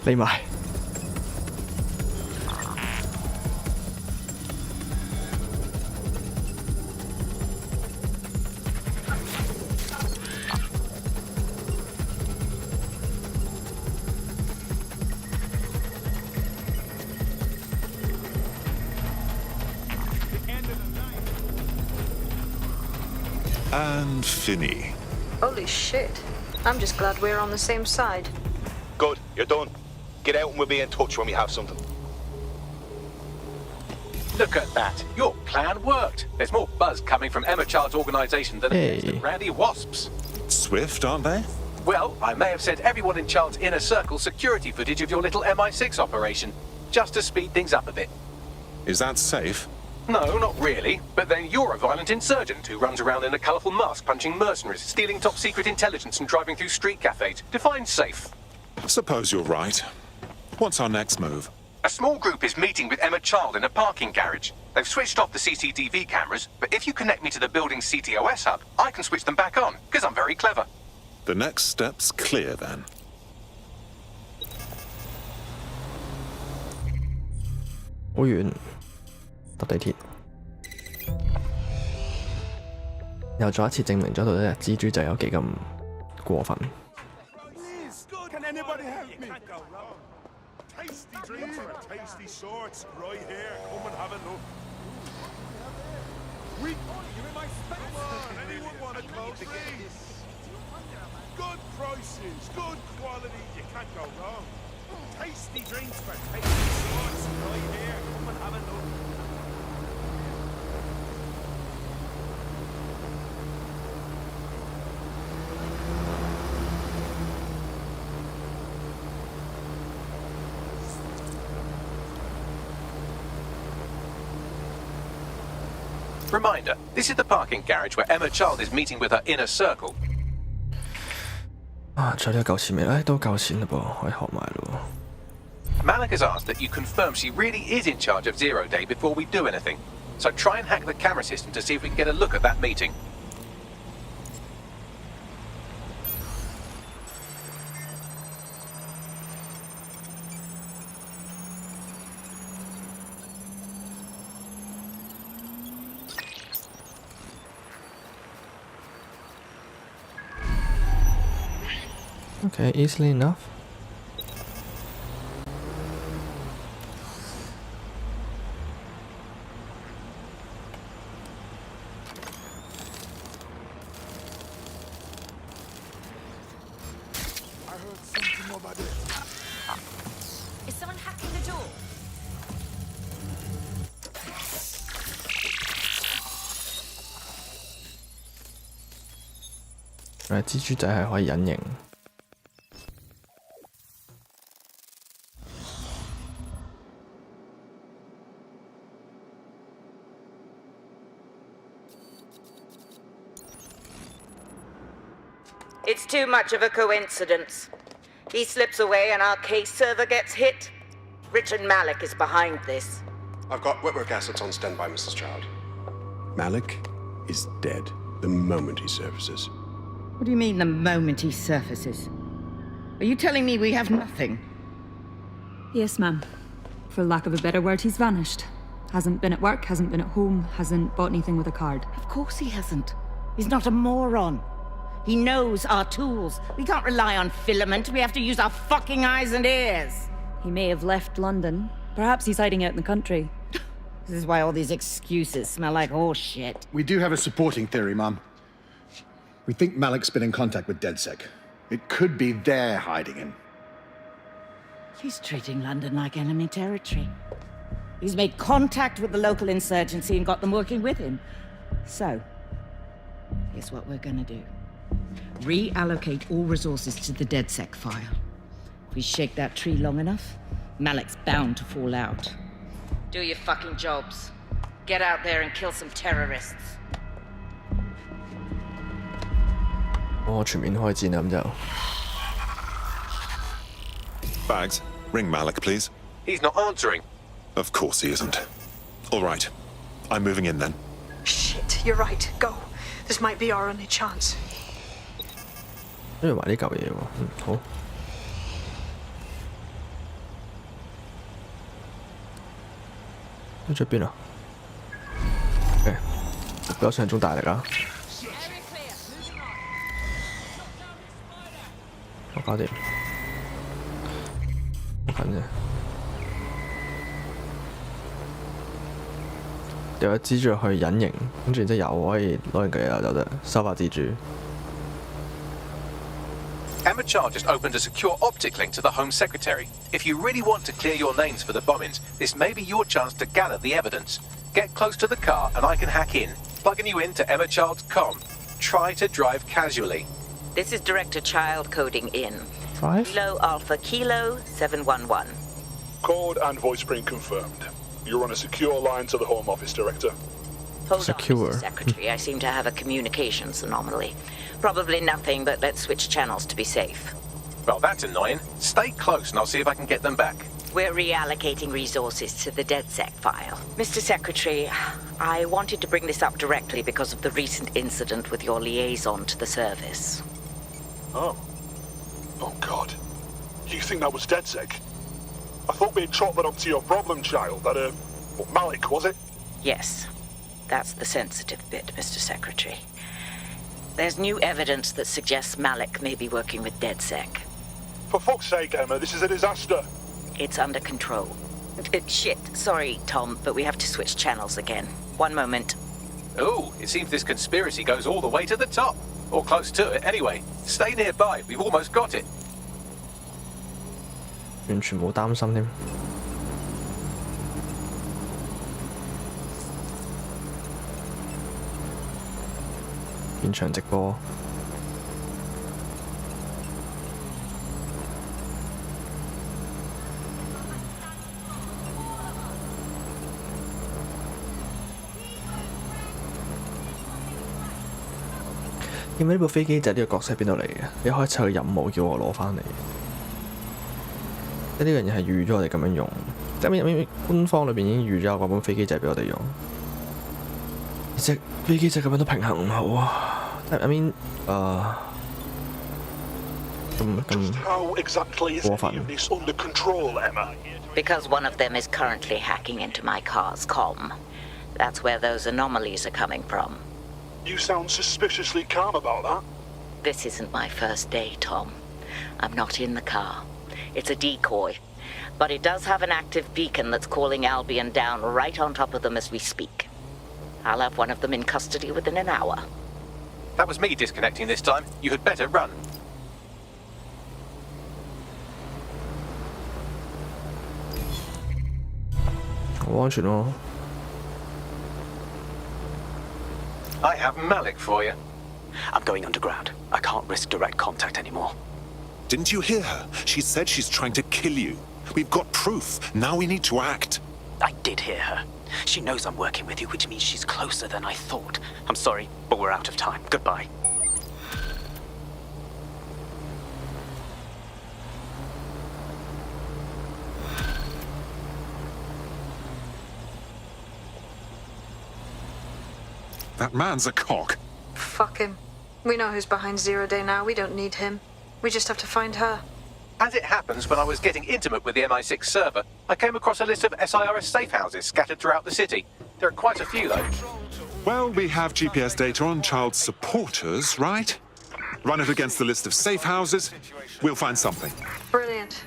匿埋。And Finny. Holy shit. I'm just glad we're on the same side. Good, you're done. Get out and we'll be in touch when we have something. Look at that. Your plan worked. There's more buzz coming from Emma Child's organisation than Hey. Randy Wasps. Swift, aren't they? Well, I may have sent everyone in Child's inner circle security footage of your little MI6 operation, just to speed things up a bit. Is that safe? No, not really. But then you're a violent insurgent who runs around in a colourful mask punching mercenaries, stealing top-secret intelligence and driving through street cafes. Define safe. Suppose you're right. What's our next move? A small group is meeting with Emma Child in a parking garage. They've switched off the CCTV cameras, but if you connect me to the building's CTOS hub, I can switch them back on, because I'm very clever. The next step's clear, then. 好遠，搭地鐵。又再一次證明咗到底蜘蛛仔有幾咁過分。Can anybody help me? Tasty drinks for tasty sorts right here. Come and have a look. You're in my space. Come on, anyone want a cold drink? Good prices, good quality. You can't go wrong. Tasty drinks for tasty sorts right here. Come and have a look. Reminder, this is the parking garage where Emma Child is meeting with her inner circle. 啊，除咗夠錢未？都夠錢嘞噃，可以學埋咯。Malik has asked that you confirm she really is in charge of Zero Day before we do anything. So try and hack the camera system to see if we can get a look at that meeting. Okay, easily enough. I heard something over there. Is someone hacking the door? Right, 蜘蛛仔係可以隱形。It's too much of a coincidence. He slips away and our case server gets hit. Richard Malik is behind this. I've got wetwork assets on standby, Mrs. Child. Malik is dead the moment he surfaces. What do you mean, the moment he surfaces? Are you telling me we have nothing? Yes, ma'am. For lack of a better word, he's vanished. Hasn't been at work, hasn't been at home, hasn't bought anything with a card. Of course he hasn't. He's not a moron. He knows our tools. We can't rely on filament. We have to use our fucking eyes and ears. He may have left London. Perhaps he's hiding out in the country. This is why all these excuses smell like horse shit. We do have a supporting theory, Mum. We think Malik's been in contact with DedSec. It could be they're hiding him. He's treating London like enemy territory. He's made contact with the local insurgency and got them working with him. So, here's what we're gonna do. Reallocate all resources to the DedSec file. If we shake that tree long enough, Malik's bound to fall out. Do your fucking jobs. Get out there and kill some terrorists. 全面開戰啦咁就。Bags, ring Malik, please. He's not answering. Of course he isn't. All right. I'm moving in then. Shit, you're right. Go. This might be our only chance. 都要埋呢嚿嘢喎，好。你去邊啊 ？OK， 比我想象中大力啊！我搞掂，好近啫。掉咗蜘蛛入去隱形，跟住然之後又可以攞完佢又就得收發蜘蛛。Emma Child just opened a secure optic link to the Home Secretary. If you really want to clear your names for the bombings, this may be your chance to gather the evidence. Get close to the car and I can hack in, plugging you into Emma Child's comm. Try to drive casually. This is Director Child coding in. 5? Kilo Alpha Kilo 711. Code and voice print confirmed. You're on a secure line to the Home Office, Director. Hold Secure. on, Mr. Secretary. I seem to have a communications anomaly. Probably nothing, but let's switch channels to be safe. Well, that's annoying. Stay close and I'll see if I can get them back. We're reallocating resources to the DedSec file. Mr. Secretary, I wanted to bring this up directly because of the recent incident with your liaison to the service. Oh. Oh, God. You think that was DedSec? I thought we'd chalk that up to your problem child, that, Malik, was it? Yes. That's the sensitive bit, Mr. Secretary. There's new evidence that suggests Malik may be working with DedSec. For fuck's sake, Emma, this is a disaster. It's under control. Shit, sorry, Tom, but we have to switch channels again. One moment. Ooh, it seems this conspiracy goes all the way to the top. Or close to it, anyway. Stay nearby, we've almost got it. 完全冇擔心添。現場直播。因為呢部飛機就係呢個角色喺邊度嚟嘅？一開始佢任務叫我攞翻嚟。即係呢樣嘢係預咗我哋咁樣用，即係官方裏邊已經預咗有嗰本飛機仔俾我哋用。隻飛機仔咁樣都平衡唔好啊！即係How exactly is any of this under control, Emma? Because one of them is currently hacking into my car's comm. That's where those anomalies are coming from. You sound suspiciously calm about that. This isn't my first day, Tom. I'm not in the car. It's a decoy. But it does have an active beacon that's calling Albion down right on top of them as we speak. I'll have one of them in custody within an hour. That was me disconnecting this time. You had better run. 好安全咯。I have Malik for you. I'm going underground. I can't risk direct contact anymore. Didn't you hear her? She said she's trying to kill you. We've got proof. Now we need to act. I did hear her. She knows I'm working with you, which means she's closer than I thought. I'm sorry, but we're out of time. Goodbye. That man's a cock. Fuck him. We know who's behind Zero Day now. We don't need him. We just have to find her. As it happens, when I was getting intimate with the MI6 server, I came across a list of SIRS safe houses scattered throughout the city. There are quite a few, though. Well, we have GPS data on child supporters, right? Run it against the list of safe houses. We'll find something. Brilliant.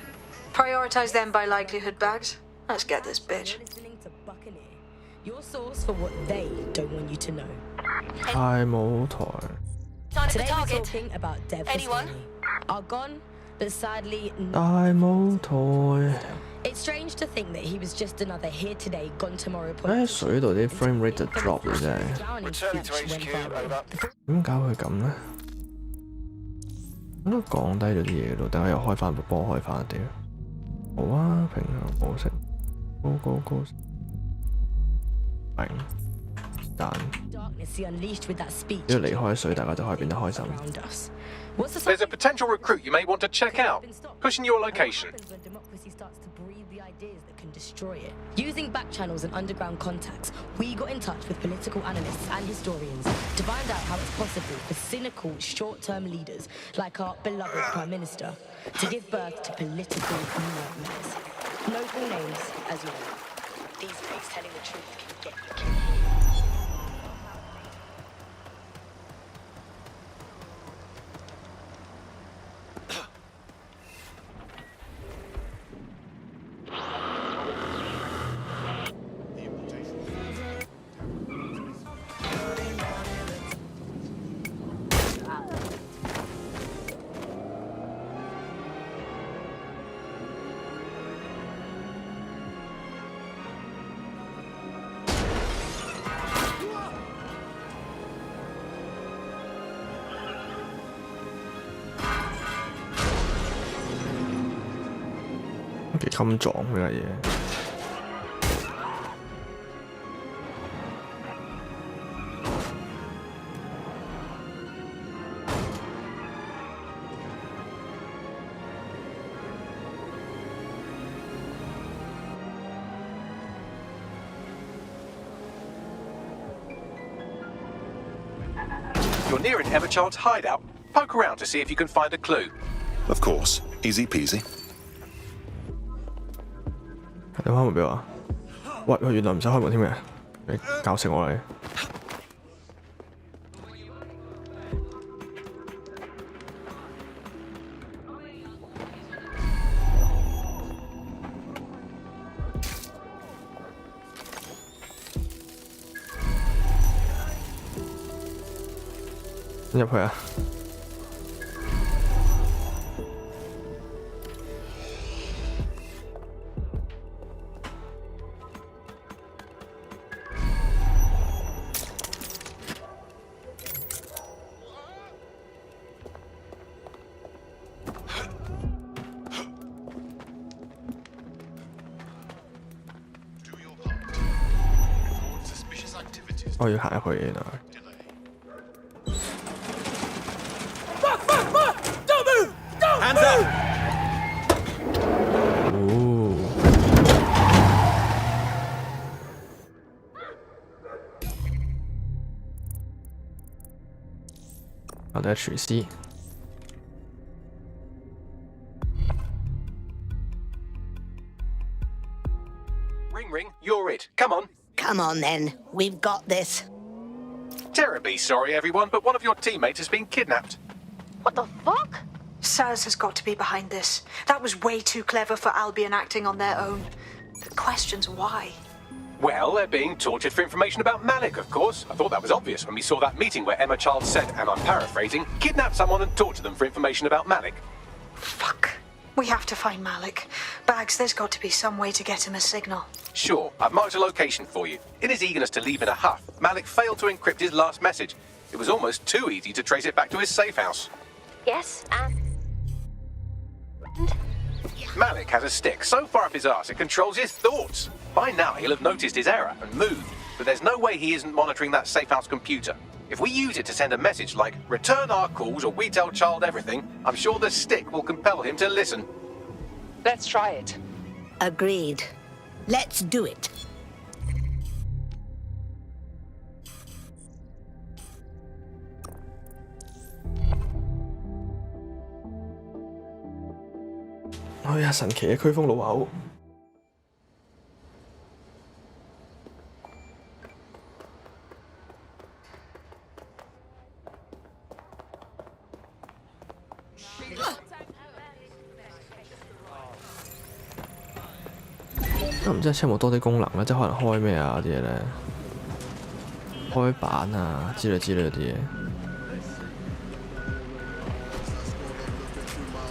Prioritize them by likelihood bags. Let's get this bitch. Your source for what they don't want you to know. 太冇台。 Today we're talking about Dev Anyone? Are gone, but sadly 大冇台。 It's strange to think that he was just another here today, gone tomorrow 喺水度啲 frame rate 就 drop 嘅真係。點解會咁呢？應該降低咗啲嘢咯，等我又開翻部波開翻啲。好啊，平衡模式，高。明。但。 要離開水，大家就可以變得開心。 There's a potential recruit you may want to check out. Pushing your location. Destroy it. Using back channels and underground contacts, we got in touch with political analysts and historians to find out how it's possible for cynical, short-term leaders like our beloved Prime Minister to give birth to political nightmares. No full names, as you know. These days, telling the truth can get you killed.幾襟撞呢個嘢。You're near an Emma Child's hideout. Poke around to see if you can find a clue. Of course. Easy peasy. 你開門俾我啊！喂，原來唔使開門添嘅，你搞死我你！入去啊！我要行入去原來。Hands up! 我哋廚師。Ring, you're it. Come on. Come on then, we've got this. Terribly sorry, everyone, but one of your teammates has been kidnapped. What the fuck? Saz has got to be behind this. That was way too clever for Albion acting on their own. The question's why. Well, they're being tortured for information about Malik, of course. I thought that was obvious when we saw that meeting where Emma Child said, and I'm paraphrasing, kidnap someone and torture them for information about Malik. Fuck. We have to find Malik. Bags, there's got to be some way to get him a signal. Sure, I've marked a location for you. In his eagerness to leave in a huff, Malik failed to encrypt his last message. It was almost too easy to trace it back to his safe house. Yes, and... Malik has a stick so far up his arse it controls his thoughts. By now he'll have noticed his error and moved, but there's no way he isn't monitoring that safe house computer. If we use it to send a message like, return our calls or we tell Child everything, I'm sure the stick will compel him to listen. Let's try it. Agreed. Let's do it.哎呀，神奇嘅驅風老牛！都唔知車有冇多啲功能咧，即係可能開咩啊啲嘢咧，開板啊之類嗰啲嘢。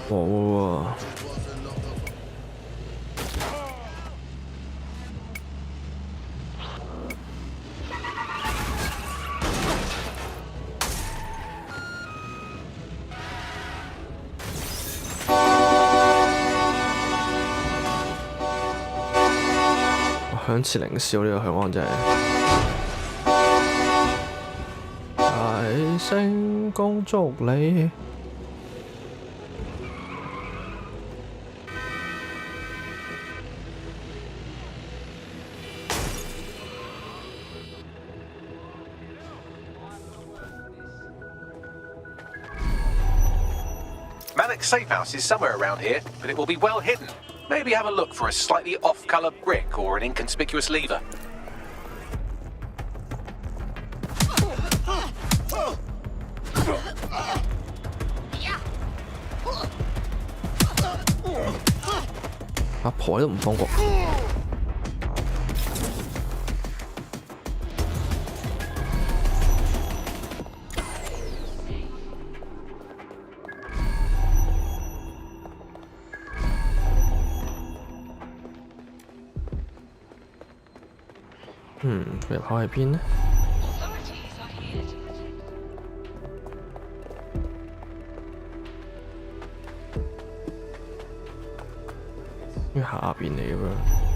哇！響徹凌霄呢個響安真係大聲恭祝你。Malik's safe house is somewhere around here, but it will be well hidden. Maybe have a look for a slightly off-colour brick or an inconspicuous lever.阿婆都唔放過。入口喺邊呢？應該下邊嚟嘅喎，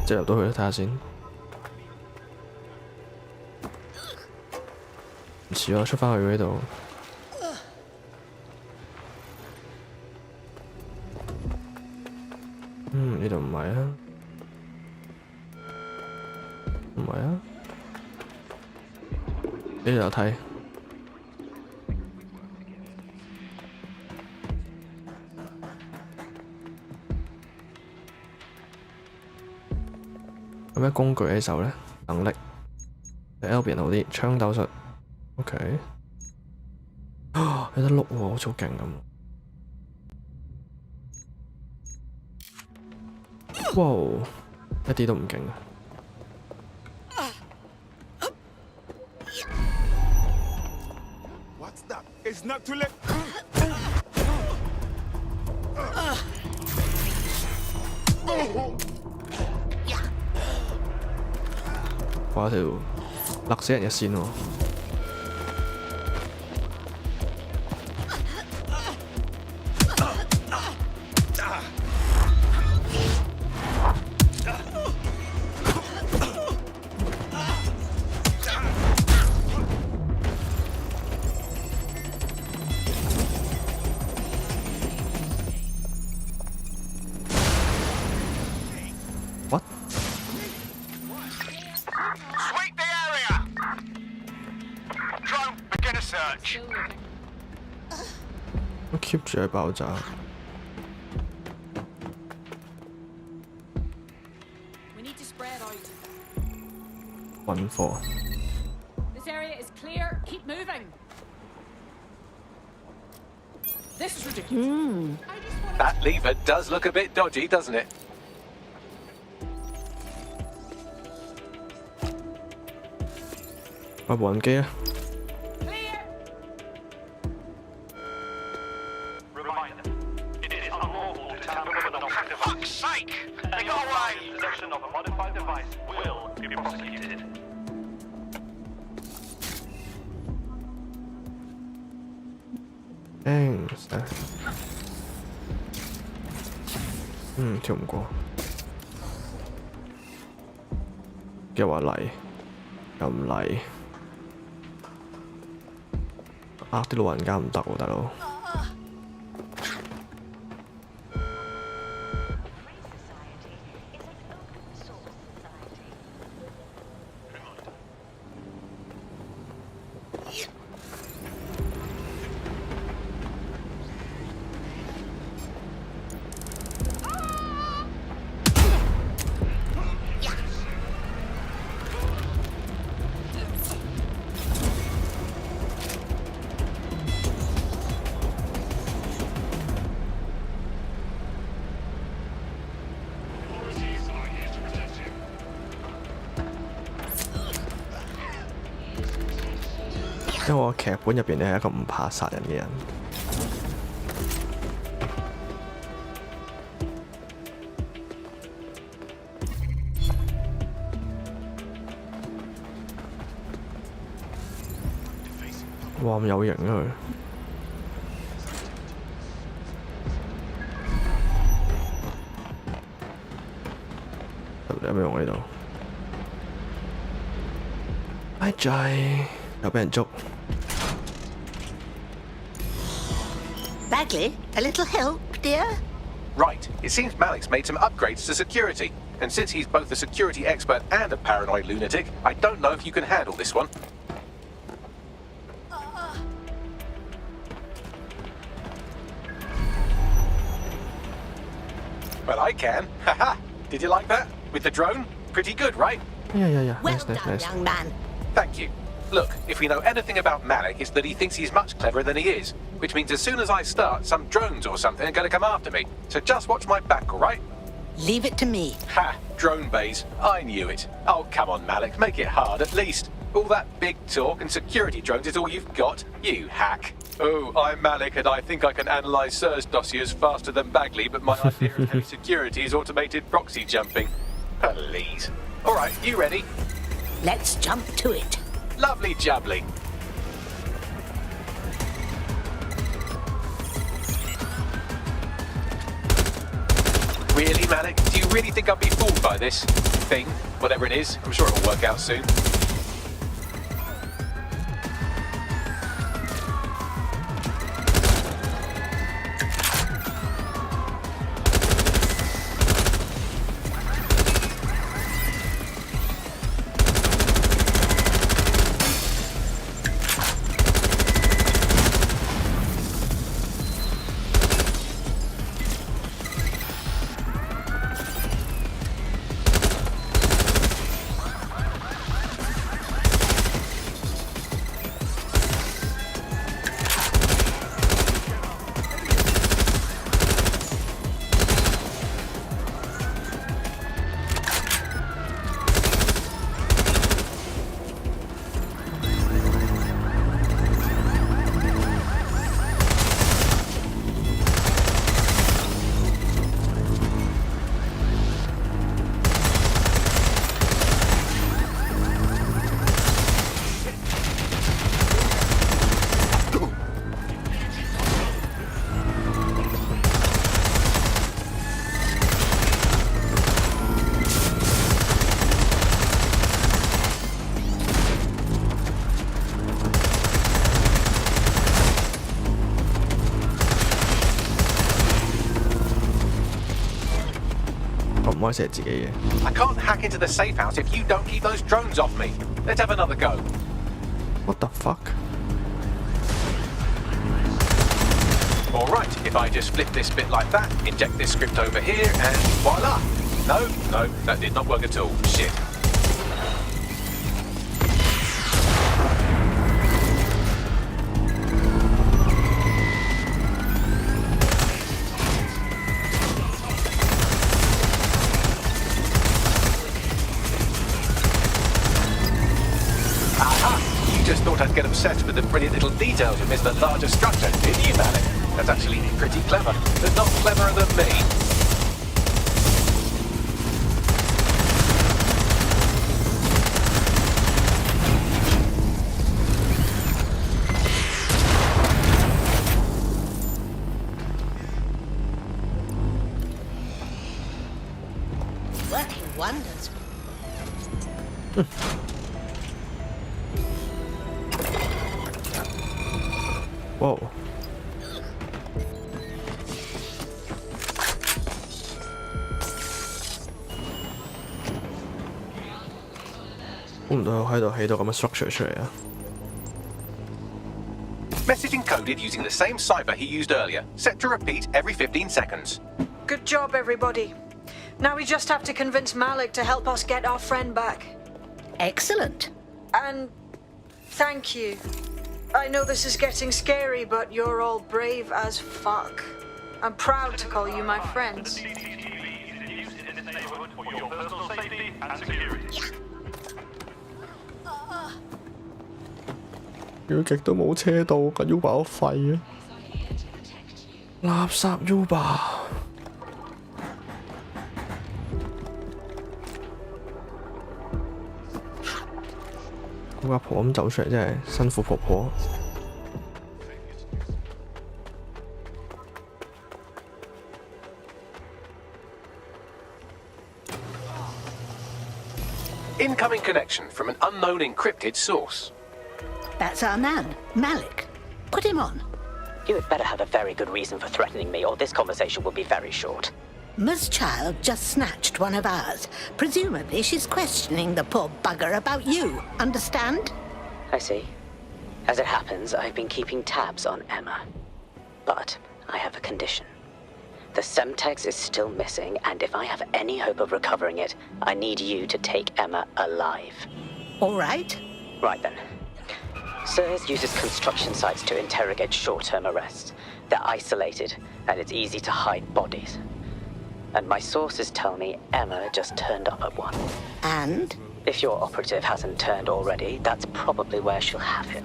即係入到去睇下先。唔似喎，出返去呢度。呢度唔係啊，唔係啊。呢度有梯。有咩工具喺手呢？能力，Albion 好啲，槍鬥術。OK， 有得碌喎，好似好勁咁。哇！一啲都唔勁啊！ It's not too late. 畫條勒死人嘅線喎。keep 住喺爆炸。運貨。This area is clear. Keep moving. This is ridiculous. That lever does look a bit dodgy, doesn't it? Có bộ ảnh kia. Thanks. 跳唔過。嘅話嚟，又唔嚟。啲老人家唔得喎，大佬。因為我劇本入邊你係一個唔怕殺人嘅人。哇！咁有型啊佢。有咩用喺度？哎仔，又俾人捉。Bagley, a little help, dear? Right. It seems Malik's made some upgrades to security. And since he's both a security expert and a paranoid lunatic, I don't know if you can handle this one. Well, I can. Haha. Did you like that? With the drone? Pretty good, right? Yeah. Well Nice, done, nice. young man. Thank you. Look, if we know anything about Malik, it's that he thinks he's much cleverer than he is. Which means as soon as I start, some drones or something are going to come after me. So just watch my back, all right? Leave it to me. Ha! Drone bays. I knew it. Oh, come on, Malik. Make it hard, at least. All that big talk and security drones is all you've got, you hack. Oh, I'm Malik, and I think I can analyse Sir's dossiers faster than Bagley, but my idea of heavy security is automated proxy jumping. Please. All right, you ready? Let's jump to it. Lovely jubbly. Really, Malik? Do you really think I'll be fooled by this thing? Whatever it is, I'm sure it'll work out soon. I can't hack into the safe house if you don't keep those drones off me. Let's have another go. What the fuck? Alright, if I just flip this bit like that, inject this script over here, and voila! No, that did not work at all. Shit. I'd get obsessed with the brilliant little details and miss the larger structure, didn't you, Malik? That's actually pretty clever, but not cleverer than me. Working wonders. Wow. structure 出嚟啊 Message encoded using the same cipher he used earlier, set to repeat every 15 seconds. Good job, everybody. Now we just have to convince Malik to help us get our friend back. Excellent. And thank you. I know this is getting scary, but you're all brave as fuck. I'm proud to call you my friends. Uber 極都冇車到，個 Uber 好廢啊！垃圾 Uber。個阿婆咁走出嚟真係辛苦婆婆。Incoming connection from an unknown encrypted source. That's our man, Malik. Put him on. You had better have a very good reason for threatening me, or this conversation will be very short. Ms. Child just snatched one of ours. Presumably she's questioning the poor bugger about you. Understand? I see. As it happens, I've been keeping tabs on Emma. But I have a condition. The Semtex is still missing, and if I have any hope of recovering it, I need you to take Emma alive. All right. Right then. SIRS uses construction sites to interrogate short-term arrests. They're isolated, and it's easy to hide bodies. And my sources tell me Emma just turned up at one. And? If your operative hasn't turned already, that's probably where she'll have him.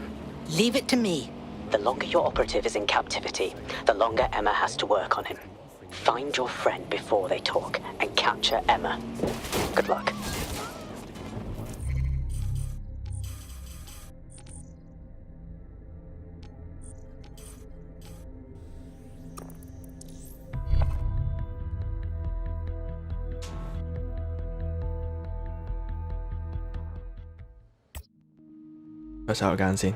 Leave it to me. The longer your operative is in captivity, the longer Emma has to work on him. Find your friend before they talk, and capture Emma. Good luck. Có sao間先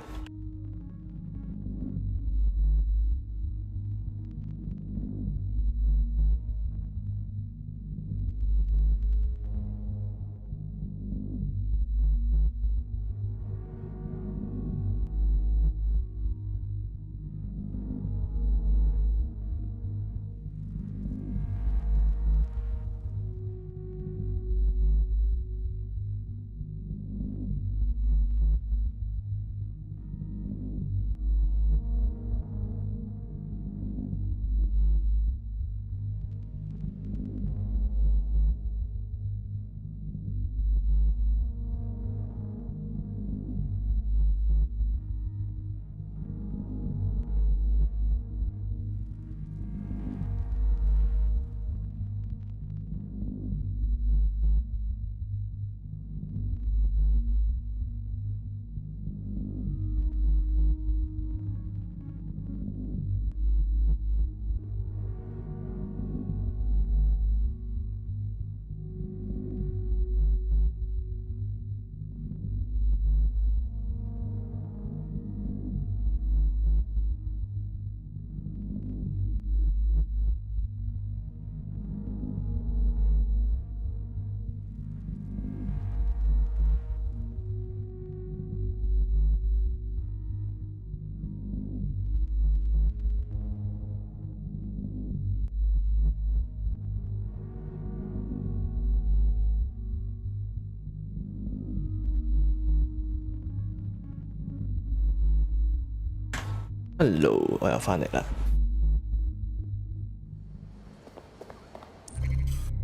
？Hello， 我又翻嚟啦。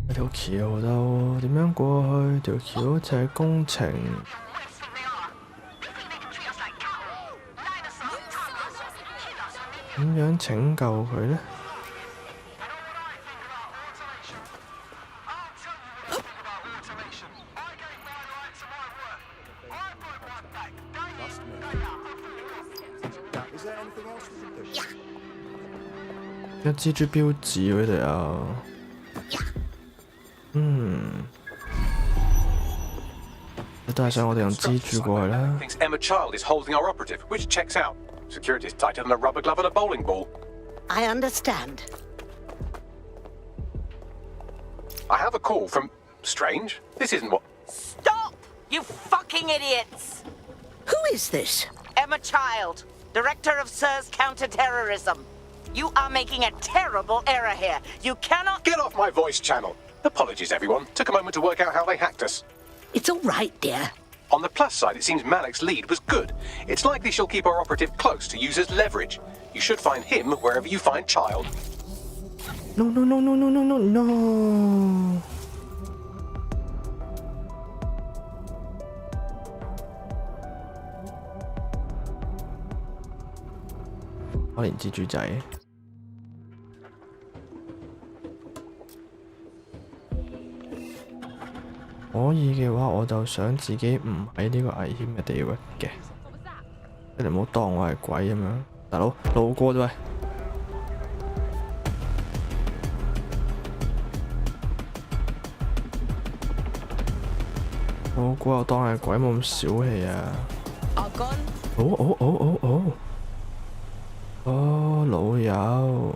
條橋度點樣過去？條橋就係工程。點樣拯救佢呢？有蜘蛛標誌佢哋啊！你都係想我哋用蜘蛛過去啦。 Thinks Emma Child is holding our operative, which checks out. Security's tighter than a rubber glove and a bowling ball. I understand. I have a call from... Strange. This isn't what... Stop! You fucking idiots! Who is this? Emma Child, Director of SIRS Counter-Terrorism. You are making a terrible error here. You cannot... Get off my voice channel. Apologies, everyone. Took a moment to work out how they hacked us. It's all right, dear. On the plus side, it seems Malik's lead was good. It's likely she'll keep our operative close to use as leverage. You should find him wherever you find Child. No, no, no, no, no, no, no, no. 可憐蜘蛛仔。可以嘅話，我就想自己唔喺呢個危險嘅地域嘅。你哋唔好當我係鬼咁樣，大佬路過啫喂。路過又當係鬼，冇咁小氣啊！哦，老友。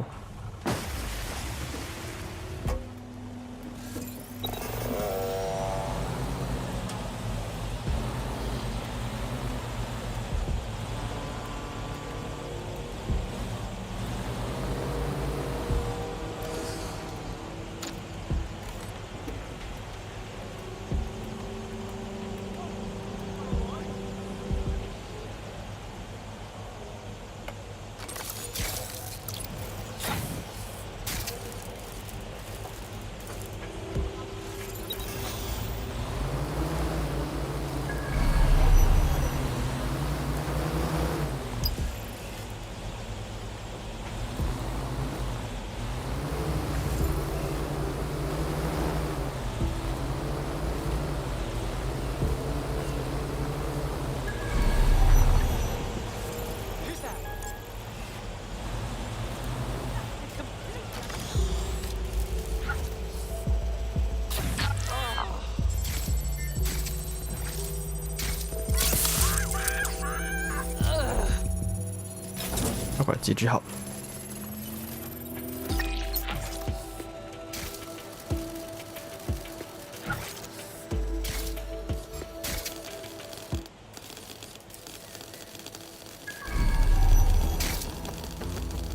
蜘蛛俠。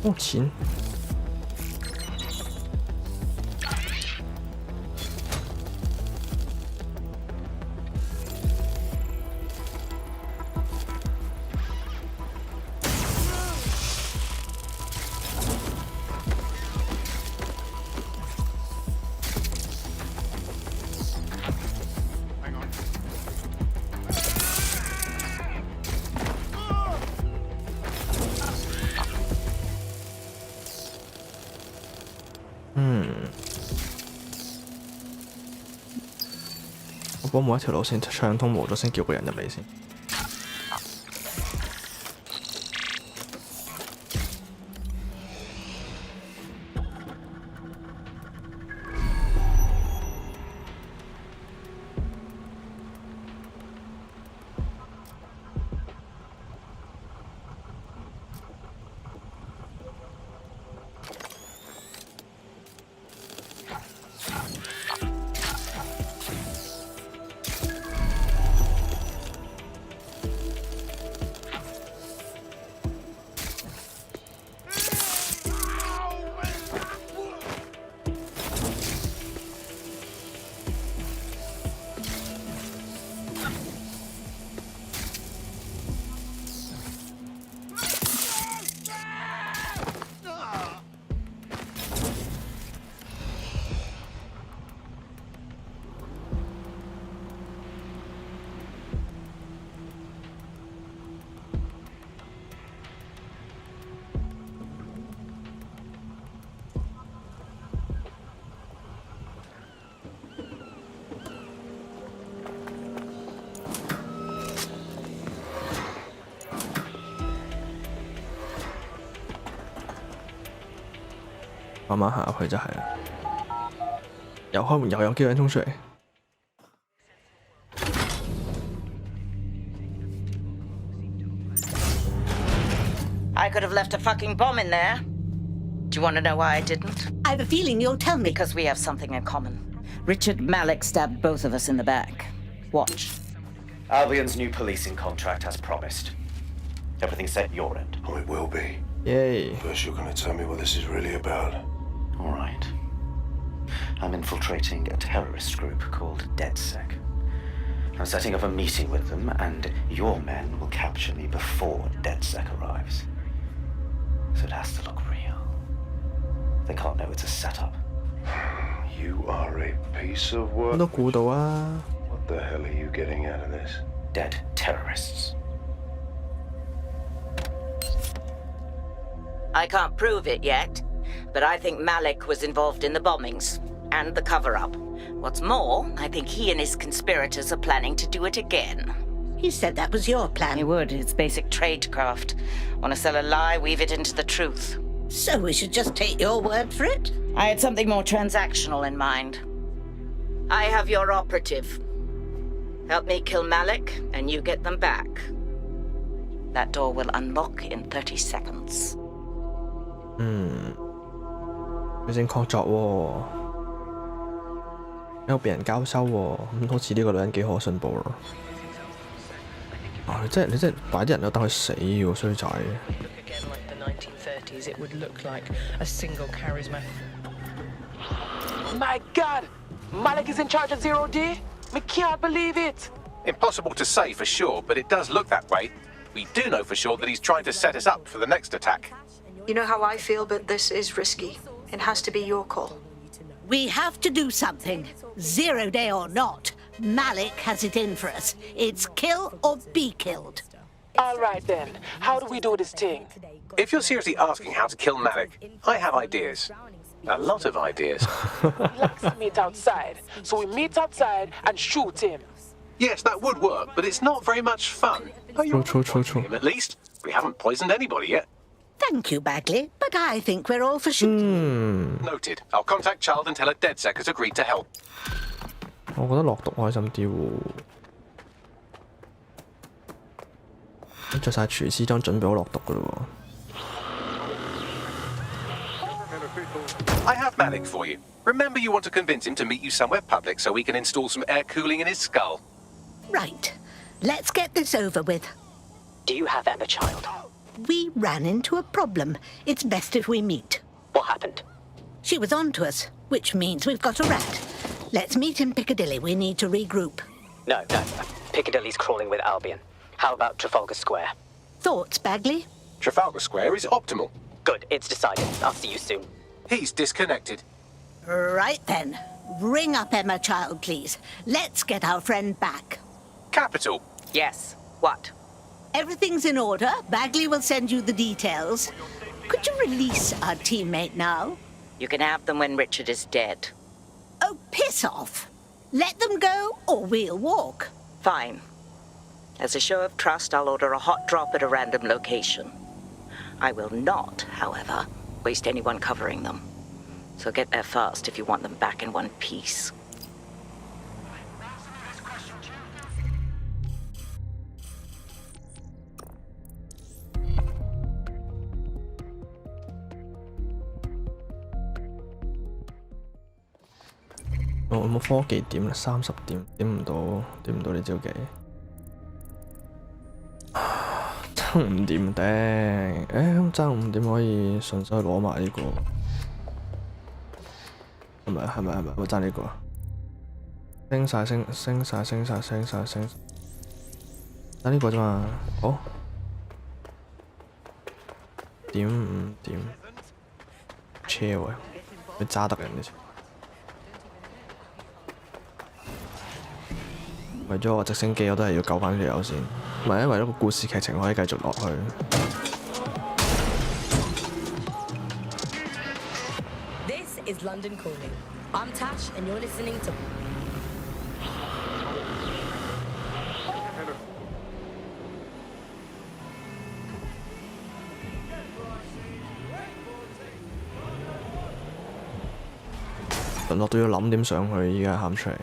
哦，錢。我幫每一條路線暢通無阻先叫個人入嚟先。慢慢行入去就係啦。又開門又有機會衝出嚟。I could have left a fucking bomb in there. Do you want to know why I didn't? I have a feeling you'll tell me. Because we have something in common. Richard Malik stabbed both of us in the back. Watch. Albion's new policing contract as promised. Everything set your end. Oh, it will be. Yay. First, you're going to tell me what this is really about. All right. I'm infiltrating a terrorist group called DedSec. I'm setting up a meeting with them, and your men will capture me before DedSec arrives. So it has to look real. They can't know it's a setup. You are a piece of work. 都估到啊。What the hell are you getting out of this? Dead terrorists. I can't prove it yet, but I think Malik was involved in the bombings and the cover-up. What's more, I think he and his conspirators are planning to do it again. He said that was your plan. He would. It's basic tradecraft. Want to sell a lie, weave it into the truth. So we should just take your word for it? I had something more transactional in mind. I have your operative. Help me kill Malik, and you get them back. That door will unlock in 30 seconds. 佢正確作喎，有被人交收喎，咁好似呢個女人幾可信報咯。啊！你真係擺啲人都等佢死喎，衰仔。Again, like the 1930s, it would look like a single charisma. My God! Malik is in charge of Zero D? We can't believe it! Impossible to say for sure, but it does look that way. We do know for sure that he's trying to set us up for the next attack. You know how I feel, but this is risky. It has to be your call. We have to do something. 0 day or not, Malik has it in for us. It's kill or be killed. All right then. How do we do this thing? If you're seriously asking how to kill Malik, I have ideas. A lot of ideas. Let's meet outside. So we meet outside and shoot him. Yes, that would work, but it's not very much fun. True. Him at least. We haven't poisoned anybody yet. Thank you, Bagley, but I think we're all for shooting. Noted. I'll contact Child and tell her DedSec has agreed to help. 我覺得落毒開心啲喎，着晒廚師裝準備好落毒噶咯喎。I have Malik for you. Remember, you want to convince him to meet you somewhere public so we can install some air cooling in his skull. Right. Let's get this over with. Do you have Emma, child? We ran into a problem. It's best if we meet. What happened? She was on to us, which means we've got a rat. Let's meet in Piccadilly. We need to regroup. No. Piccadilly's crawling with Albion. How about Trafalgar Square? Thoughts, Bagley? Trafalgar Square is optimal. Good, it's decided. I'll see you soon. He's disconnected. Right then. Ring up Emma, child, please. Let's get our friend back. Capital. Yes. What? Everything's in order. Bagley will send you the details. Could you release our teammate now? You can have them when Richard is dead. Oh, piss off. Let them go, or we'll walk. Fine. As a show of trust, I'll order a hot drop at a random location. I will not, however, waste anyone covering them. So get there fast if you want them back in one piece.我有冇科技點咧？30點點唔到呢招技，爭5點頂，咁爭5點可以順手攞埋呢個，係咪？我爭呢個啊！升晒，爭呢個啫嘛，好點5點，車喎，佢揸得人哋。為咗我直升機，我都係要救翻條友先，唔係因為呢個故事劇情可以繼續落去。This is London Calling. I'm Tash, and you're listening to.淪落到要諗點上去，依家喊出嚟。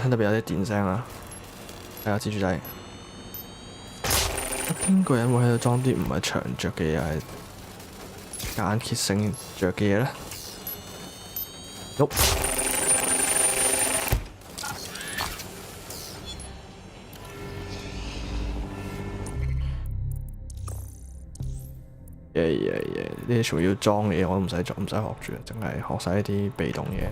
聽特別有啲電聲啊！係啊，蜘蛛仔。邊個人會喺度裝啲唔係長着嘅嘢，係間歇性着嘅嘢咧？喐！呢啲全部要裝嘅嘢，我都唔使學住，淨係學晒一啲被動嘢。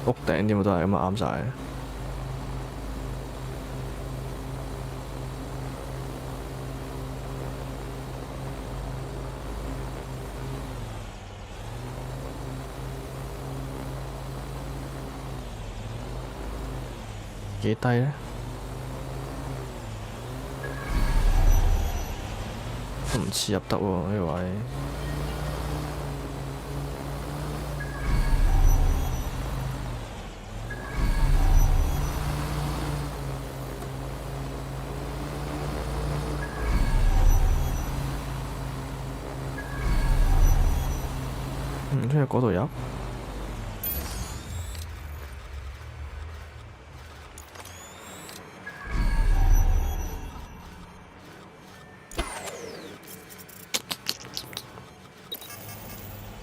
屋頂啲我都係咁啊，啱晒。幾低呢？都唔似入得喎呢個位。唔通喺嗰度入？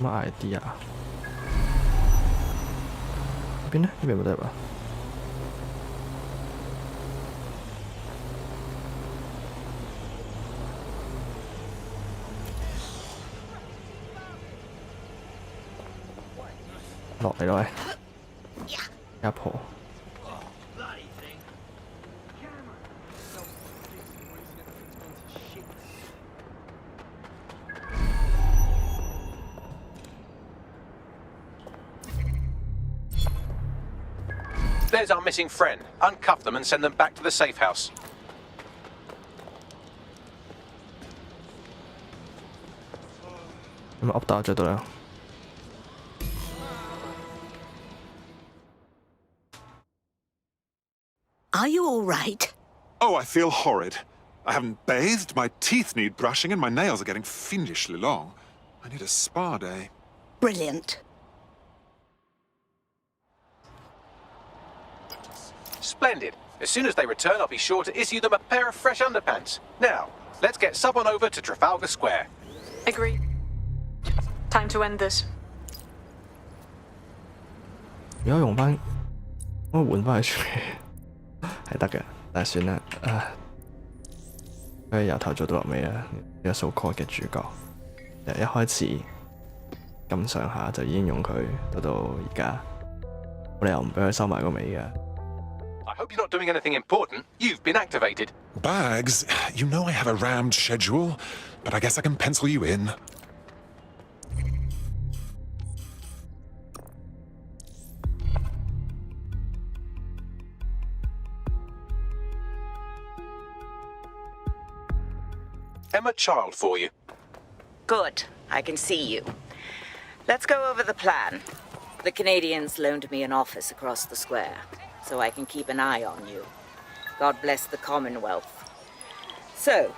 乜 idea 啊？邊呢？呢邊冇得入啊？落嚟啦喂！阿婆。There's our missing friend. Uncuff them and send them back to the safe house. Are you all right? Oh, I feel horrid. I haven't bathed, my teeth need brushing, and my nails are getting fiendishly long. I need a spa day. Brilliant. Splendid. As soon as they return, I'll be sure to issue them a pair of fresh underpants. Now, let's get someone over to Trafalgar Square. Agree. Time to end this. 如果用翻，我換翻佢出嚟係得嘅，但係算啦。佢由頭做到落尾啦，呢個 so called 嘅主角，由一開始咁上下就已經用佢，到而家，我哋又唔俾佢收埋個尾嘅。 I hope you're not doing anything important. You've been activated. Bags, you know I have a rammed schedule, but I guess I can pencil you in. Emma Child for you. Good. I can see you. Let's go over the plan. The Canadians loaned me an office across the square, so I can keep an eye on you. God bless the Commonwealth. So,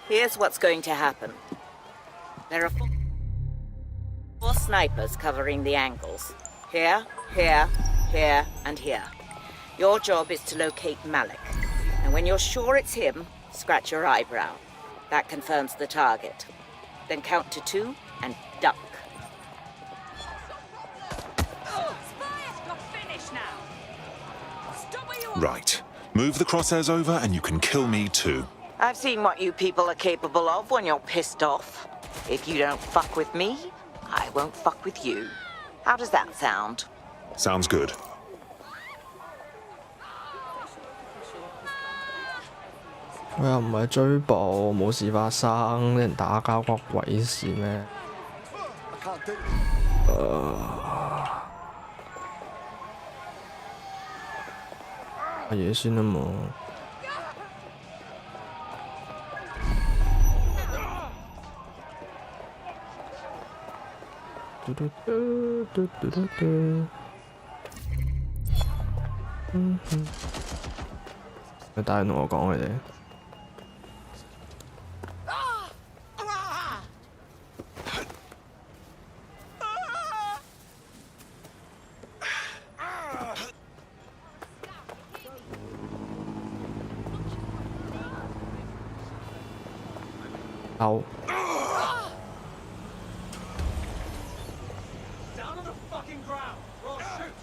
here's what's going to happen. There are four snipers covering the angles. Here, here, here, and here. Your job is to locate Malik. And when you're sure it's him, scratch your eyebrow. That confirms the target. Then count to 2 and duck. Right. Move the crosshairs over and you can kill me too. I've seen what you people are capable of when you're pissed off. If you don't fuck with me, I won't fuck with you. How does that sound? Sounds good. 佢又唔係追捕，冇事發生，啲人打交關鬼事咩？阿爺先啦嘛。佢打人同我講佢哋。 Ow. Down on the fucking ground! Roll, shoot!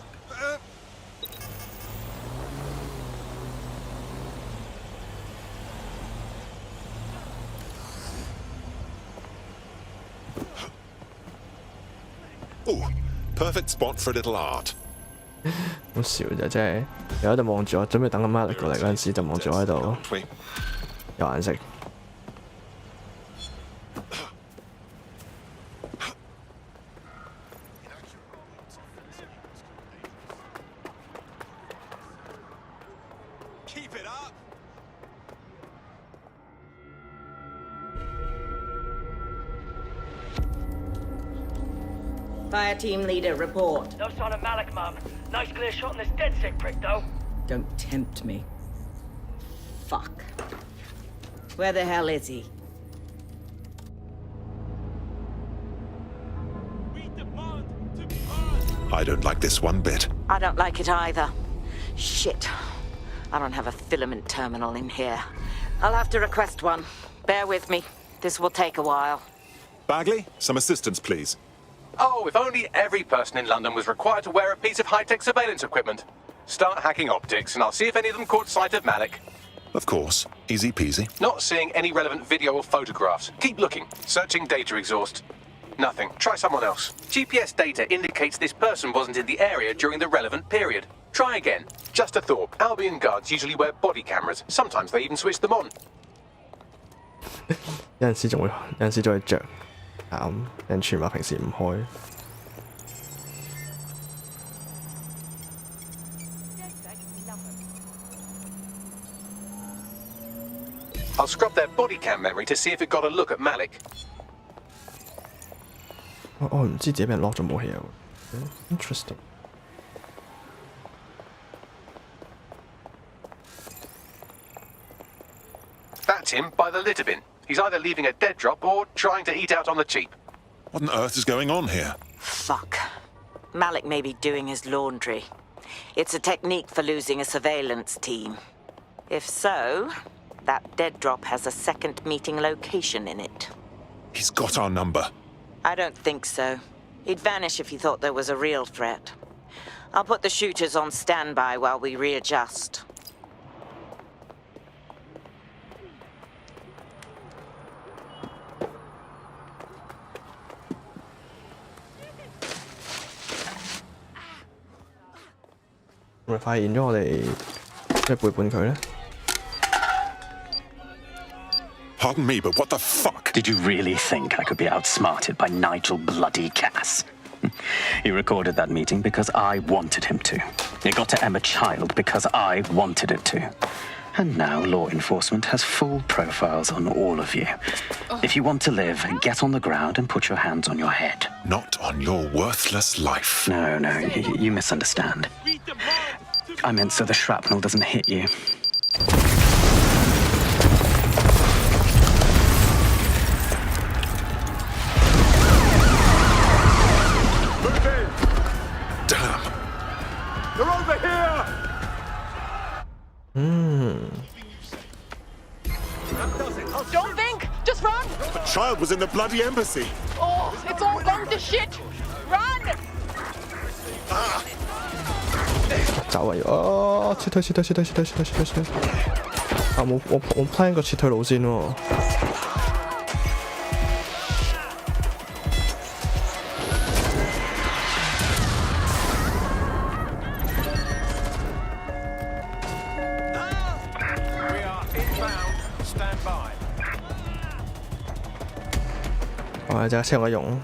Oh, perfect spot for a little art. 好笑啫，真係有喺度望住我，準備等阿媽嚟過嚟嗰陣時，就望住我喺度，有眼色。 Fire team leader, report. No sign of Malik, Mum. Nice clear shot on this dead sick prick, though. Don't tempt me. Fuck. Where the hell is he? I don't like this one bit. I don't like it either. Shit. I don't have a filament terminal in here. I'll have to request one. Bear with me. This will take a while. Bagley, some assistance, please. Oh, if only every person in London was required to wear a piece of high-tech surveillance equipment. Start hacking optics, and I'll see if any of them caught sight of Malik. Of course. Easy peasy. Not seeing any relevant video or photographs. Keep looking. Searching data exhaust. Nothing. Try someone else. GPS data indicates this person wasn't in the area during the relevant period. Try again. Just a thought. Albion guards usually wear body cameras. Sometimes they even switch them on. 有陣時仲會着，人傳話平時唔開。I'll scrub their body cam memory to see if it got a look at Malik. 我唔知自己俾人 lock 咗武器啊。Interesting。 That's him by the litter bin. He's either leaving a dead drop or trying to eat out on the cheap. What on earth is going on here? Fuck. Malik may be doing his laundry. It's a technique for losing a surveillance team. If so, that dead drop has a second meeting location in it. He's got our number. I don't think so. He'd vanish if he thought there was a real threat. I'll put the shooters on standby while we readjust.我哋發現咗我哋即係背叛佢咧。 Pardon me, but what the fuck? Did you really think I could be outsmarted by Nigel bloody Cass? He recorded that meeting because I wanted him to. It got to Emma Child because I wanted it to. And now law enforcement has full profiles on all of you. If you want to live, get on the ground and put your hands on your head. Not on your worthless life. No, you misunderstand. I meant so the shrapnel doesn't hit you. Damn. They're over here! Don't think! Just run! The child was in the bloody embassy. Oh, it's all gone to shit! Run! 走啊！哦，撤退！啊，我 plan 個撤退路線喎。 哇！架車我用。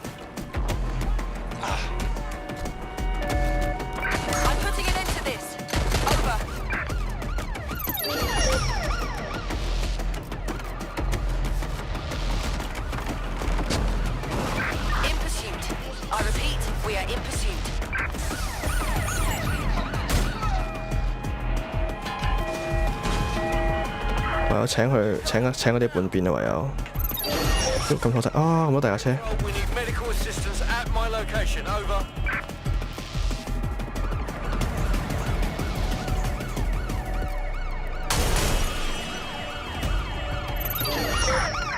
唯有請嗰啲叛變啊！唯有咁錯晒啊！咁多大架車。 We need medical assistance at my location. Over.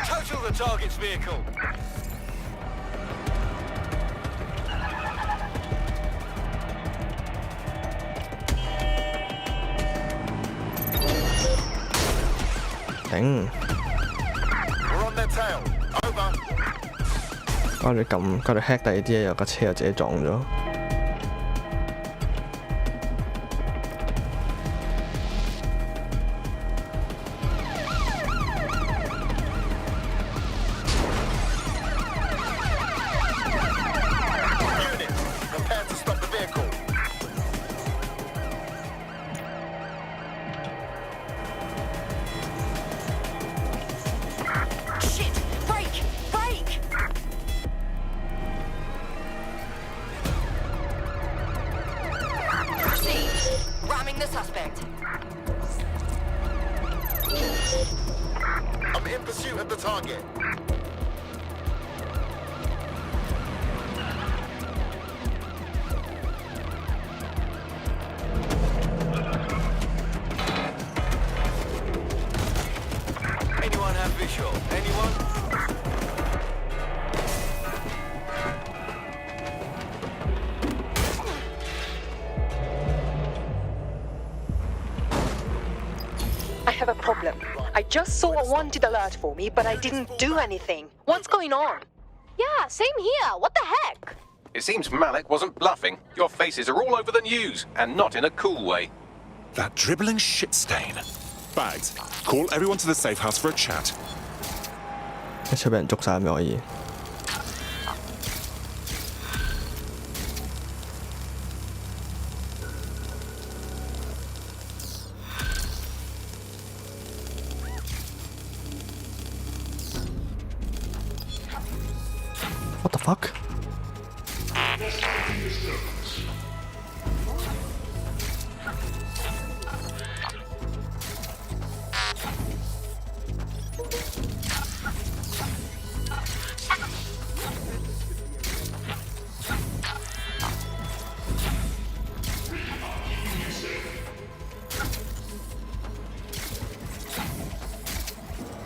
Total the target's vehicle. We're on their tail. Over. 跟住 hack 第二啲嘢，有架車又自己撞咗。I'm in pursuit of the target. Anyone have visual? Anyone? I have a problem. I just saw a wanted alert for me, but I didn't do anything. What's going on? Yeah, same here. What the heck? It seems Malik wasn't bluffing. Your faces are all over the news, and not in a cool way. That dribbling shit stain. Bags, call everyone to the safe house for a chat. 一出俾人捉晒咪可以。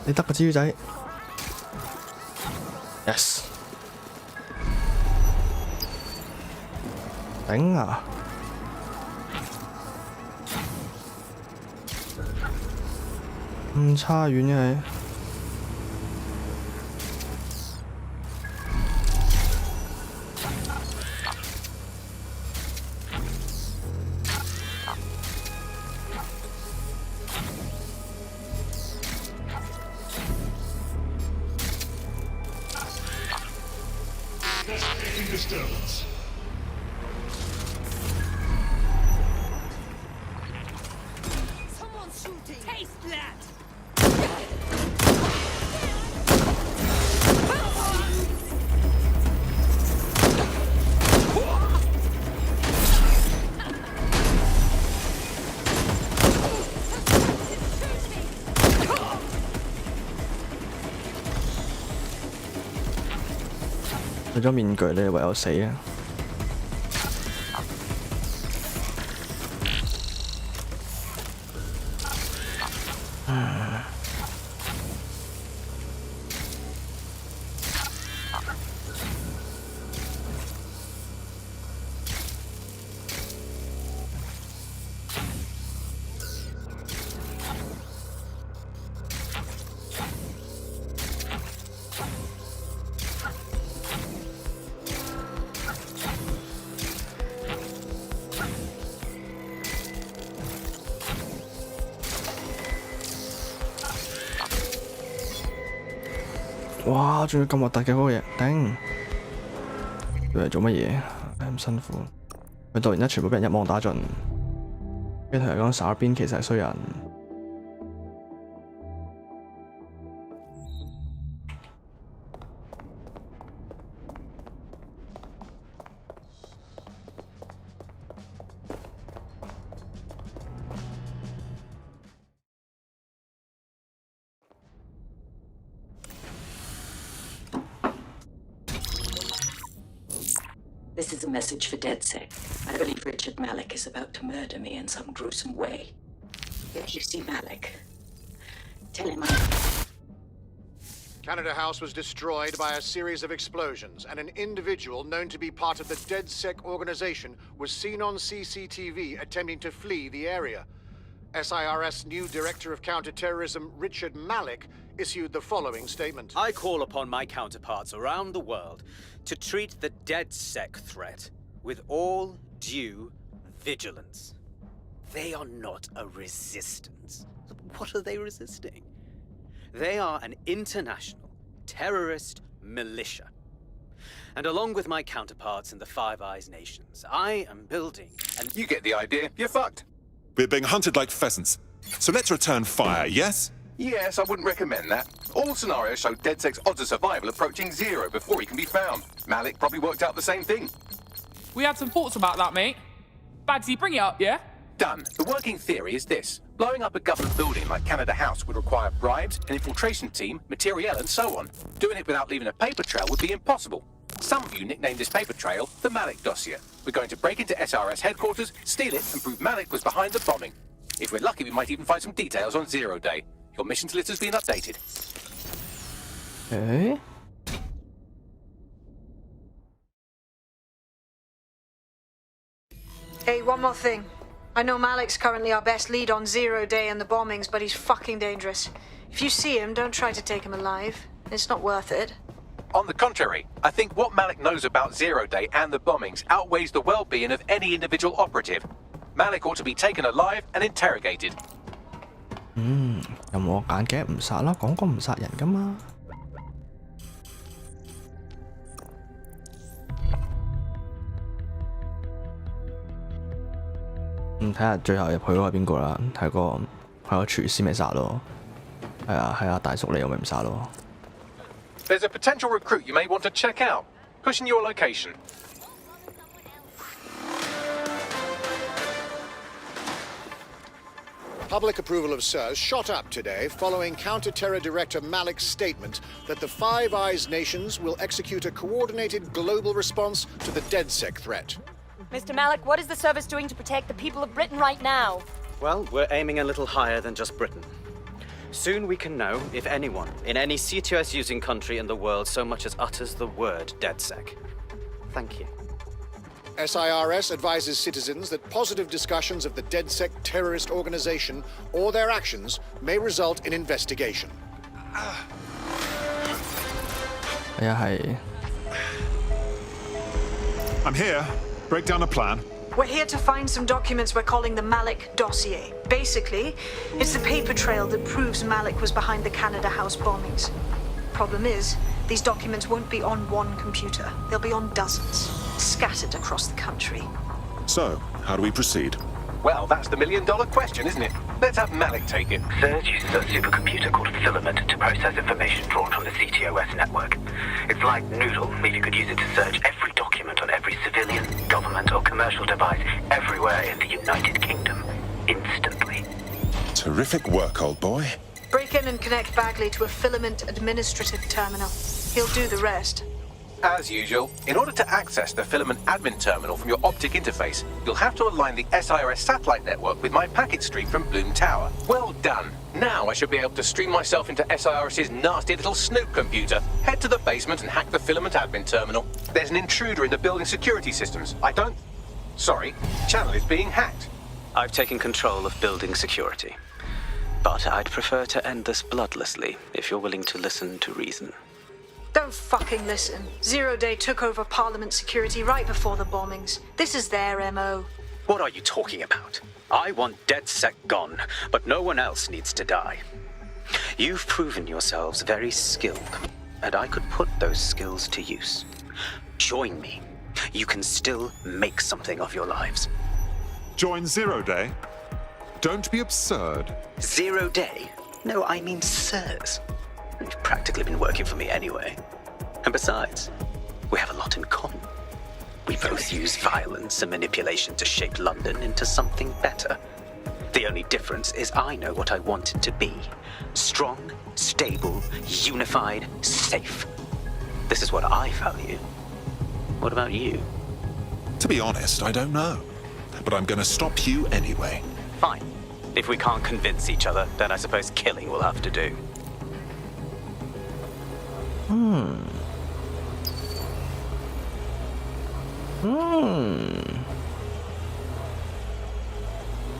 你得個蜘蛛仔 ，yes， 頂啊！唔差遠嘅你。Disturbance. Someone's shooting. Taste that. 除咗面具，你唯有死啊！哇！仲要咁核突嘅嗰個嘢，頂！佢嚟做乜嘢？咁辛苦，佢突然間全部俾人一網打盡，跟住同人講耍邊其實係衰人。This is a message for DedSec. I believe Richard Malik is about to murder me in some gruesome way. If you see Malik, tell him Canada House was destroyed by a series of explosions, and an individual known to be part of the DedSec organization was seen on CCTV attempting to flee the area. SIRS new Director of Counterterrorism Richard Malik issued the following statement. I call upon my counterparts around the world to treat the DedSec threat with all due vigilance. They are not a resistance. What are they resisting? They are an international terrorist militia. And along with my counterparts in the Five Eyes nations, I am building and You get the idea. You're fucked. We're being hunted like pheasants. So let's return fire, yes? Yes, I wouldn't recommend that. All scenarios show DedSec's odds of survival approaching 0 before he can be found. Malik probably worked out the same thing. We had some thoughts about that, mate. Bagsy, bring it up, yeah? Done. The working theory is this. Blowing up a government building like Canada House would require bribes, an infiltration team, materiel, and so on. Doing it without leaving a paper trail would be impossible. Some of you nicknamed this paper trail the Malik dossier. We're going to break into SRS headquarters, steal it, and prove Malik was behind the bombing. If we're lucky, we might even find some details on Zero Day. Your missions list has been updated. Okay. Hey, one more thing. I know Malik's currently our best lead on Zero Day and the bombings, but he's fucking dangerous. If you see him, don't try to take him alive. It's not worth it. On the contrary, I think what Malik knows about Zero Day and the bombings outweighs the well-being of any individual operative. Malik ought to be taken alive and interrogated. 有冇揀嘅唔殺啦？講過唔殺人噶嘛？睇下最後入去嗰個係邊個啦？睇個廚師咪殺咯。係啊，大叔嚟我咪唔殺咯。There's a potential recruit you may want to check out. Pushing your location. Public approval of SIRS shot up today following Counter-Terror Director Malik's statement that the Five Eyes nations will execute a coordinated global response to the DedSec threat. Mr. Malik, what is the service doing to protect the people of Britain right now? well, we're aiming a little higher than just Britain. Soon we can know if anyone in any CTOS-using country in the world so much as utters the word DedSec. Thank you. SIRS advises citizens that positive discussions of the DedSec terrorist organization or their actions may result in investigation. 係 I'm here. Break down a plan. We're here to find some documents we're calling the Malik dossier. Basically, it's the paper trail that proves Malik was behind the Canada House bombings. Problem is, these documents won't be on one computer. They'll be on dozens, scattered across the country. So, how do we proceed? Well, that's the million-dollar question, isn't it? Let's have Malik take it. Surge uses a supercomputer called Filament to process information drawn from the CTOS network. It's like Noodle, if you could use it to search every document on every civilian, government or commercial device everywhere in the United Kingdom, instantly. Terrific work, old boy. Break in and connect Bagley to a Filament administrative terminal. He'll do the rest. As usual, in order to access the Filament admin terminal from your optic interface, you'll have to align the SIRS satellite network with my packet stream from Bloom Tower. Well done. Now I should be able to stream myself into SIRS's nasty little Snoop computer, head to the basement and hack the Filament admin terminal. There's an intruder in the building security systems. Sorry, channel is being hacked. I've taken control of building security. But I'd prefer to end this bloodlessly, if you're willing to listen to reason. Don't fucking listen. Zero Day took over Parliament security right before the bombings. This is their MO. What are you talking about? I want DedSec gone, but no one else needs to die. You've proven yourselves very skilled, and I could put those skills to use. Join me. You can still make something of your lives. Join Zero Day? Don't be absurd. 0 Day? No, I mean SIRS. You've practically been working for me anyway. And besides, we have a lot in common. We both use violence and manipulation to shape London into something better. The only difference is I know what I want it to be. Strong, stable, unified, safe. This is what I value. What about you? To be honest, I don't know. But I'm gonna stop you anyway. Fine. If we can't convince each other, then I suppose killing will have to do.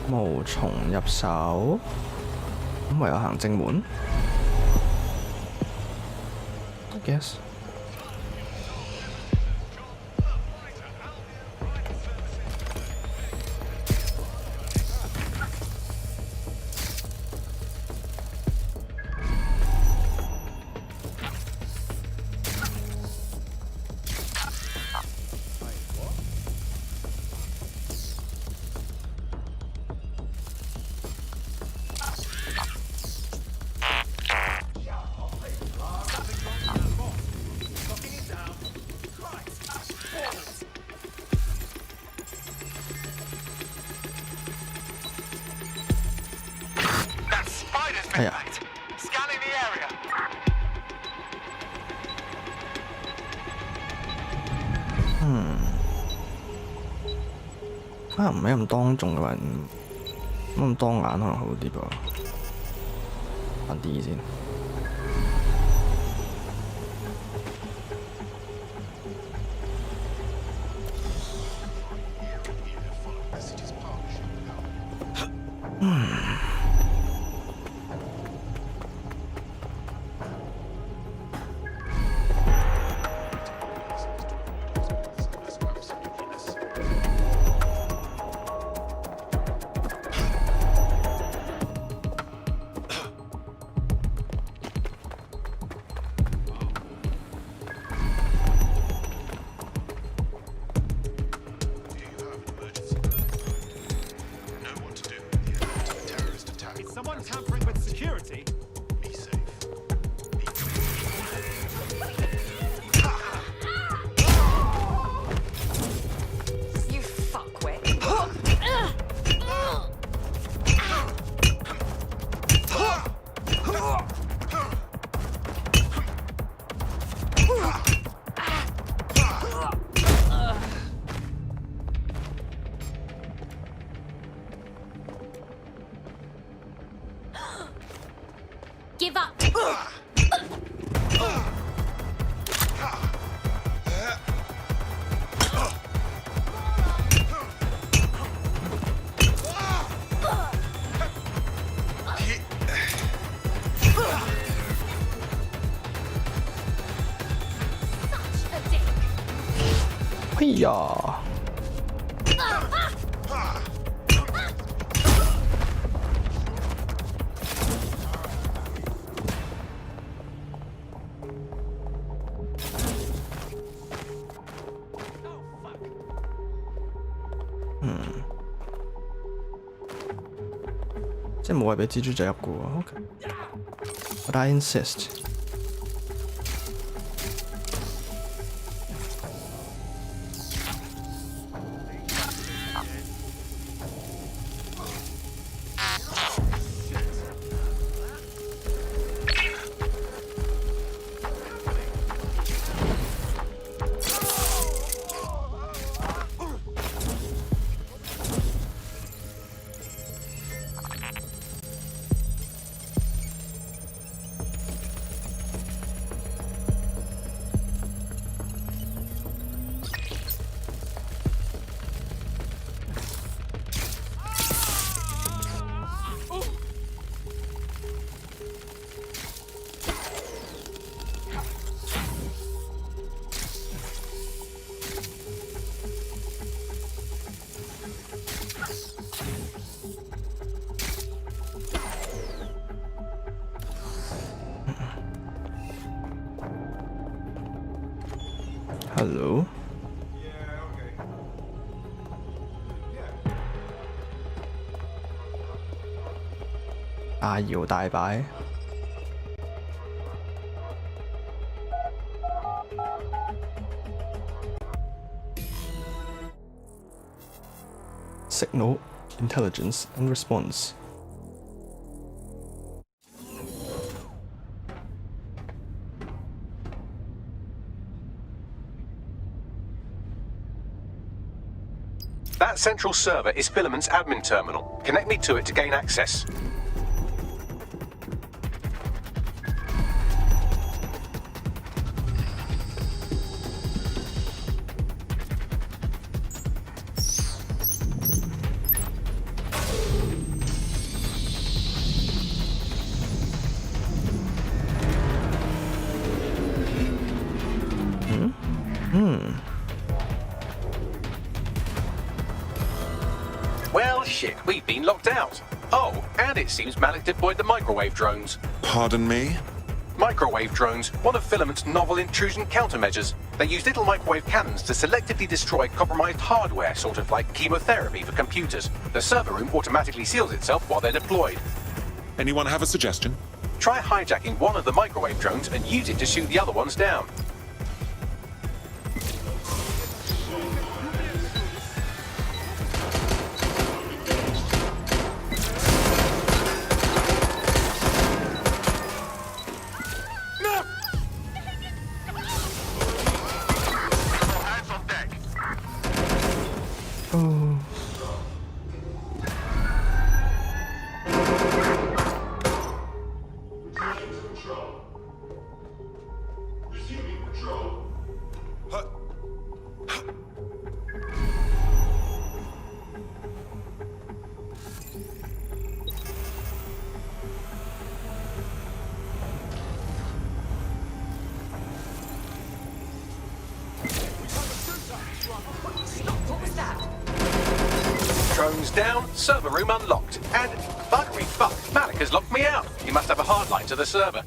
無從入手，咁唯有行正門。I guess。哎呀！唔係咁當眾嘅話，咁當眼可能好啲噃，慢啲先。Tampering with security? Be safe. You fuckwit. give up. Hiya.即係冇位俾蜘蛛仔入嘅喎。OK。But I insist. Hello.大搖大擺。Signal, intelligence, and response. That central server is Filament's admin terminal. Connect me to it to gain access. Well, shit, we've been locked out. Oh, and it seems Malik deployed the microwave drones. Pardon me? Microwave drones, one of Filament's novel intrusion countermeasures. They use little microwave cannons to selectively destroy compromised hardware, sort of like chemotherapy for computers. The server room automatically seals itself while they're deployed. Anyone have a suggestion? Try hijacking one of the microwave drones and use it to shoot the other ones down. What was that? Drones down, server room unlocked. And, buggery fuck, Malik has locked me out. He must have a hard line to the server.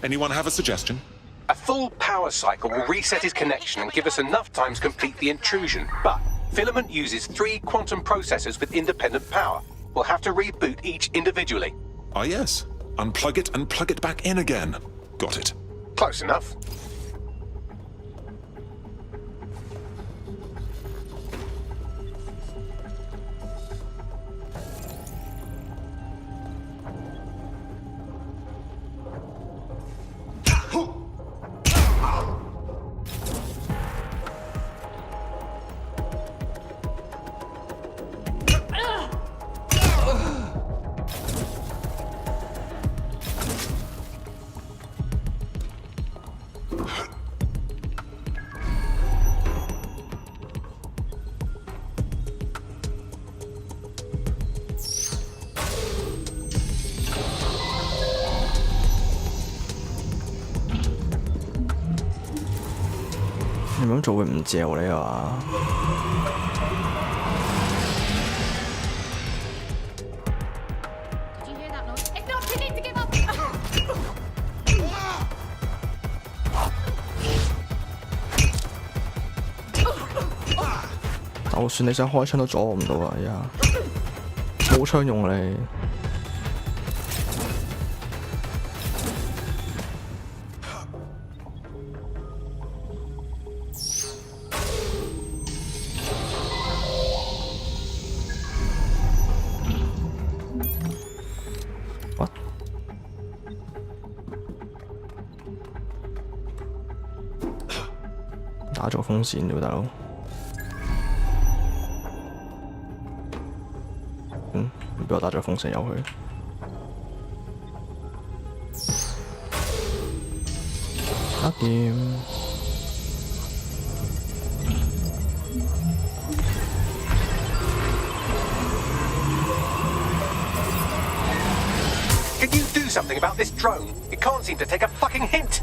Anyone have a suggestion? A full power cycle will reset his connection and give us enough time to complete the intrusion. But Filament uses 3 quantum processors with independent power. We'll have to reboot each individually. Ah, yes. Unplug it and plug it back in again. Got it. Close enough. 咁做會唔嚼你啊？ Did you hear that noise? If not, you need to give up. 就算你想開槍都阻我唔到啊！而家冇槍用你。 打咗風扇喎，大佬。俾我打咗風扇入去。搞掂。Can you do something about this drone? It can't seem to take a fucking hint.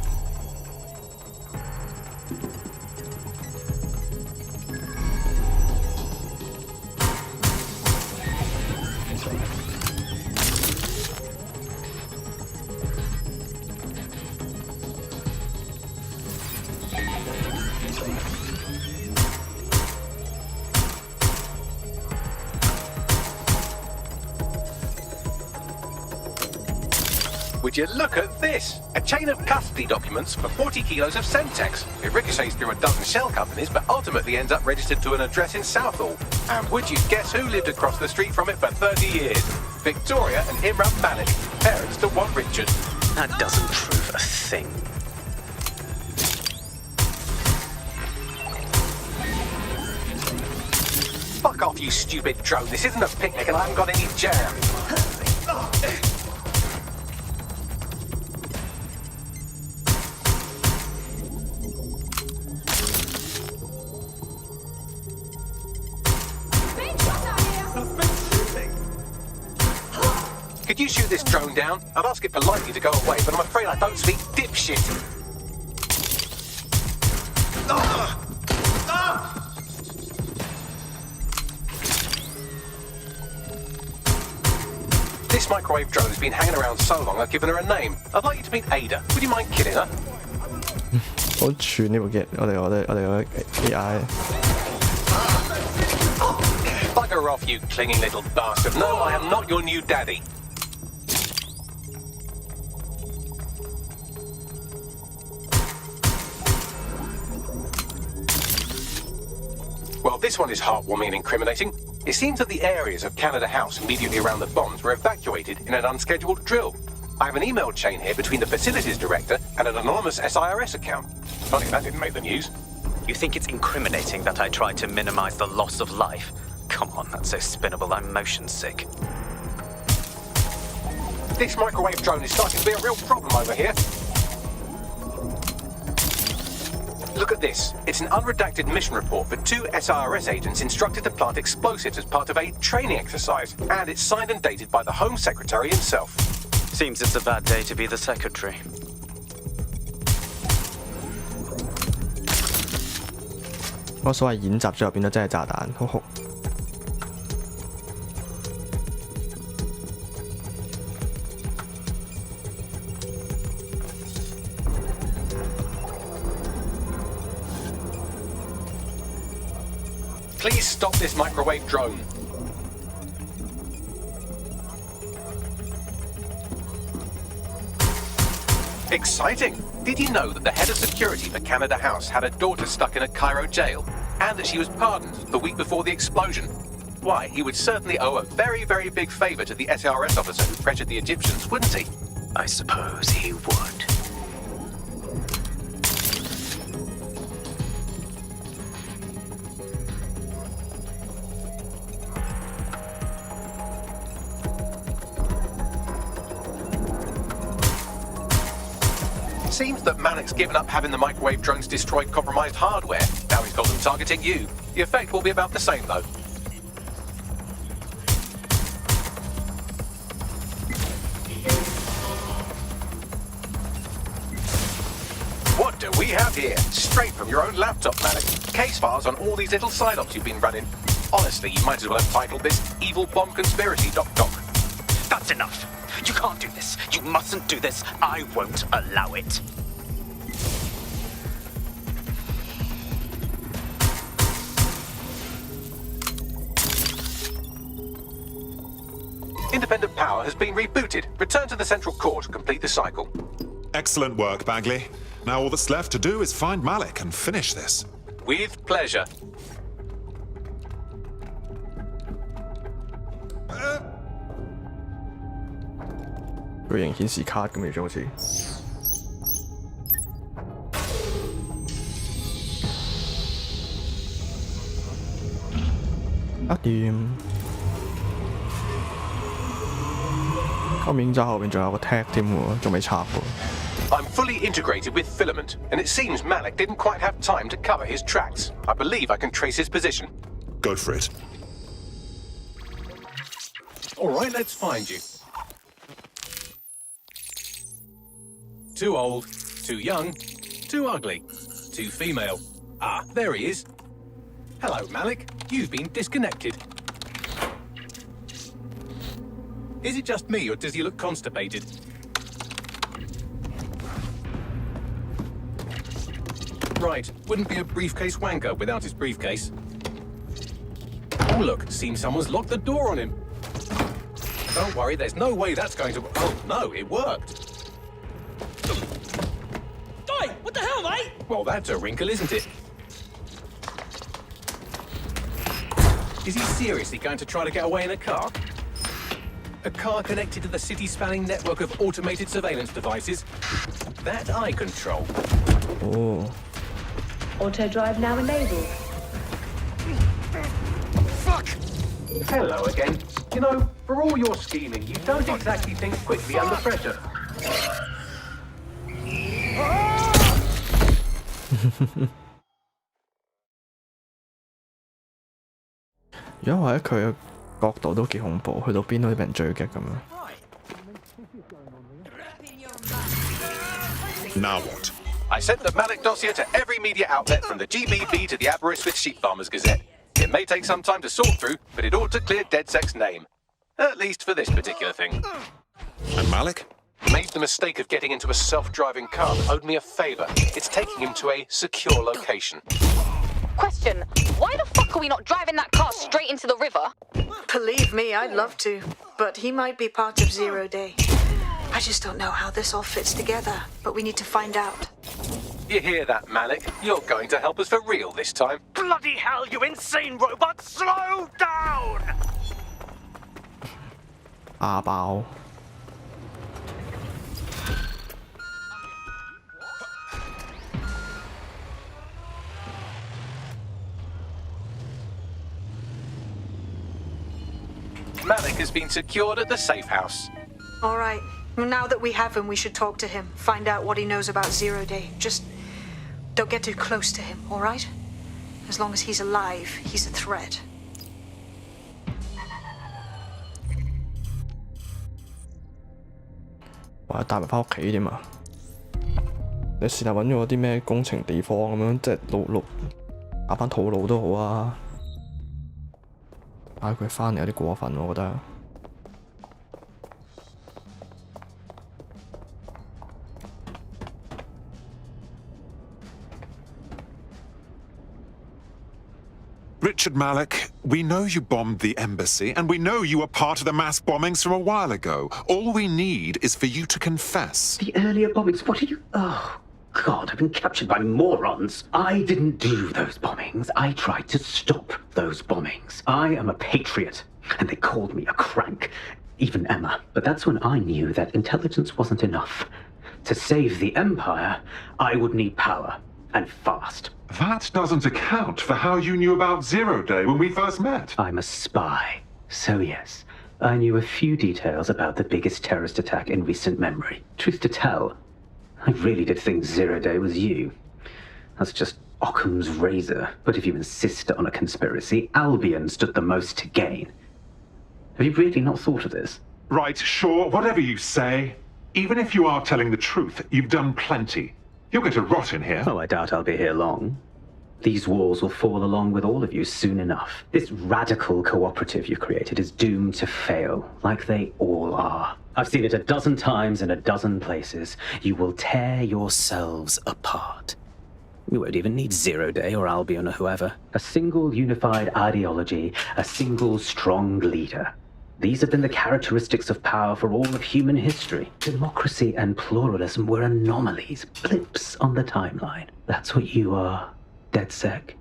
Would you look at this? A chain of custody documents for 40 kilos of Semtex. It ricochets through a dozen shell companies, but ultimately ends up registered to an address in Southall. And would you guess who lived across the street from it for 30 years? Victoria and Imran Malik, parents to one Richard. That doesn't prove a thing. Fuck off, you stupid drone. This isn't a picnic and I haven't got any jam. Could you shoot this drone down? I'd ask it politely to go away, but I'm afraid I don't speak dipshit. This microwave drone has been hanging around so long I've given her a name. I'd like you to meet Ada. Would you mind killing her? 好串呢部機，我哋個 AI。 Bugger off, you clinging little bastard. No, I am not your new daddy. Well, this one is heartwarming and incriminating. It seems that the areas of Canada House immediately around the bombs were evacuated in an unscheduled drill. I have an email chain here between the facilities director and an anonymous SIRS account. Funny that didn't make the news. You think it's incriminating that I tried to minimize the loss of life? Come on, that's so spinnable, I'm motion sick. This microwave drone is starting to be a real problem over here. Look at this. It's an unredacted mission report for 2 SIRS agents instructed to plant explosives as part of a training exercise, and it's signed and dated by the Home Secretary himself. Seems it's a bad day to be the secretary. Please stop this microwave drone. Exciting! Did you know that the head of security for Canada House had a daughter stuck in a Cairo jail, and that she was pardoned the week before the explosion? Why, he would certainly owe a very, very big favour to the SRS officer who pressured the Egyptians, wouldn't he? I suppose he would. Seems that Malik's given up having the microwave drones destroy compromised hardware. Now he's got them targeting you. The effect will be about the same, though. What do we have here? Straight from your own laptop, Malik. Case files on all these little psyops you've been running. Honestly, you might as well have titled this Evil Bomb Conspiracy, Doc. That's enough. You can't do this. You mustn't do this. I won't allow it. Independent power has been rebooted. Return to the central core to complete the cycle. Excellent work, Bagley. Now all that's left to do is find Malik and finish this. With pleasure. 巨型顯示卡咁嚟咗好似。掂。後面就後邊仲有個 tag 添喎，仲未拆喎。I'm fully integrated with Filament, and it seems Malik didn't quite have time to cover his tracks. I believe I can trace his position. Go for it. All right, let's find you. Too old, too young, too ugly, too female. Ah, there he is. Hello, Malik. You've been disconnected. Is it just me, or does he look constipated? Right, wouldn't be a briefcase wanker without his briefcase. Oh, look, seems someone's locked the door on him. Don't worry, there's no way that's going to... Oh, no, it worked. Oi, what the hell, mate? Well, that's a wrinkle, isn't it? Is he seriously going to try to get away in a car? A car connected to the city-spanning network of automated surveillance devices? That I control. Oh. Auto drive now enabled. Fuck! Hello again. You know, for all your scheming, you don't exactly think quickly under pressure. 如果我喺佢嘅角度都幾恐怖，去到邊都俾人追擊咁樣。Now what? I sent the Malik dossier to every media outlet from the GBB to the Aberystwyth Sheep Farmers Gazette. It may take some time to sort through, but it ought to clear DedSec's name. At least for this particular thing. And Malik? Made the mistake of getting into a self-driving car that owed me a favour. It's taking him to a secure location. Question, why the fuck are we not driving that car straight into the river? Believe me, I'd love to, but he might be part of Zero Day. I just don't know how this all fits together, but we need to find out. You hear that, Malik? You're going to help us for real this time. Bloody hell, you insane robot! Slow down! 亞爆！ Malik has been secured at the safe house. All right. Now that we have him, we should talk to him. Find out what he knows about Zero Day. Just don't get too close to him, all right? As long as he's alive, he's a threat. 或者帶埋返屋企點啊？你試下揾咗啲咩工程地方咁樣，即係路打返套路都好啊。嗌佢返嚟有啲過分，我覺得。Richard Malik, we know you bombed the embassy, and we know you were part of the mass bombings from a while ago. All we need is for you to confess. The earlier bombings? What are you... Oh, God, I've been captured by morons. I didn't do those bombings. I tried to stop those bombings. I am a patriot, and they called me a crank. Even Emma. But that's when I knew that intelligence wasn't enough. To save the Empire, I would need power, and fast. That doesn't account for how you knew about Zero Day when we first met. I'm a spy. So yes, I knew a few details about the biggest terrorist attack in recent memory. Truth to tell, I really did think Zero Day was you. That's just Occam's razor. But if you insist on a conspiracy, Albion stood the most to gain. Have you really not thought of this? Right, sure, whatever you say. Even if you are telling the truth, you've done plenty. You're going to rot in here. Oh, I doubt I'll be here long. These walls will fall along with all of you soon enough. This radical cooperative you've created is doomed to fail, like they all are. I've seen it a dozen times in a dozen places. You will tear yourselves apart. You won't even need Zero Day or Albion or whoever. A single unified ideology, a single strong leader. These have been the characteristics of power for all of human history. Democracy and pluralism were anomalies, blips on the timeline. That's what you are, DedSec.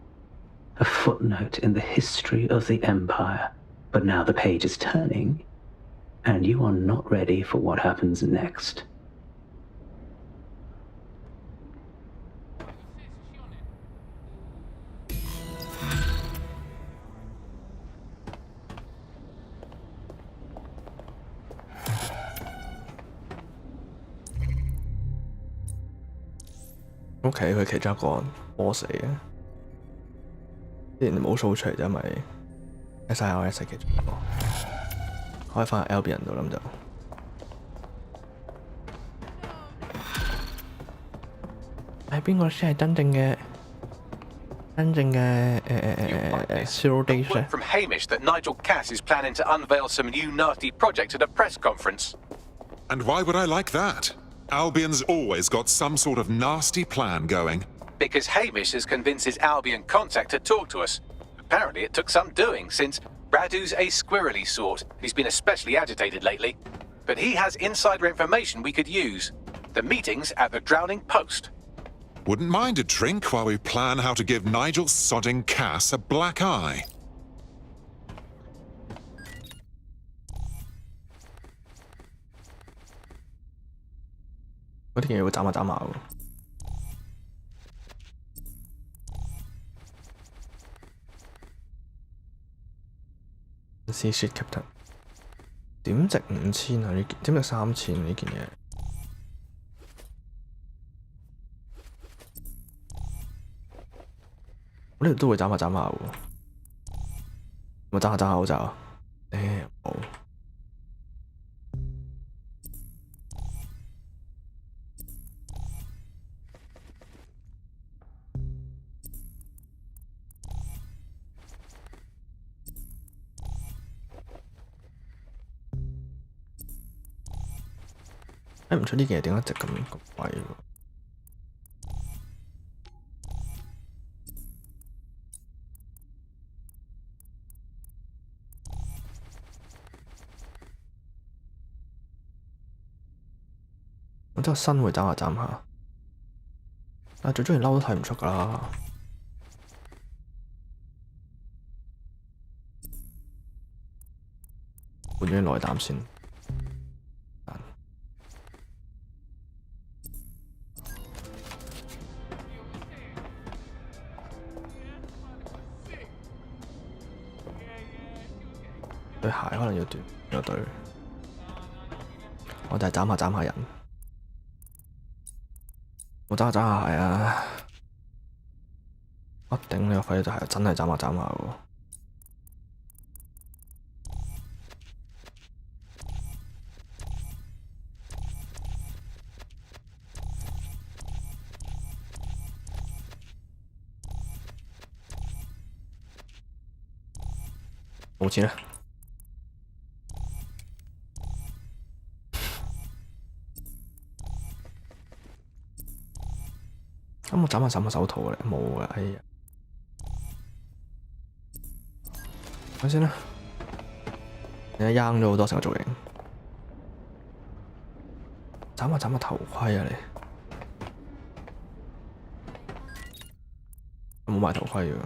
A footnote in the history of the Empire. But now the page is turning, and you are not ready for what happens next. OK， 佢其中一個 boss 嚟嘅，之前冇數出嚟，因為 SIRS 係其中一個，開翻 Albion 度諗就。係邊個先係真正嘅 Zero Days 咧 From Hamish that Nigel Cass is planning to unveil some new nasty project at a press conference. And why would I like that? Albion's always got some sort of nasty plan going. Because Hamish has convinced his Albion contact to talk to us. Apparently it took some doing, since Radu's a squirrely sort who's been especially agitated lately. But he has insider information we could use. The meeting's at the Drowning Post. Wouldn't mind a drink while we plan how to give Nigel sodding Cass a black eye.嗰啲嘢會斬下斬下喎。C shit Captain， 點值5000啊？呢件點值3000呢件嘢？我呢度都會斬下斬下喎。有冇斬下斬下口罩啊？冇。睇唔出呢件嘢點解值咁貴喎？我真係身會斬下斬下，但係最中意嬲都睇唔出㗎啦。換咗內膽先。對鞋可能要短有對，我就係斬下斬下人，我斬下斬下鞋啊！我頂你個肺，就係真係斬下斬下喎。冇錢啦！咁我斬下手套咧，冇嘅，哎呀！睇先啦，你掗咗好多成個造型，斬下頭盔啊你！冇埋頭盔嘅。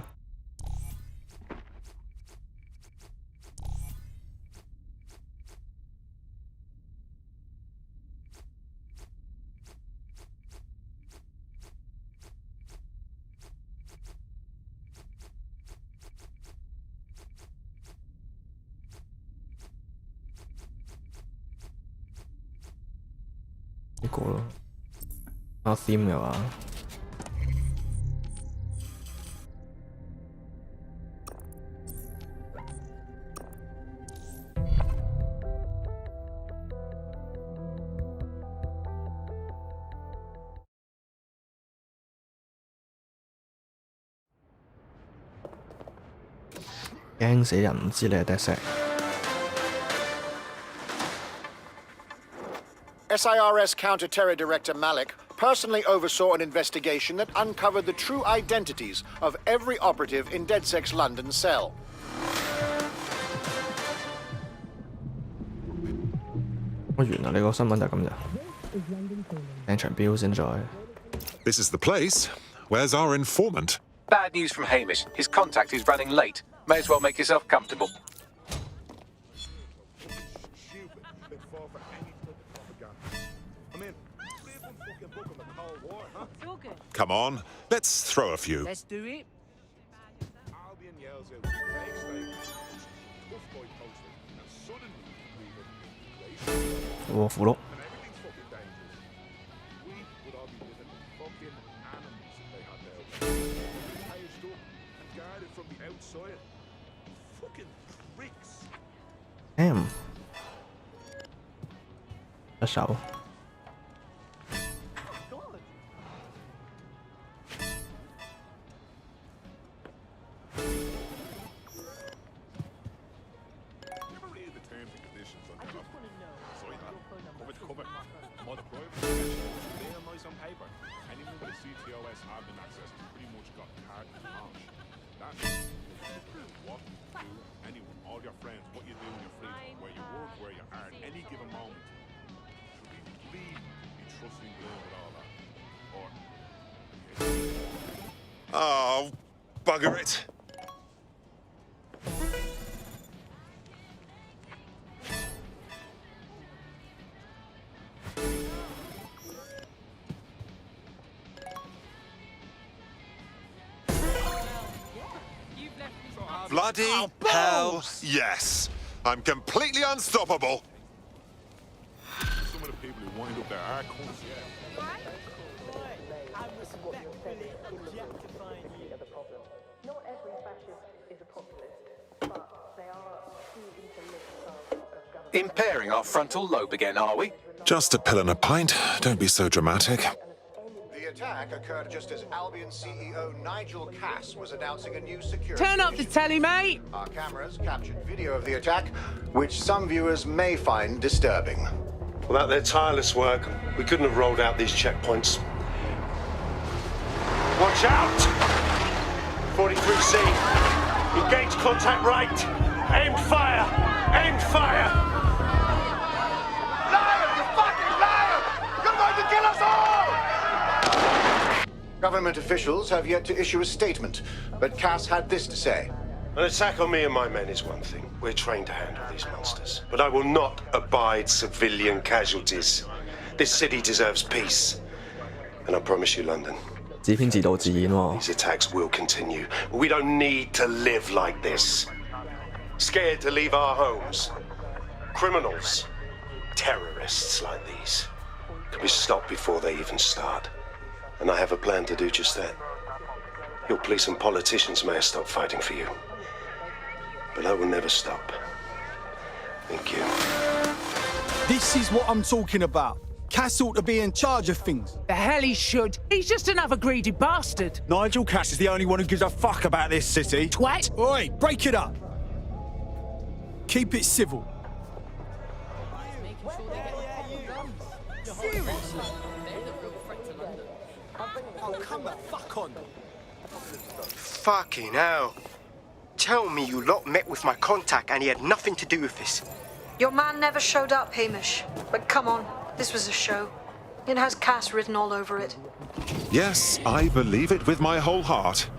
呢個咯，有 theme 嘅話。驚死人，唔知你係DedSec。SIRS Counter-Terror Director Malik personally oversaw an investigation that uncovered the true identities of every operative in DedSec's London cell. 原來你個新聞就係咁咋？掟場標先再。This is the place. Where's our informant? Bad news from Hamish. His contact is running late. May as well make yourself comfortable. Come on, let's throw a few. Let's do it. Ủa, phụ lục. Damn. Rất xấu. Oh, bugger it. Bloody hell, yes. I'm completely unstoppable. Some of the people who wind up there are cunts, yeah. Not every fascist is a populist, but they are too interlinked of government. Impairing our frontal lobe again, are we? Just a pill and a pint. Don't be so dramatic. The attack occurred just as Albion CEO Nigel Cass was announcing a new security. Turn up the telly, mate. Our cameras captured video of the attack, which some viewers may find disturbing. Without their tireless work, we couldn't have rolled out these checkpoints. Watch out! 43C. Engage contact right. Aim fire. Aim fire. Liar! You fucking liar! You're going to kill us all! Government officials have yet to issue a statement, but Cass had this to say. An attack on me and my men is one thing. We're trained to handle these monsters. But I will not abide civilian casualties. This city deserves peace. And I promise you, London, these attacks will continue. We don't need to live like this. Scared to leave our homes. Criminals, terrorists like these can be stopped before they even start. And I have a plan to do just that. Your police and politicians may have stopped fighting for you. But I will never stop. Thank you. This is what I'm talking about. Cass ought to be in charge of things. The hell he should. He's just another greedy bastard. Nigel Cass is the only one who gives a fuck about this city. Twat! Oi, break it up. Keep it civil. Seriously? Oh, come the fuck on. Fucking hell. Tell me you lot met with my contact and he had nothing to do with this. Your man never showed up, Hamish. But come on, this was a show. It has Cass written all over it. Yes, I believe it with my whole heart.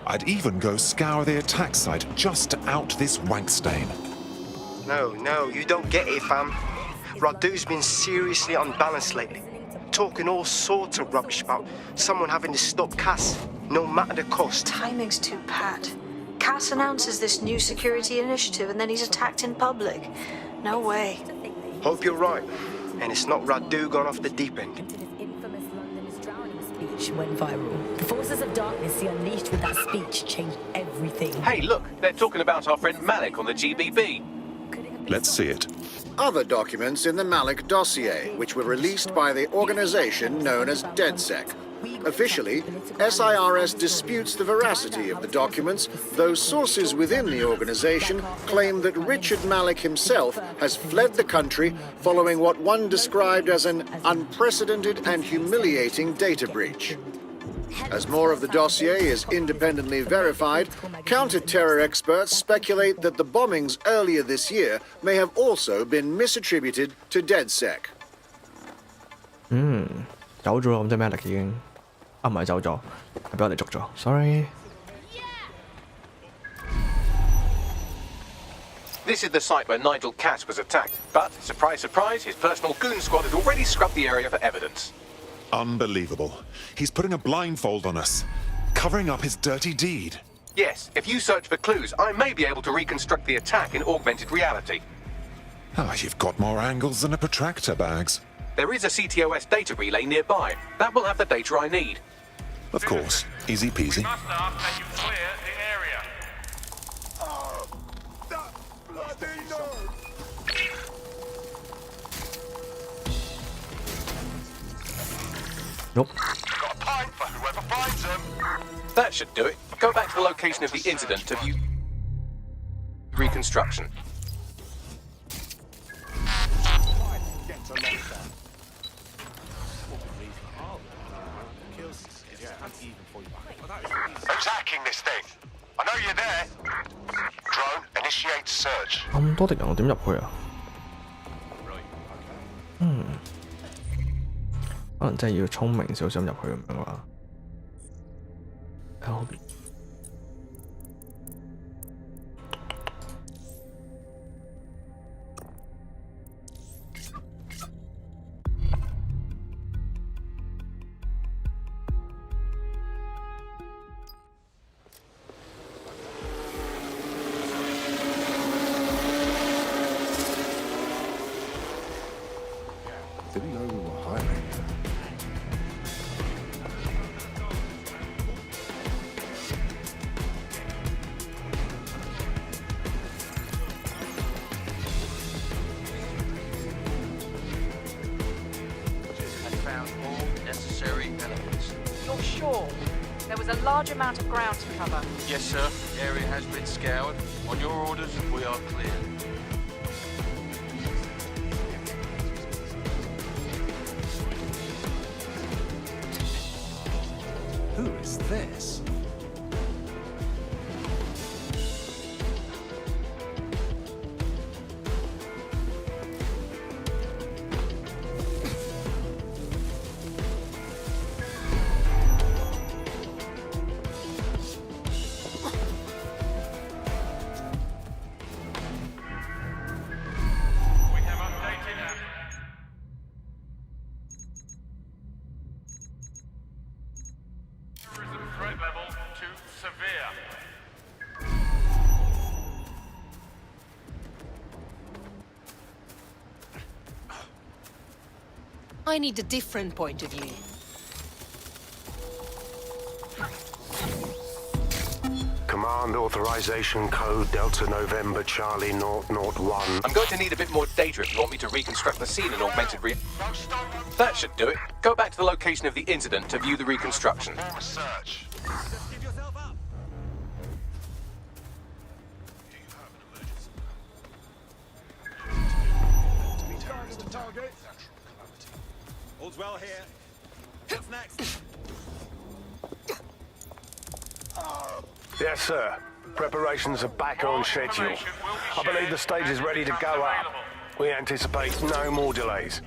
I'd even go scour the attack site just to out this wank stain. No, you don't get it, fam. Radu's been seriously unbalanced lately. Talking all sorts of rubbish about someone having to stop Cass, no matter the cost. Timing's too pat. Cass announces this new security initiative and then he's attacked in public. No way. Hope you're right. And it's not Radu gone off the deep end. Speech went viral. The forces of darkness he unleashed with that speech changed everything. Hey, look, they're talking about our friend Malik on the GBB. Let's see it. Other documents in the Malik dossier, which were released by the organization known as DedSec. Officially, SIRS disputes the veracity of the documents, though sources within the organization claim that Richard Malik himself has fled the country following what one described as an unprecedented and humiliating data breach. As more of the dossier is independently verified, counter-terror experts speculate that the bombings earlier this year may have also been misattributed to DedSec. 走咗咁即係咩力已經？啊唔係走咗，係俾我哋捉咗。Sorry。This is the site where Nigel Cass was attacked, but surprise, surprise, his personal goon squad had already scrubbed the area for evidence. Unbelievable. He's putting a blindfold on us, covering up his dirty deed. Yes, if you search for clues, I may be able to reconstruct the attack in augmented reality. Ah, you've got more angles than a protractor, Bags. There is a CTOS data relay nearby. That will have the data I need. Of course. Easy peasy. Nope. Got a pint for whoever finds them. That should do it. Go back to the location of the incident to view reconstruction. Who's hacking this thing? I know you're there. Drone, initiate search. 咁多敵人我點入去啊？可能真係要聰明少少入去咁樣話。喺後邊。Did he know we were hiring? I found all necessary elements. You're sure? There was a large amount of ground to cover. Yes, sir. The area has been scoured. On your orders, we are clear. Who is this? I need a different point of view. Command authorization code Delta November Charlie 001. I'm going to need a bit more data if you want me to reconstruct the scene in augmented reality. That should do it. Go back to the location of the incident to view the reconstruction. Search. All's well here. What's next? Yes, sir. Preparations are back on schedule. I believe the stage is ready to go up. We anticipate no more delays.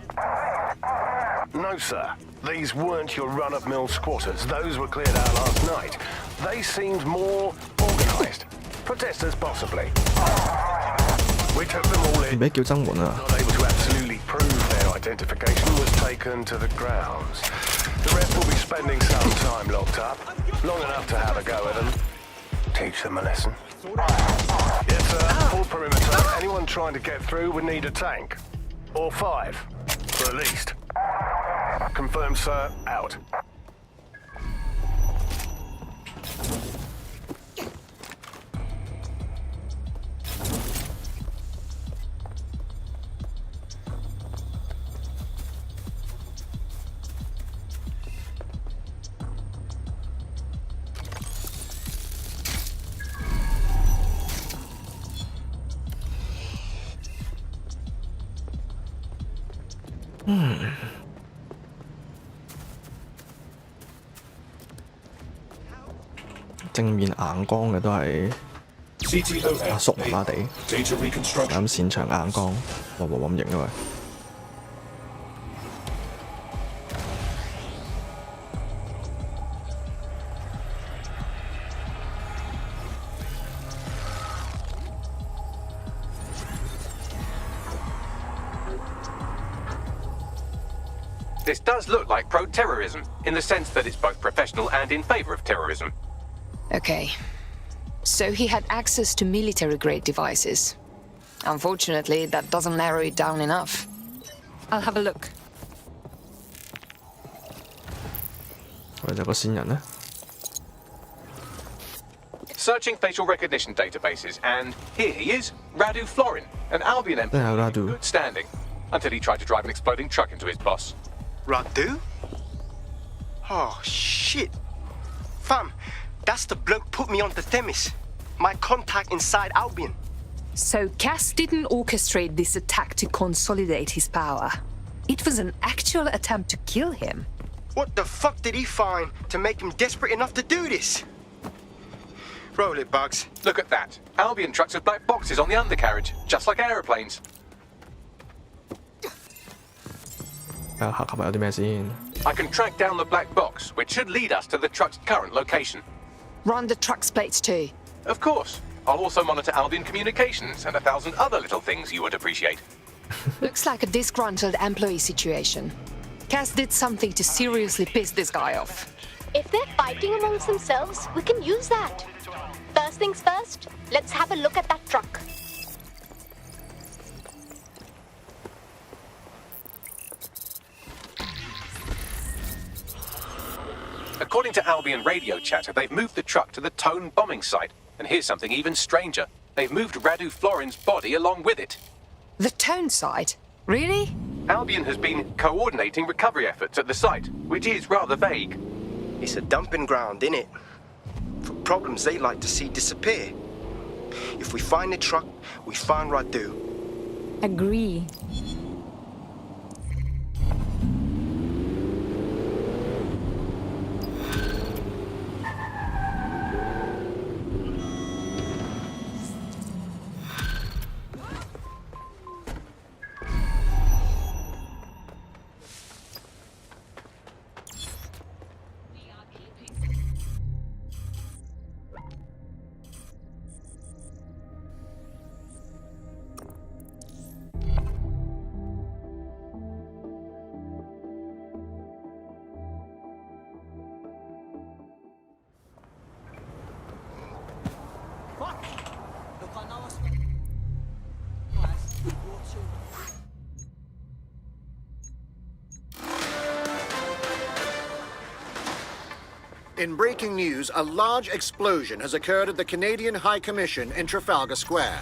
No, sir. These weren't your run-of-mill squatters. Those were cleared out last night. They seemed more organised. Protesters, possibly. We took them all in. Not able to absolutely prove their identification was taken to the grounds. The rest will be spending some time locked up. Long enough to have a go at them. Teach them a lesson. Yes, sir. Full perimeter. Anyone trying to get through would need a tank. Or 5. For at least. Confirmed, sir. Out. 正面硬光嘅都係阿叔麻麻地，咁擅長硬光，咁型啊喂！This does look like pro-terrorism, in the sense that it's both professional and in favor of terrorism. Okay. So he had access to military-grade devices. Unfortunately, that doesn't narrow it down enough. I'll have a look. 我就個先人呢 Searching facial recognition databases, and here he is, Radu Florin, an Albion employee in good standing, until he tried to drive an exploding truck into his boss. Radu? Oh, shit. Fam, that's the bloke put me on the Themis. My contact inside Albion. So Cass didn't orchestrate this attack to consolidate his power. It was an actual attempt to kill him. What the fuck did he find to make him desperate enough to do this? Roll it, Bugs. Look at that. Albion trucks with black boxes on the undercarriage, just like aeroplanes. 黑盒有啲咩先？ I can track down the black box, which should lead us to the truck's current location. Run the truck's plates too. Of course. I'll also monitor Albion communications and 1,000 other little things you would appreciate. Looks like a disgruntled employee situation. Cass did something to seriously piss this guy off. If they're fighting amongst themselves, we can use that. First things first, let's have a look at that truck. According to Albion radio chatter, they've moved the truck to the Tone bombing site. And here's something even stranger. They've moved Radu Florin's body along with it. The Tone site? Really? Albion has been coordinating recovery efforts at the site, which is rather vague. It's a dumping ground, innit? For problems they like to see disappear. If we find the truck, we find Radu. Agree. In breaking news, a large explosion has occurred at the Canadian High Commission in Trafalgar Square.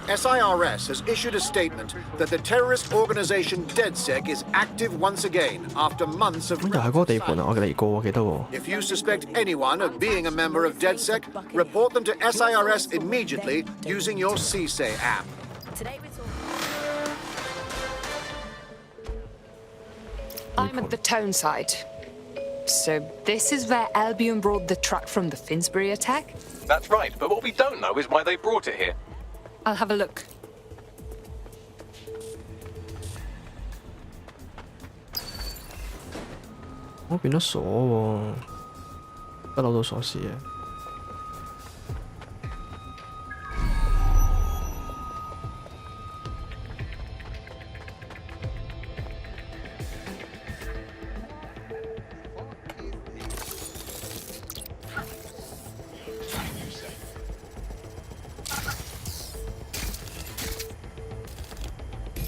SIRS has issued a statement that the terrorist organization DedSec is active once again after months of... 又係嗰個地盤啊！我嚟過，我記得喎。 If you suspect anyone of being a member of DedSec, report them to SIRS immediately using your CSAY app. I'm at the Tone site. So this is where Albion brought the truck from the Finsbury attack? That's right, but what we don't know is why they brought it here. I'll have a look. Oh, 變咗鎖喎，不嬲都鎖匙嘅。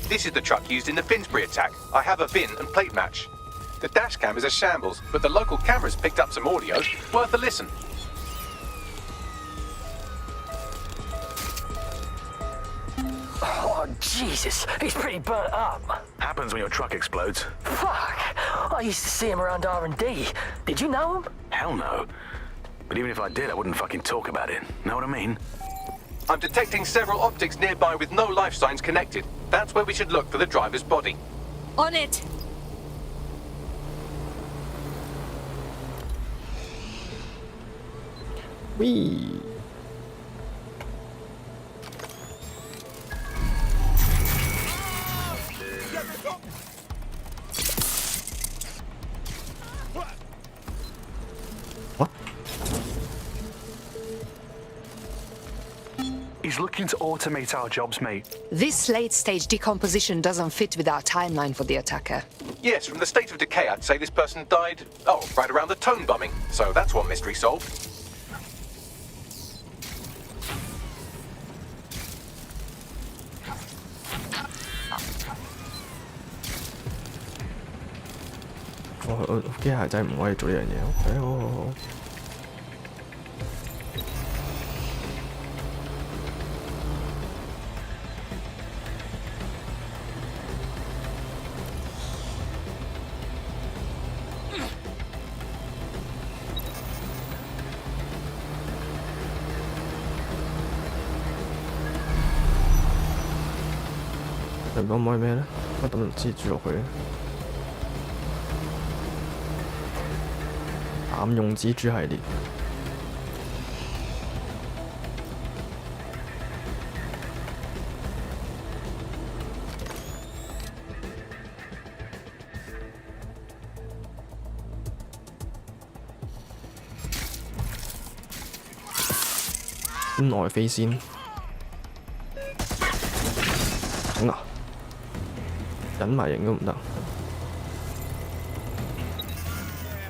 This is the truck used in the Finsbury attack. I have a VIN and plate match. The dash cam is a shambles, but the local cameras picked up some audio. Worth a listen. Oh, Jesus, he's pretty burnt up. Happens when your truck explodes. Fuck, I used to see him around R&D. Did you know him? Hell no. But even if I did, I wouldn't fucking talk about it. Know what I mean? I'm detecting several optics nearby with no life signs connected. That's where we should look for the driver's body. On it! Whee! What? He's looking to automate our jobs, mate. This late-stage decomposition doesn't fit with our timeline for the attacker. Yes, from the state of decay, I'd say this person died, right around the tone bombing. So that's one mystery solved.我機械仔唔可以做呢樣嘢。OK，好好好。可唔可以咩咧？我抌蜘蛛落去。濫用蜘蛛系列。先外飛先。頂啊！隱埋型都唔得。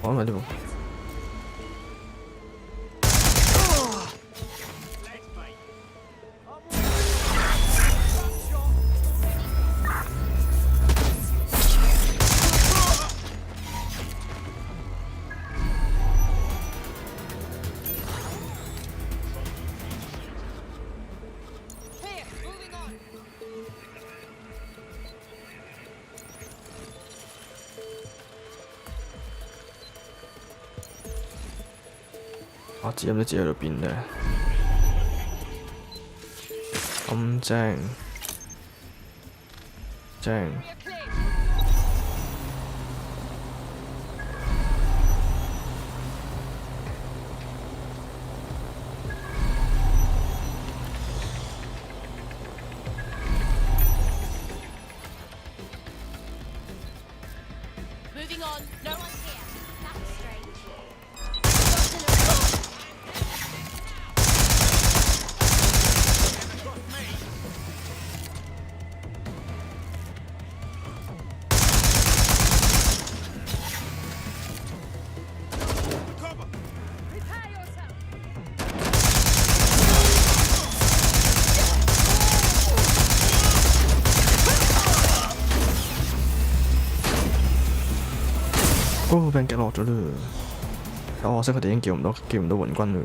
我因為呢部。我知唔知自己喺度邊咧？咁正，正。Moving on. No one's here. That's strange. 哦，俾人擊落咗啦！可惜佢哋已經叫唔到援軍啦。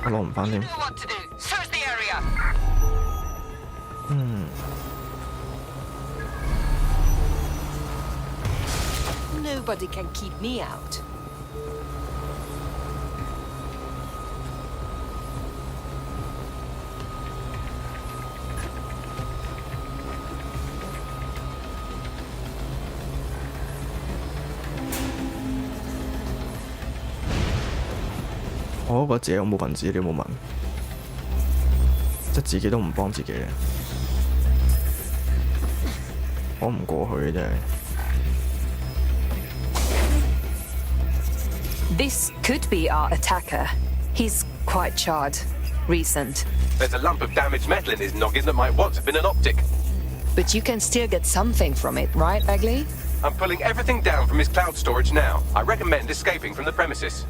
我攞唔返添。Nobody can keep me out.我覺得自己有冇份資料冇問，即係自己都唔幫自己嘅，講唔過去嘅真係。This could be our attacker. He's quite charred. Recent. There's a lump of damaged metal in his noggin that might once have been an optic. But you can still get something from it, right, Bagley? I'm pulling everything down from his cloud storage now. I recommend escaping from the premises.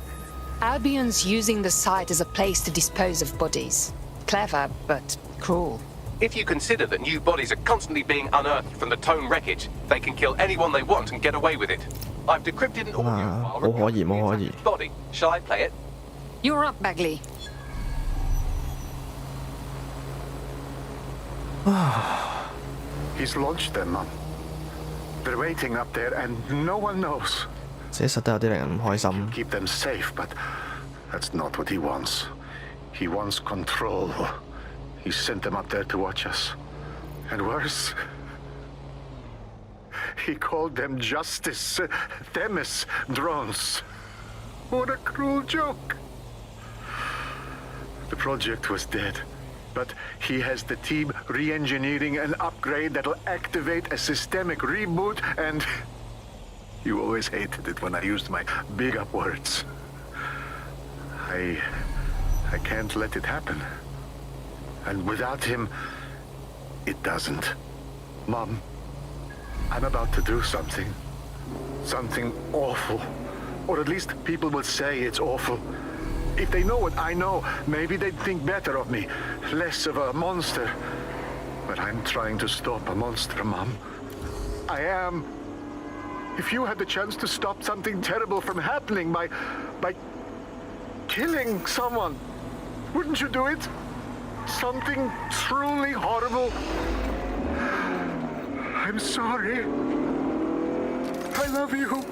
Albion's using the site as a place to dispose of bodies. Clever, but cruel. If you consider that new bodies are constantly being unearthed from the Tone wreckage, they can kill anyone they want and get away with it. I've decrypted an audio file recording the attacker's body. Shall I play it? You're up, Bagley. 呢 He's launched them, Mom. They're waiting up there, and no one knows. 寫實都有啲令人唔開心。 Keep them safe, but that's not what he wants. He wants control. He sent them up there to watch us. And worse, he called them Justice, Themis drones. What a cruel joke. The project was dead, but he has the team re-engineering an upgrade that'll activate a systemic reboot, and you always hated it when I used my big up words. I can't let it happen. And without him, it doesn't. Mom, I'm about to do something. Something awful. Or at least people will say it's awful. If they know what I know, maybe they'd think better of me. Less of a monster. But I'm trying to stop a monster, Mom. I am. If you had the chance to stop something terrible from happening by killing someone, wouldn't you do it? Something truly horrible. I'm sorry. I love you.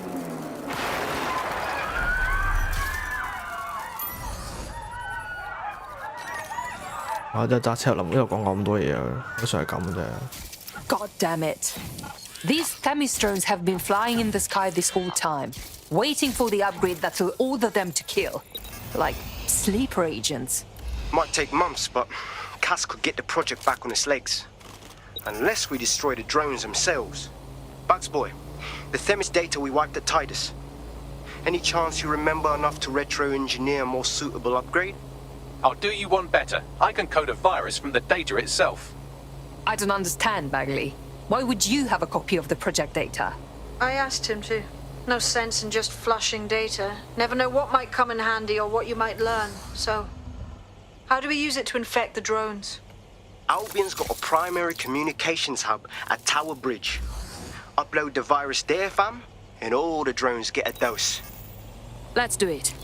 God damn it. These Themis drones have been flying in the sky this whole time, waiting for the upgrade that'll order them to kill. Like sleeper agents. Might take months, but Cass could get the project back on its legs. Unless we destroy the drones themselves. Bugs boy, the Themis data we wiped at Titus. Any chance you remember enough to retro-engineer a more suitable upgrade? I'll do you one better. I can code a virus from the data itself. I don't understand, Bagley. Why would you have a copy of the project data? I asked him to. No sense in just flushing data. Never know what might come in handy or what you might learn. So, how do we use it to infect the drones? Albion's got a primary communications hub at Tower Bridge. Upload the virus there, fam, and all the drones get a dose. Let's do it.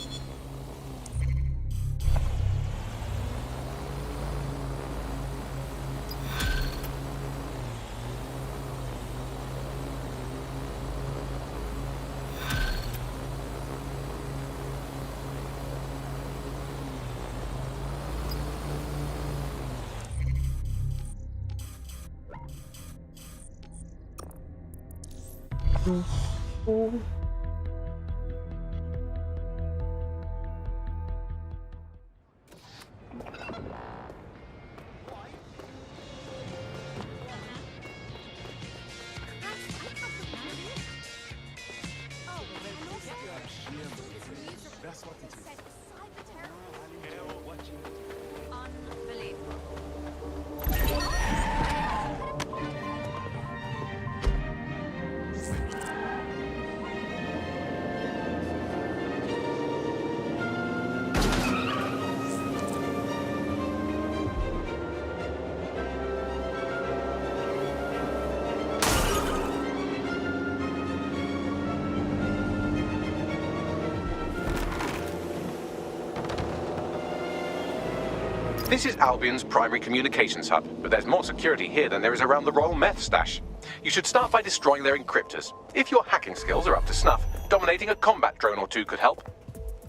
This is Albion's primary communications hub, but there's more security here than there is around the Royal Meth stash. You should start by destroying their encryptors. If your hacking skills are up to snuff, dominating a combat drone or two could help.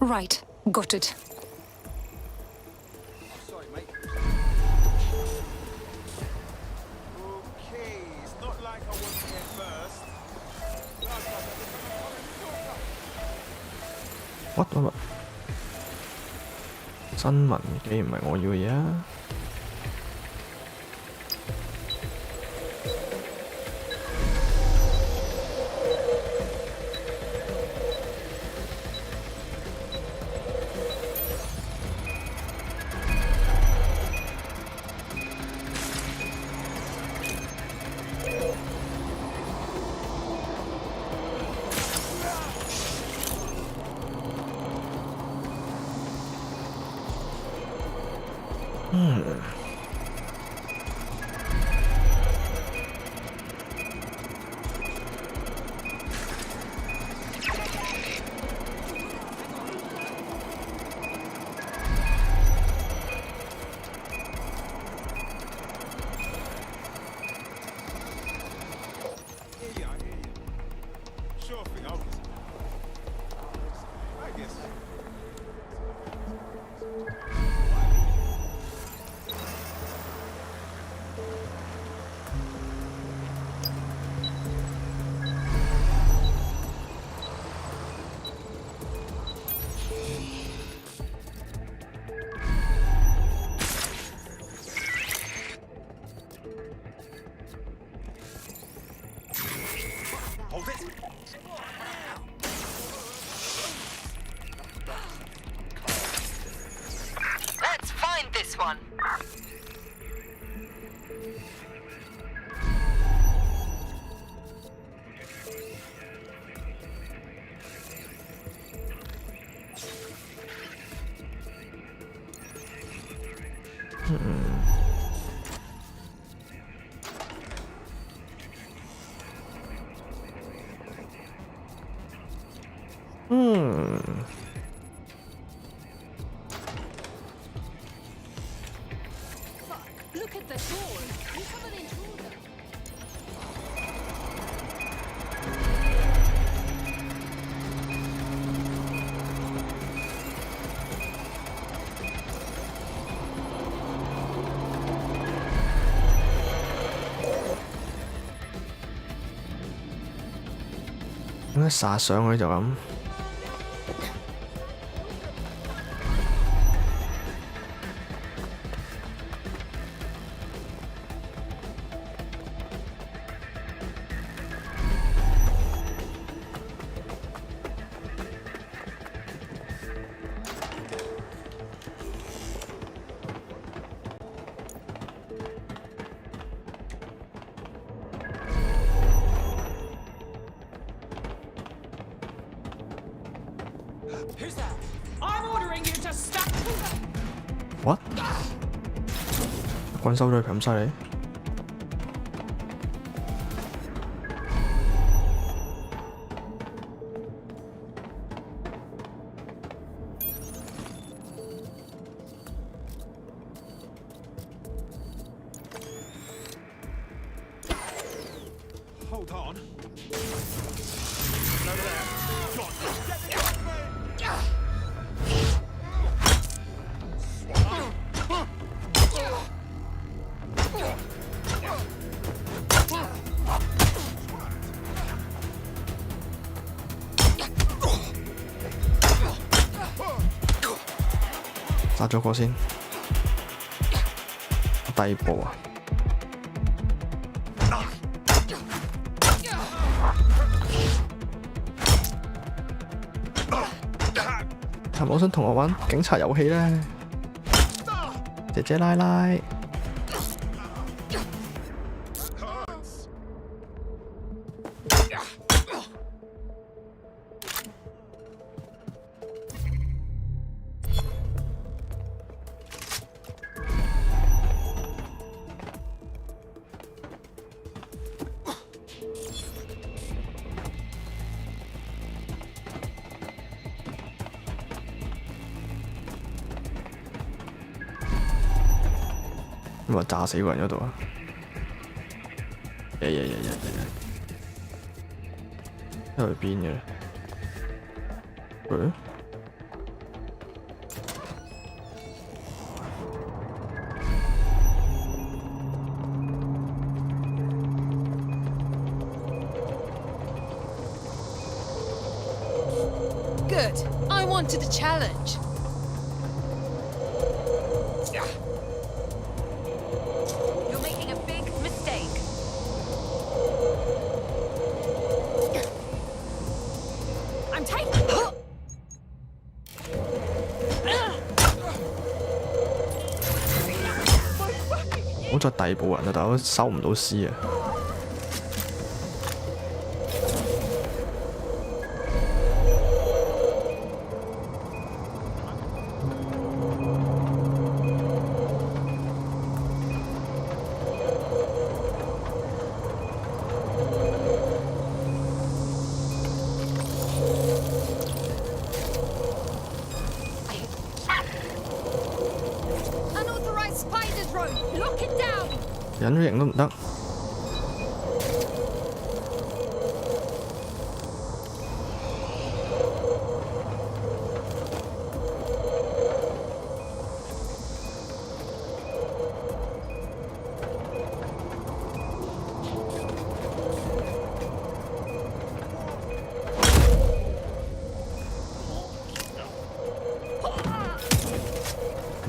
Right. Got it. Sorry, mate. Okay, it's not like I was here first. What? 新聞機唔係我要嘅嘢啊！ Hold it. Let's find this one. Look at the doors. We have an intruder.應該撒上去就咁。Who's that? I'm ordering you to stop. What？ 棍收咗佢咁犀利？ Hold on. Over there. John, get the gun,殺咗個先。第二步啊！係咪好想同我玩警察遊戲呢？姐姐奶奶。咁啊炸死個人嗰度啊！因為邊嘅咧？Good. I wanted a challenge. You're making a big mistake. I'm taking. 好在第二部人啊，大佬收唔到屍啊！Unauthorized spider drone. Lock it down. 隱咗形都唔得。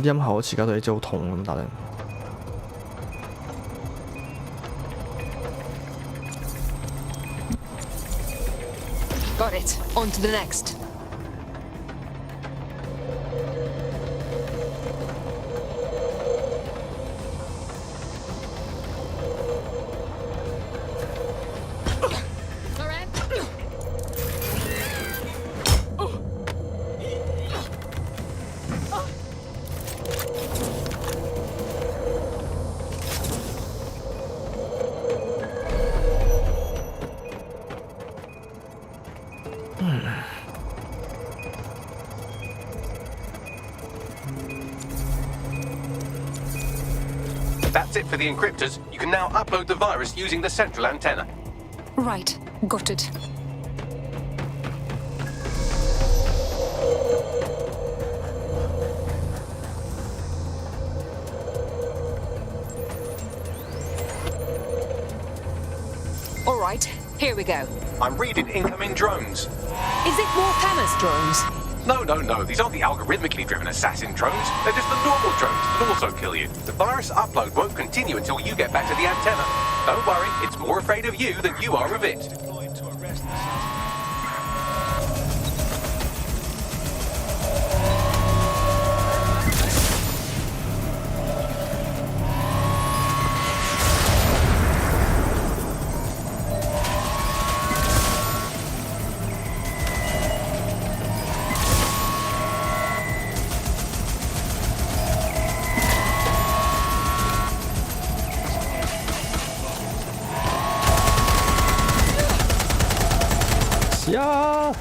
音效好似搞到你隻好痛咁，打定。Got it. On to the next. That's it for the encryptors. You can now upload the virus using the central antenna. Right. Got it. All right. Here we go. I'm reading incoming drones. Is it more Hammers drones? No. These aren't the algorithmically driven assassin drones. They're just the normal drones that also kill you. The virus upload won't continue until you get back to the antenna. Don't worry, it's more afraid of you than you are of it. Ja!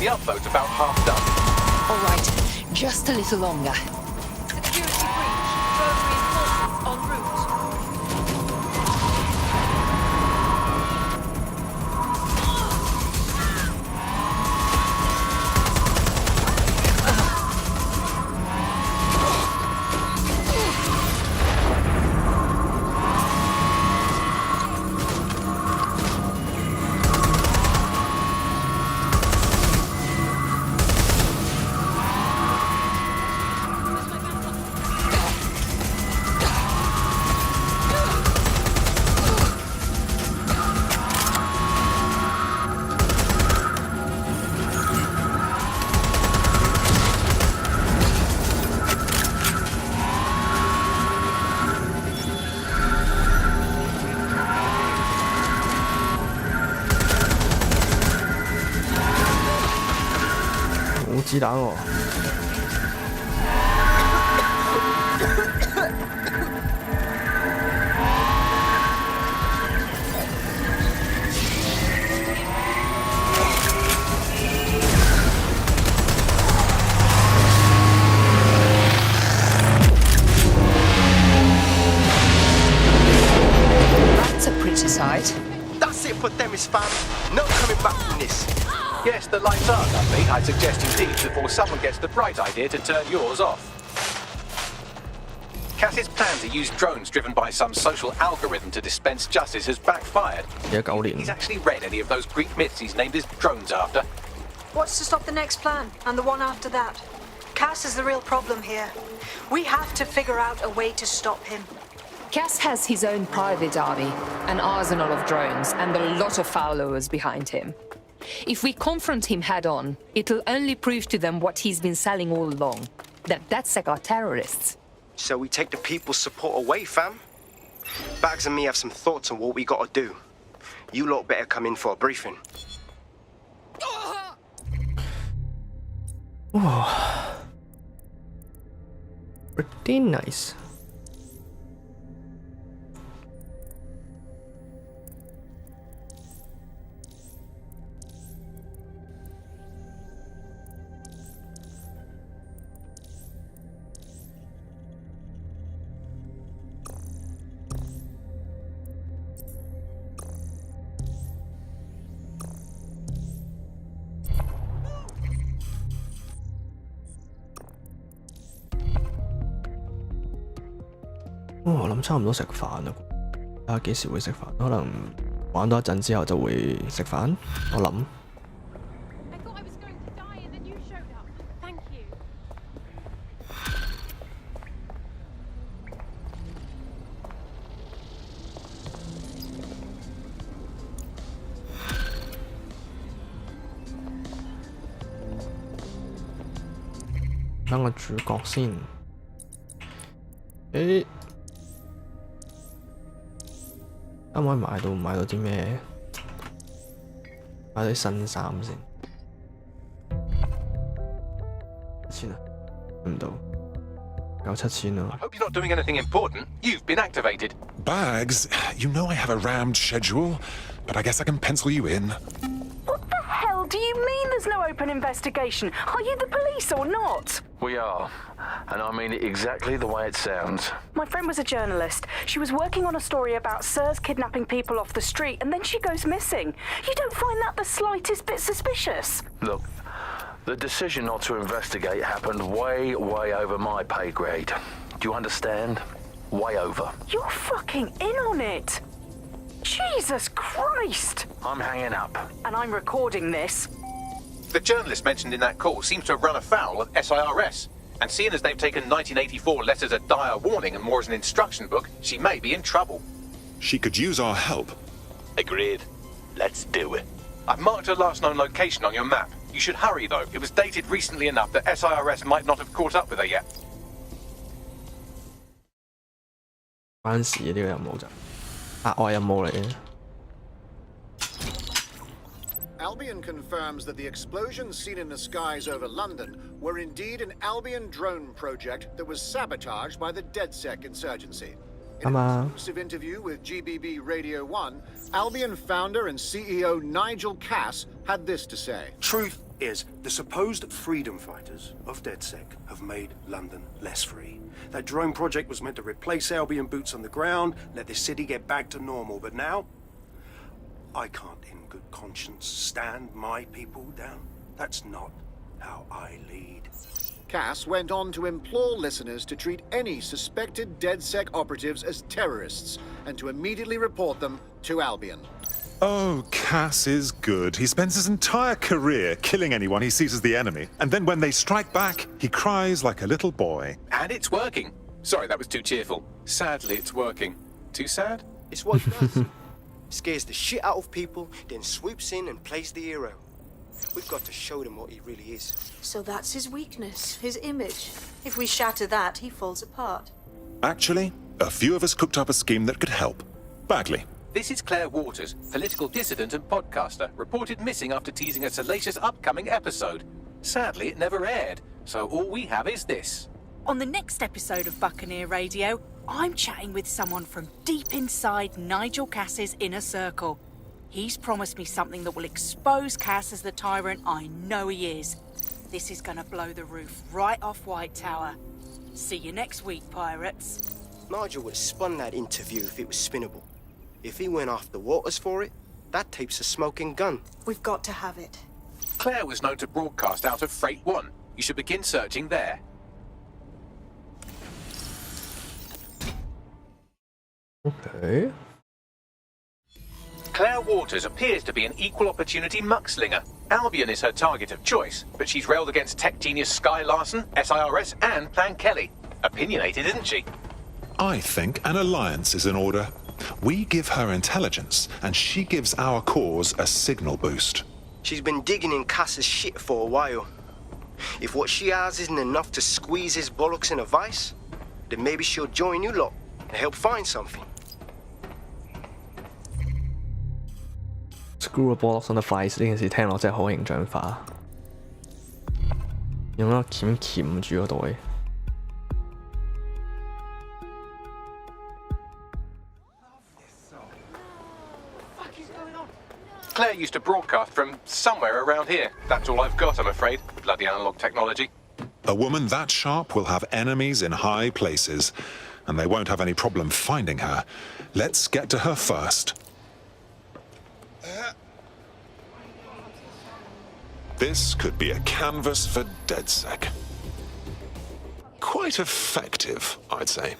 The upload's about half done. All right. Just a little longer. Security breach. Drone reinforcements en route. Chỉ đạn rồi. That's a pretty sight. That's it for Themis, fam. No coming back from this. Yes, the lights are lovely. I suggest you leave before someone gets the bright idea to turn yours off. Cass's plan to use drones driven by some social algorithm to dispense justice has backfired. He's actually read any of those Greek myths he's named his drones after. What's to stop the next plan and the one after that? Cass is the real problem here. We have to figure out a way to stop him. Cass has his own private army, an arsenal of drones, and a lot of followers behind him. If we confront him head-on, it'll only prove to them what he's been selling all along, that DedSec are terrorists. So we take the people's support away, fam? Bags and me have some thoughts on what we gotta do. You lot better come in for a briefing. Oh. Pretty nice. 我諗差唔多食飯啦。睇下幾時會食飯，可能玩多一陣之後就會食飯。我諗。等個主角先。誒，可唔可以買到啲咩？買啲新衫先。錢啊，唔到，9,700啊。 I hope you're not doing anything important. You've been activated. Bags, you know I have a rammed schedule, but I guess I can pencil you in. What the hell do you mean there's no open investigation? Are you the police or not? We are, and I mean it exactly the way it sounds. My friend was a journalist. She was working on a story about Sirs kidnapping people off the street, and then she goes missing. You don't find that the slightest bit suspicious? Look, the decision not to investigate happened way over my pay grade. Do you understand? Way over. You're fucking in on it. Jesus Christ! I'm hanging up. And I'm recording this. The journalist mentioned in that call seems to have run afoul of SIRS. And seeing as they've taken 1984 less as a dire warning and more as an instruction book, she may be in trouble. She could use our help. Agreed. Let's do it. I've marked her last known location on your map. You should hurry, though. It was dated recently enough that SIRS might not have caught up with her yet. 關事呢個任務就額外任務嚟嘅。 Albion confirms that the explosions seen in the skies over London were indeed an Albion drone project that was sabotaged by the DedSec insurgency. In an exclusive interview with GBB Radio 1, Albion founder and CEO Nigel Cass had this to say. Truth is, the supposed freedom fighters of DedSec have made London less free. That drone project was meant to replace Albion boots on the ground, let the city get back to normal, but now I can't in good conscience stand my people down. That's not how I lead. Cass went on to implore listeners to treat any suspected DedSec operatives as terrorists and to immediately report them to Albion. Oh, Cass is good. He spends his entire career killing anyone he sees as the enemy. And then when they strike back, he cries like a little boy. And it's working. Sorry, that was too cheerful. Sadly, it's working. Too sad? It's what he does. Scares the shit out of people, then swoops in and plays the hero. We've got to show them what he really is. So that's his weakness, his image. If we shatter that, he falls apart. Actually, a few of us cooked up a scheme that could help. Bagley. This is Claire Waters, political dissident and podcaster, reported missing after teasing a salacious upcoming episode. Sadly, it never aired, so all we have is this. On the next episode of Buccaneer Radio, I'm chatting with someone from deep inside Nigel Cass's inner circle. He's promised me something that will expose Cass as the tyrant I know he is. This is gonna blow the roof right off White Tower. See you next week, pirates. Nigel would have spun that interview if it was spinnable. If he went after Waters for it, that tape's a smoking gun. We've got to have it. Claire was known to broadcast out of Freight 1. You should begin searching there. Okay. Claire Waters appears to be an equal opportunity muckslinger. Albion is her target of choice, but she's railed against tech genius Sky Larson, SIRS, and Plan Kelly. Opinionated, isn't she? I think an alliance is in order. We give her intelligence, and she gives our cause a signal boost. She's been digging in Cass's shit for a while. If what she has isn't enough to squeeze his bollocks in a vice, then maybe she'll join you lot and help find something. Screw a bollocks on the vice 呢件事聽落真係好形象化，用一個鉗鉗住個袋。Claire used to broadcast from somewhere around here. That's all I've got, I'm afraid. Bloody analog technology. A woman that sharp will have enemies in high places, and they won't have any problem finding her. Let's get to her first. This could be a canvas for DedSec. Quite effective, I'd say.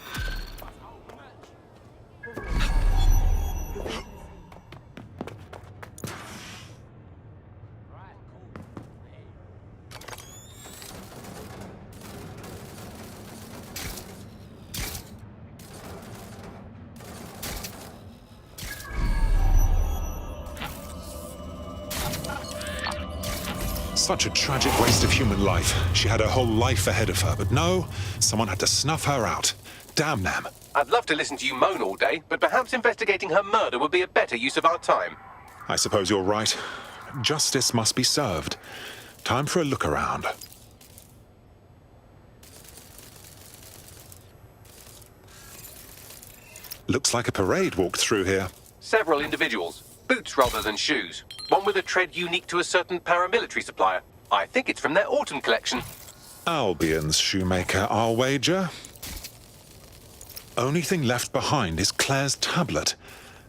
Such a tragic waste of human life. She had her whole life ahead of her, but no, someone had to snuff her out. Damn them. I'd love to listen to you moan all day, but perhaps investigating her murder would be a better use of our time. I suppose you're right. Justice must be served. Time for a look around. Looks like a parade walked through here. Several individuals. Boots rather than shoes. One with a tread unique to a certain paramilitary supplier. I think it's from their autumn collection. Albion's shoemaker, I'll wager. Only thing left behind is Claire's tablet.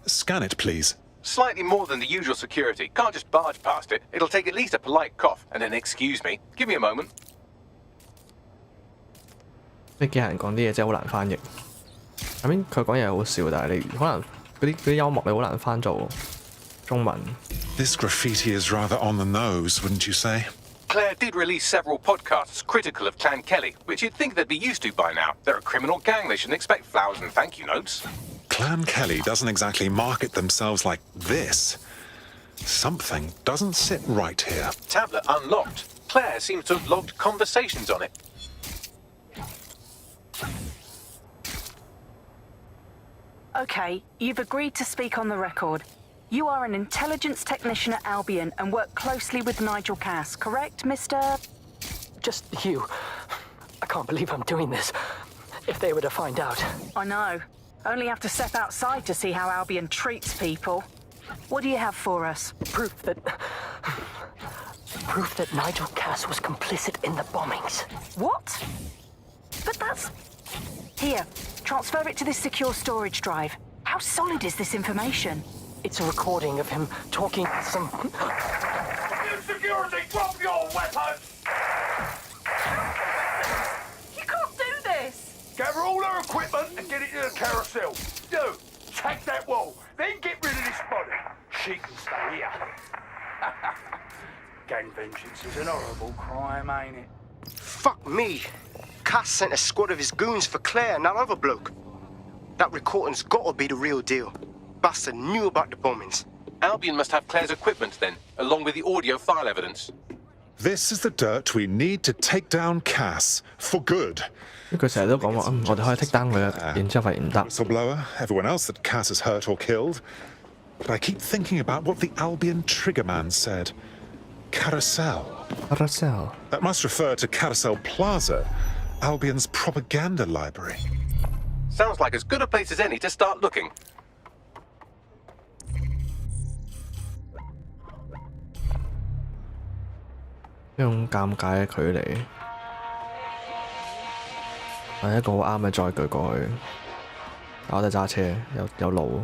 Scan it, please. Slightly more than the usual security. Can't just barge past it. It'll take at least a polite cough and an excuse me. Give me a moment. 你見人講啲嘢真係好難翻譯。I mean 佢講嘢係好笑，但係你可能嗰啲幽默你好難翻做中文。This graffiti is rather on the nose, wouldn't you say? Claire did release several podcasts critical of Clan Kelly, which you'd think they'd be used to by now. They're a criminal gang. They shouldn't expect flowers and thank you notes. Clan Kelly doesn't exactly market themselves like this. Something doesn't sit right here. Tablet unlocked. Claire seems to have logged conversations on it. Okay, you've agreed to speak on the record. You are an intelligence technician at Albion and work closely with Nigel Cass, correct, Mr...? Just you. I can't believe I'm doing this. If they were to find out. I know. Only have to step outside to see how Albion treats people. What do you have for us? Proof that Nigel Cass was complicit in the bombings. What? But that's... Here, transfer it to this secure storage drive. How solid is this information? It's a recording of him talking some... Security, drop your weapons! You can't do this! Gather all her equipment and get it to the carousel. You, take that wall, then get rid of this body. She can stay here. Gang vengeance is an horrible crime, ain't it? Fuck me. Cass sent a squad of his goons for Claire and that other bloke. That recording's gotta be the real deal. Bastard knew about the bombings. Albion must have Claire's equipment then, along with the audio file evidence. This is the dirt we need to take down Cass for good. 佢成日都講話，我哋可以剔單佢啊，然之後發現唔得。Whistleblower, everyone else that Cass has hurt or killed. But I keep thinking about what the Albion triggerman said. Carousel. Carousel. That must refer to Carousel Plaza, Albion's propaganda library. Sounds like as good a place as any to start looking.一種尷尬嘅距離，係一個好啱嘅載具過去，但我哋揸車有路。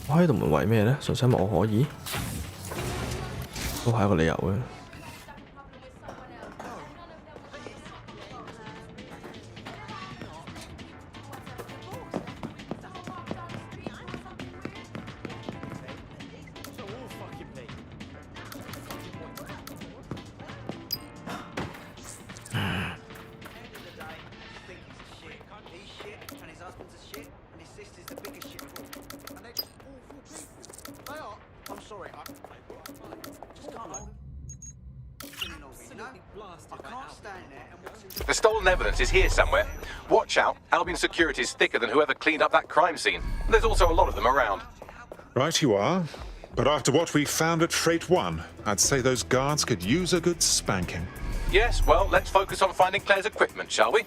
開呢度門為咩呢？純粹因為我可以，都係一個理由嘅。The stolen evidence is here somewhere. Watch out, Albion security is thicker than whoever cleaned up that crime scene. There's also a lot of them around. Right you are. But after what we found at Freight 1, I'd say those guards could use a good spanking. Yes, well, let's focus on finding Claire's equipment, shall we?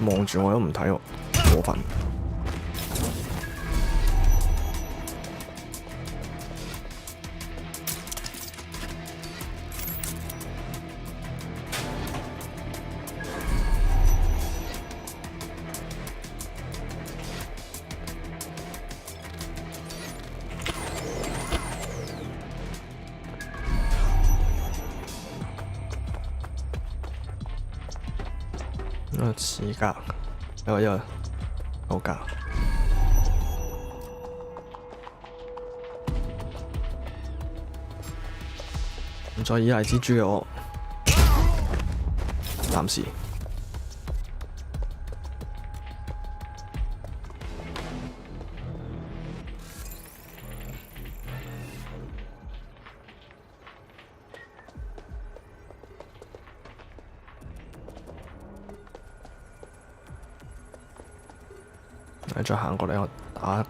望住我都唔睇我，過分。刺格，一個好格。唔再依賴蜘蛛嘅我，暫時。再行過嚟，我打。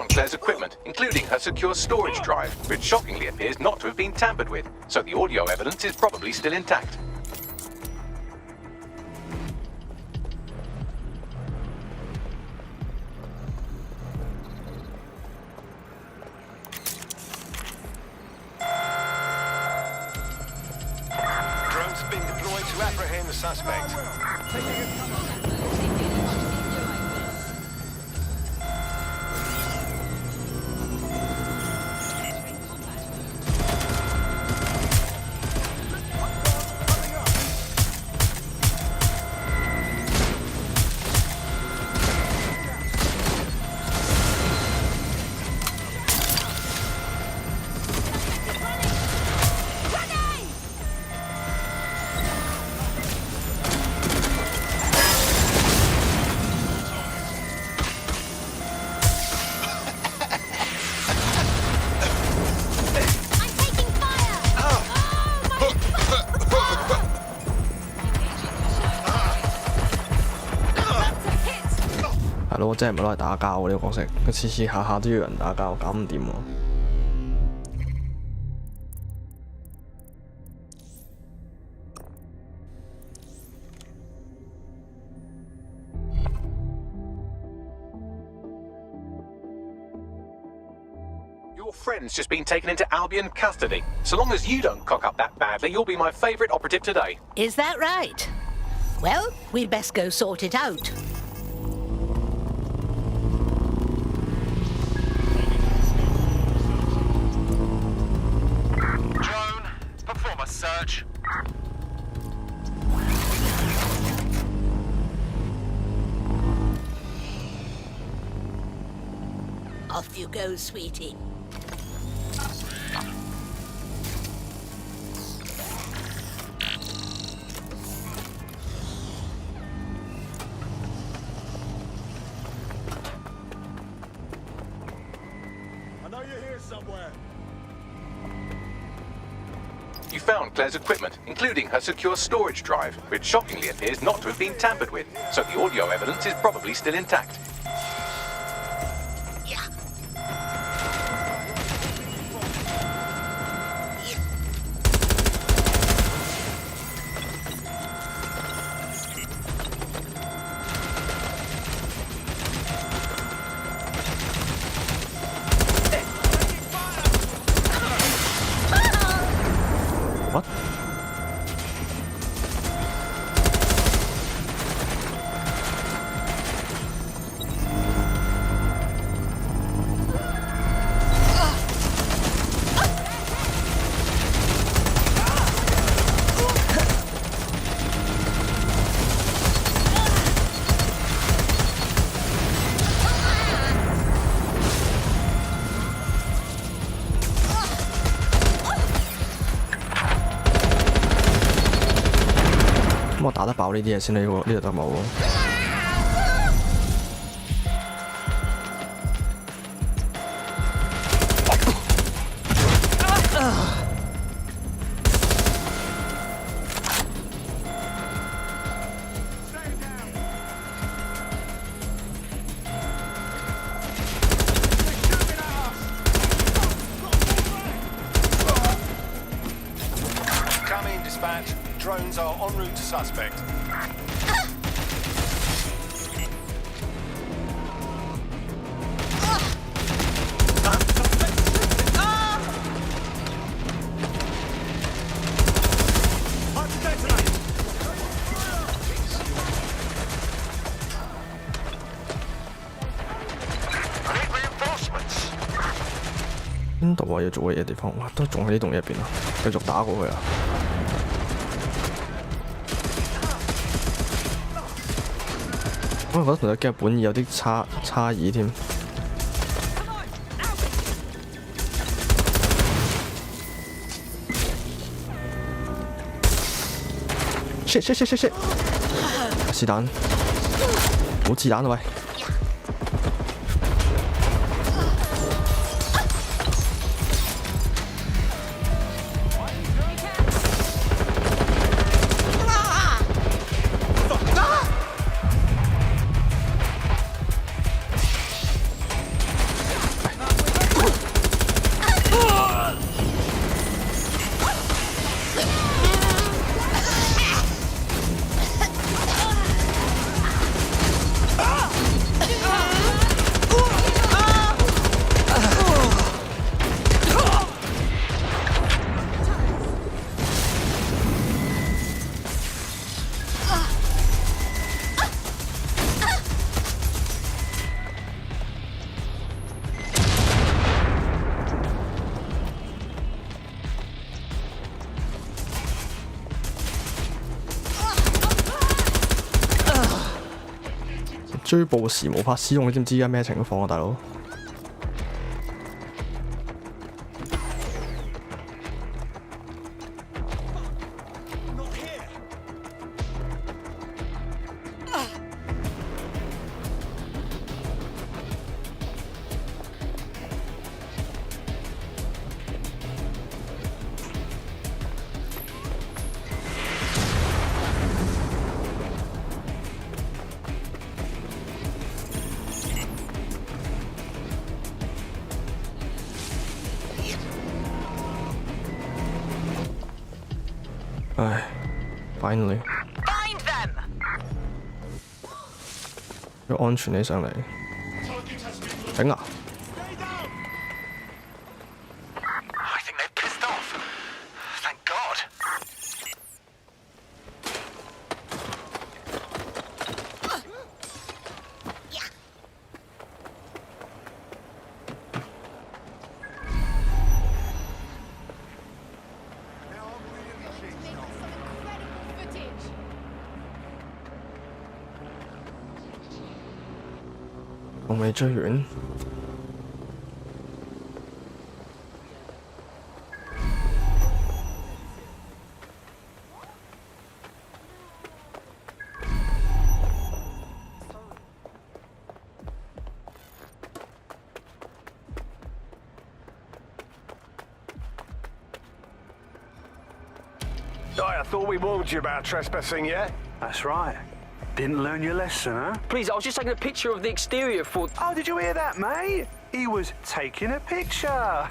Claire's equipment, including her secure storage drive, which shockingly appears not to have been tampered with, so the audio evidence is probably still intact. Drones have been deployed to apprehend the suspect.我真係唔係攞嚟打交喎，呢個角色，佢次次下下都要人打交，搞唔掂喎。Your friend's just been taken into Albion custody. So long as you don't cock up that badly, you'll be my favourite operative today. Is that right? Well, we'd best go sort it out. Perform a search. Off you go, sweetie. I know you're here somewhere. You found Claire's equipment, including her secure storage drive, which shockingly appears not to have been tampered with, so the audio evidence is probably still intact. What? 爆呢啲嘢先，呢度得冇。Drones are en route to suspect.邊度啊？要做嘅嘢地方，哇，都仲喺呢棟嘢入邊啊！繼續打過去啊！我覺得同佢嘅本意有啲差異添。shit！ 是但，冇子彈啊喂！追捕時無法使用，你知唔知而家咩情況啊，大佬？唉 ，finally， 要安全起上嚟，頂啊！仲未追完。I thought we warned you about trespassing, yeah? That's right. Didn't learn your lesson, huh? Please, I was just taking a picture of the exterior for... Oh, did you hear that, mate? He was taking a picture. A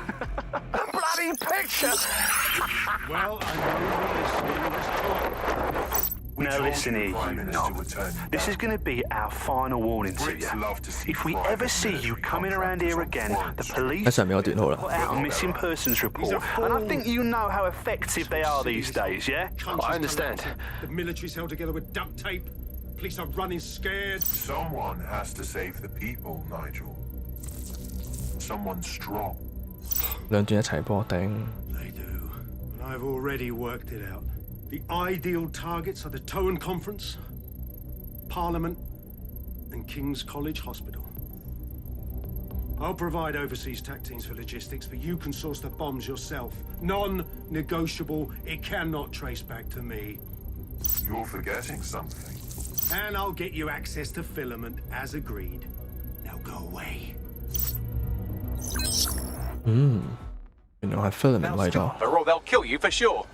bloody picture! Well, I know Now listen here, you knob. This is going to be our final warning to you. If we ever see you coming around here again, the police will put out a missing persons report. And I think you know how effective they are these days, yeah? I understand. The military's held together with duct tape. Police are running scared. Someone has to save the people, Nigel. Someone strong. 兩段一齊波頂。 They do. And I've already worked it out. The ideal targets are the Toan Conference, Parliament, and King's College Hospital. I'll provide overseas tac teams for logistics, but you can source the bombs yourself. Non-negotiable. It cannot trace back to me. You're forgetting something. And I'll get you access to filament as agreed. Now go away. 原來係 filament 嚟咗。 Or they'll kill you for sure.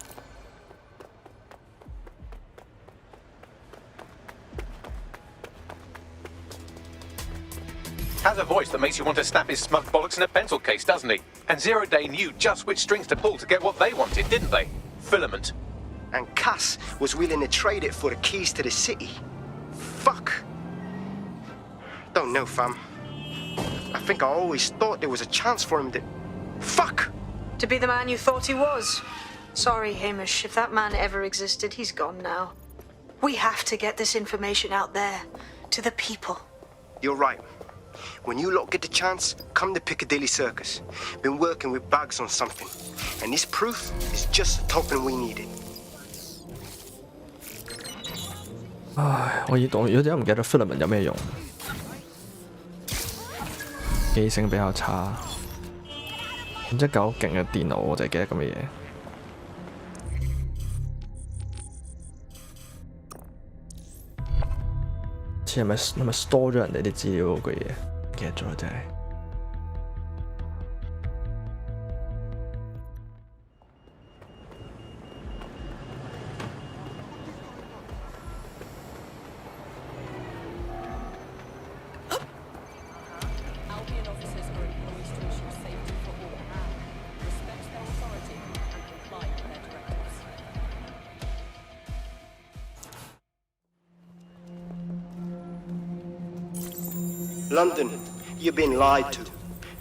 Has a voice that makes you want to snap his smug bollocks in a pencil case, doesn't he? And Zero Day knew just which strings to pull to get what they wanted, didn't they? Filament. And Cass was willing to trade it for the keys to the city. Fuck. Don't know, fam. I think I always thought there was a chance for him to... Fuck! To be the man you thought he was. Sorry, Hamish. If that man ever existed, he's gone now. We have to get this information out there. To the people. You're right. When you lot get the chance, come to Piccadilly Circus. Been working with Bags on something. And this proof is just the token we needed. 唉，我如果真係唔記得 filament 有咩用，記性比較差，然之後夠勁嘅電腦我就係記得咁嘅嘢。似係咪 store 咗人哋啲資料嗰個嘢？唔記得咗真係。London, you've been lied to.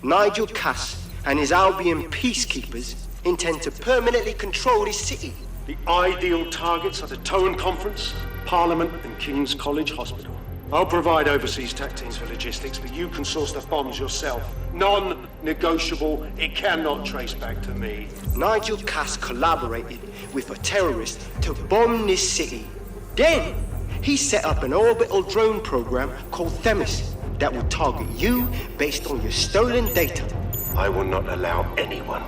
Nigel Cass and his Albion peacekeepers intend to permanently control this city. The ideal targets are the Tone Conference, Parliament and King's College Hospital. I'll provide overseas tech teams for logistics, but you can source the bombs yourself. Non-negotiable. It cannot trace back to me. Nigel Cass collaborated with a terrorist to bomb this city. Then, he set up an orbital drone program called Themis that will target you based on your stolen data. I will not allow anyone,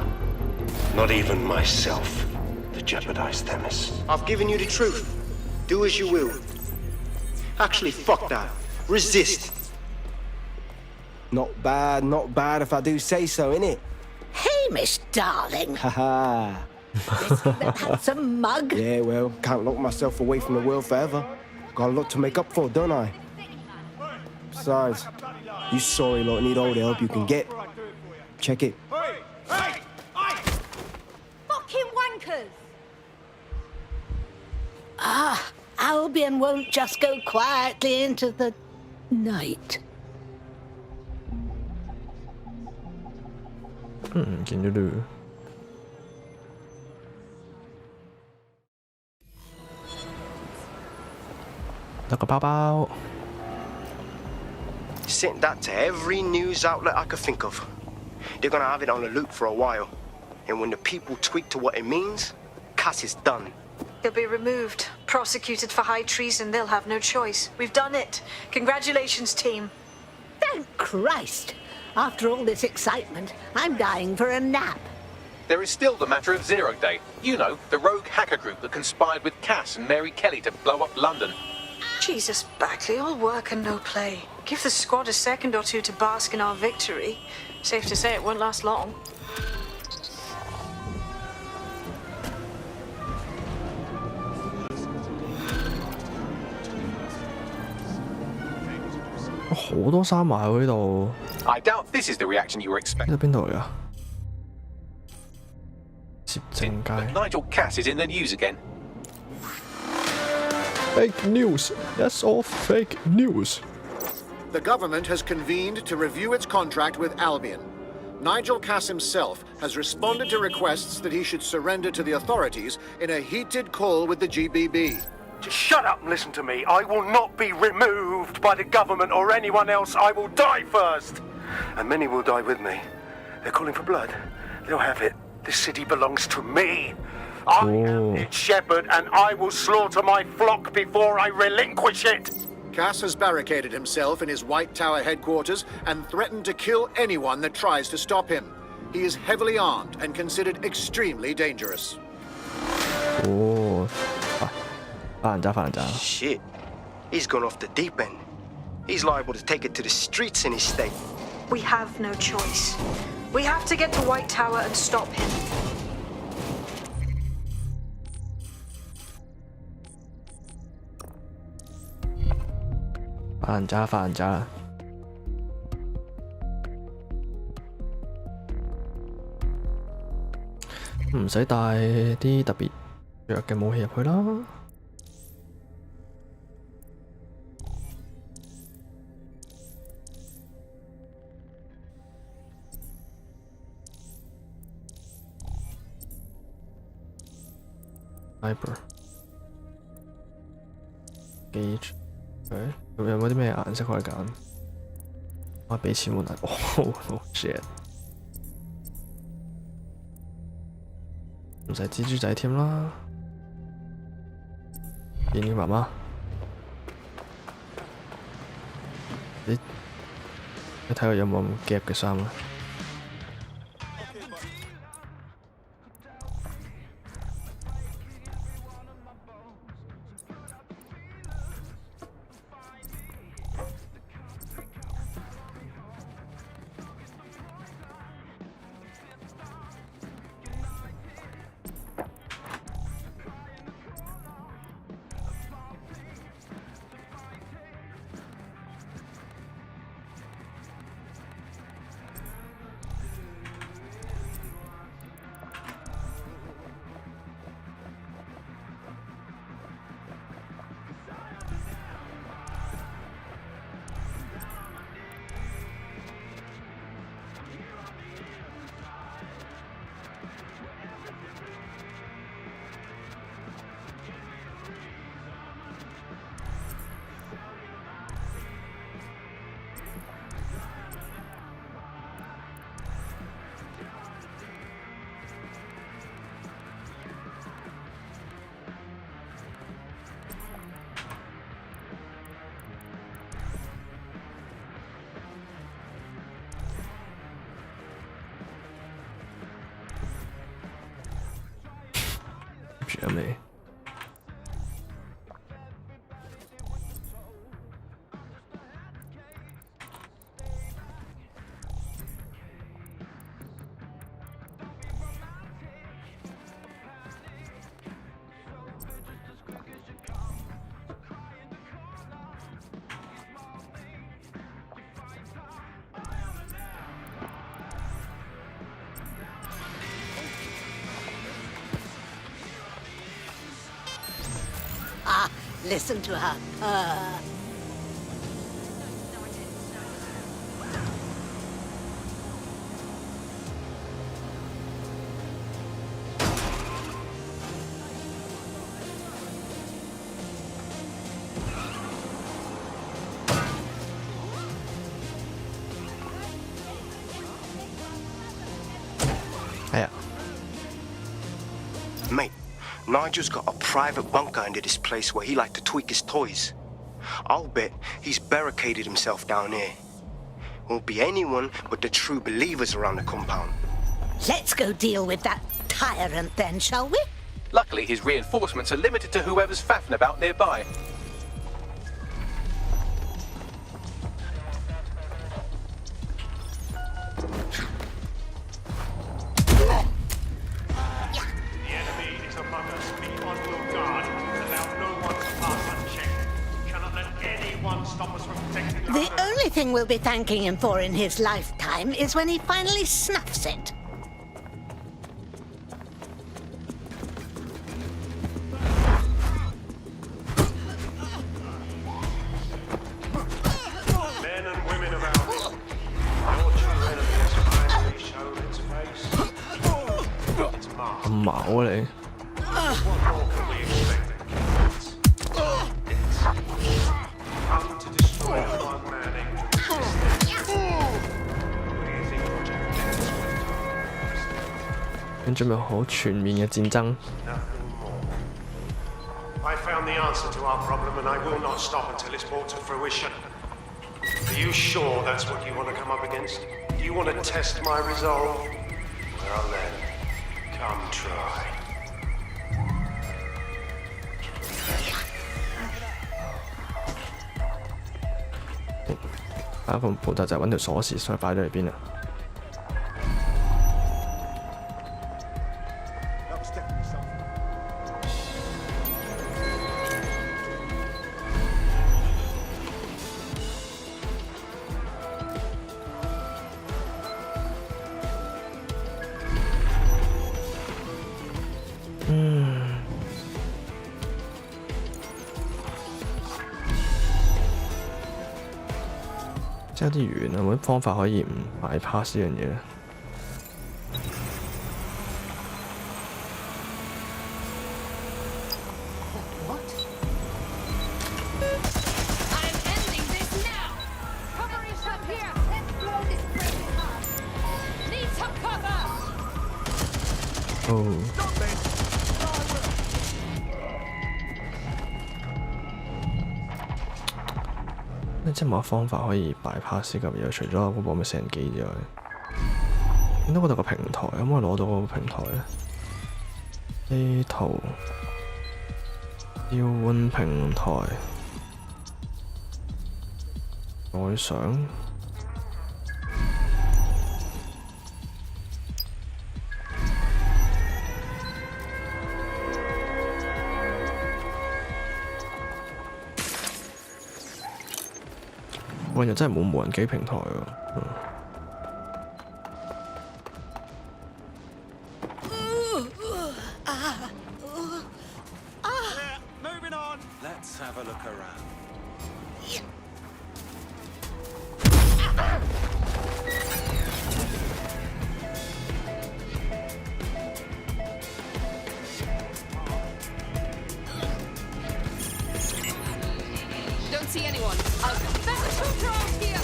not even myself, to jeopardize Themis. I've given you the truth. Do as you will. Actually, fuck that. Resist. Not bad if I do say so, innit? Hamish, darling. Haha. That handsome mug. Yeah, well, can't lock myself away from the world forever. Got a lot to make up for, don't I? Besides, you sorry lot need all the help you can get. Check it. Fucking wankers! Ah, Albion won't just go quietly into the night. 見咗啦。得個包包。 Sent that to every news outlet I could think of. They're gonna have it on the loop for a while. And when the people tweak to what it means, Cass is done. He'll be removed, prosecuted for high treason. They'll have no choice. We've done it. Congratulations, team. Thank Christ. After all this excitement, I'm dying for a nap. There is still the matter of Zero Day. You know, the rogue hacker group that conspired with Cass and Mary Kelly to blow up London. Jesus, Bagley, all work and no play. Give the squad a second or two to bask in our victory. Safe to say it won't last long.好多衫賣喺呢度。 I doubt this is the reaction you were expecting. 呢度邊度嚟㗎？攝政街。Nigel Cass is in the news again. Fake news. That's all fake news. The government has convened to review its contract with Albion. Nigel Cass himself has responded to requests that he should surrender to the authorities in a heated call with the GBB. Just shut up and listen to me. I will not be removed by the government or anyone else. I will die first. And many will die with me. They're calling for blood. They'll have it. This city belongs to me. I am its shepherd, and I will slaughter my flock before I relinquish it. Cass has barricaded himself in his White Tower headquarters and threatened to kill anyone that tries to stop him. He is heavily armed and considered extremely dangerous. 哦， Shit. He's gone off the deep end. He's liable to take it to the streets in his state. We have no choice. We have to get to White Tower and stop him. Fire人渣唔使帶啲特別弱嘅武器入去啦。Sniper Gauge， 咁有冇啲咩顏色可以揀？我俾錢換啊！哦 shit， 唔使蜘蛛仔添啦。見你媽媽，你睇下有冇咁夾嘅衫啊？住咗未？Listen to her purr. Mate, Nigel's got a private bunker under this place where he liked to tweak his toys. I'll bet he's barricaded himself down here. Won't be anyone but the true believers around the compound. Let's go deal with that tyrant then, shall we? Luckily, his reinforcements are limited to whoever's faffing about nearby. The only thing we'll be thanking him for in his lifetime is when he finally snuffs it. Men and women of Albion, your true enemy has finally shown its face. It's Mark. 咁矛啊你！ What more can we expect at King's? Come to destroy the one man angel. What do you think Project Death is going to 準備好全面嘅戰爭。 Nothing more. I found the answer to our problem, and I will not stop until it's brought to fruition. Are you sure that's what you want to come up against? Do you want to test my resolve? Well then, come try. 下一個步驟就係揾條鎖匙，所以擺咗喺邊啦。即係有啲遠啊，有冇啲方法可以唔bypass呢樣嘢咧？即係冇乜方法可以bypass 咁嘢，除咗嗰部咩攝影機之外，見到嗰度個平台，可唔可以攞到嗰個平台咧？呢圖要換平台，再上。喂，又真係冇無人機平台喎。Don't see anyone. There's a shooter out here.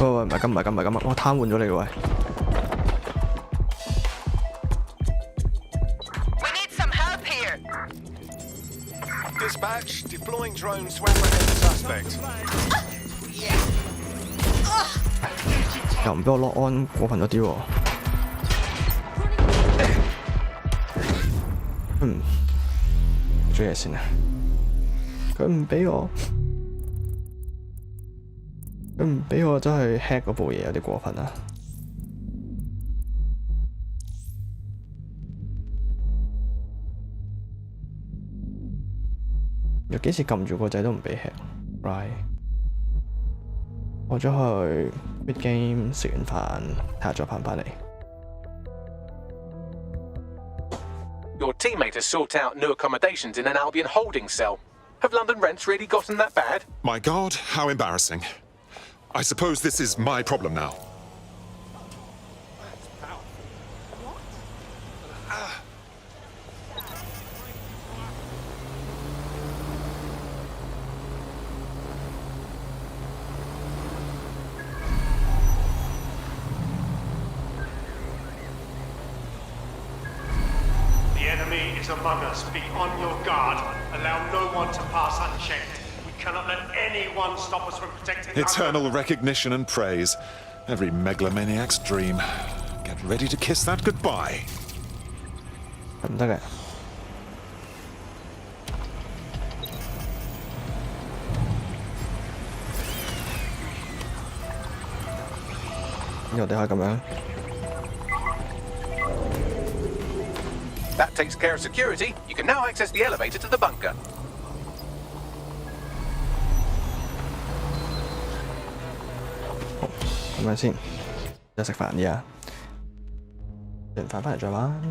喂，唔係咁啊！我癱瘓咗你喂。Dispatch, deploying drones to apprehend the suspect. 又唔俾我落安，過分咗啲喎。追嘢先啊！佢唔俾我，真係 hack 嗰部嘢有啲過分啊！又幾時撳住個掣都唔俾 hack，right？ 我咗去 quit game 食完飯，睇下再返嚟。Your teammate has sought out new accommodations in an Albion holding cell. Have London rents really gotten that bad? My God, how embarrassing. I suppose this is my problem now. The enemy is among us. Be on your guard. Allow no one to pass unchecked. We cannot let anyone stop us from protecting Eternal recognition and praise. Every megalomaniac's dream. Get ready to kiss that goodbye. 唔得嘅。我哋可以咁樣。That takes care of security. You can now access the elevator to the bunker. 咁樣先，有食飯啲啊，食完飯返嚟再玩。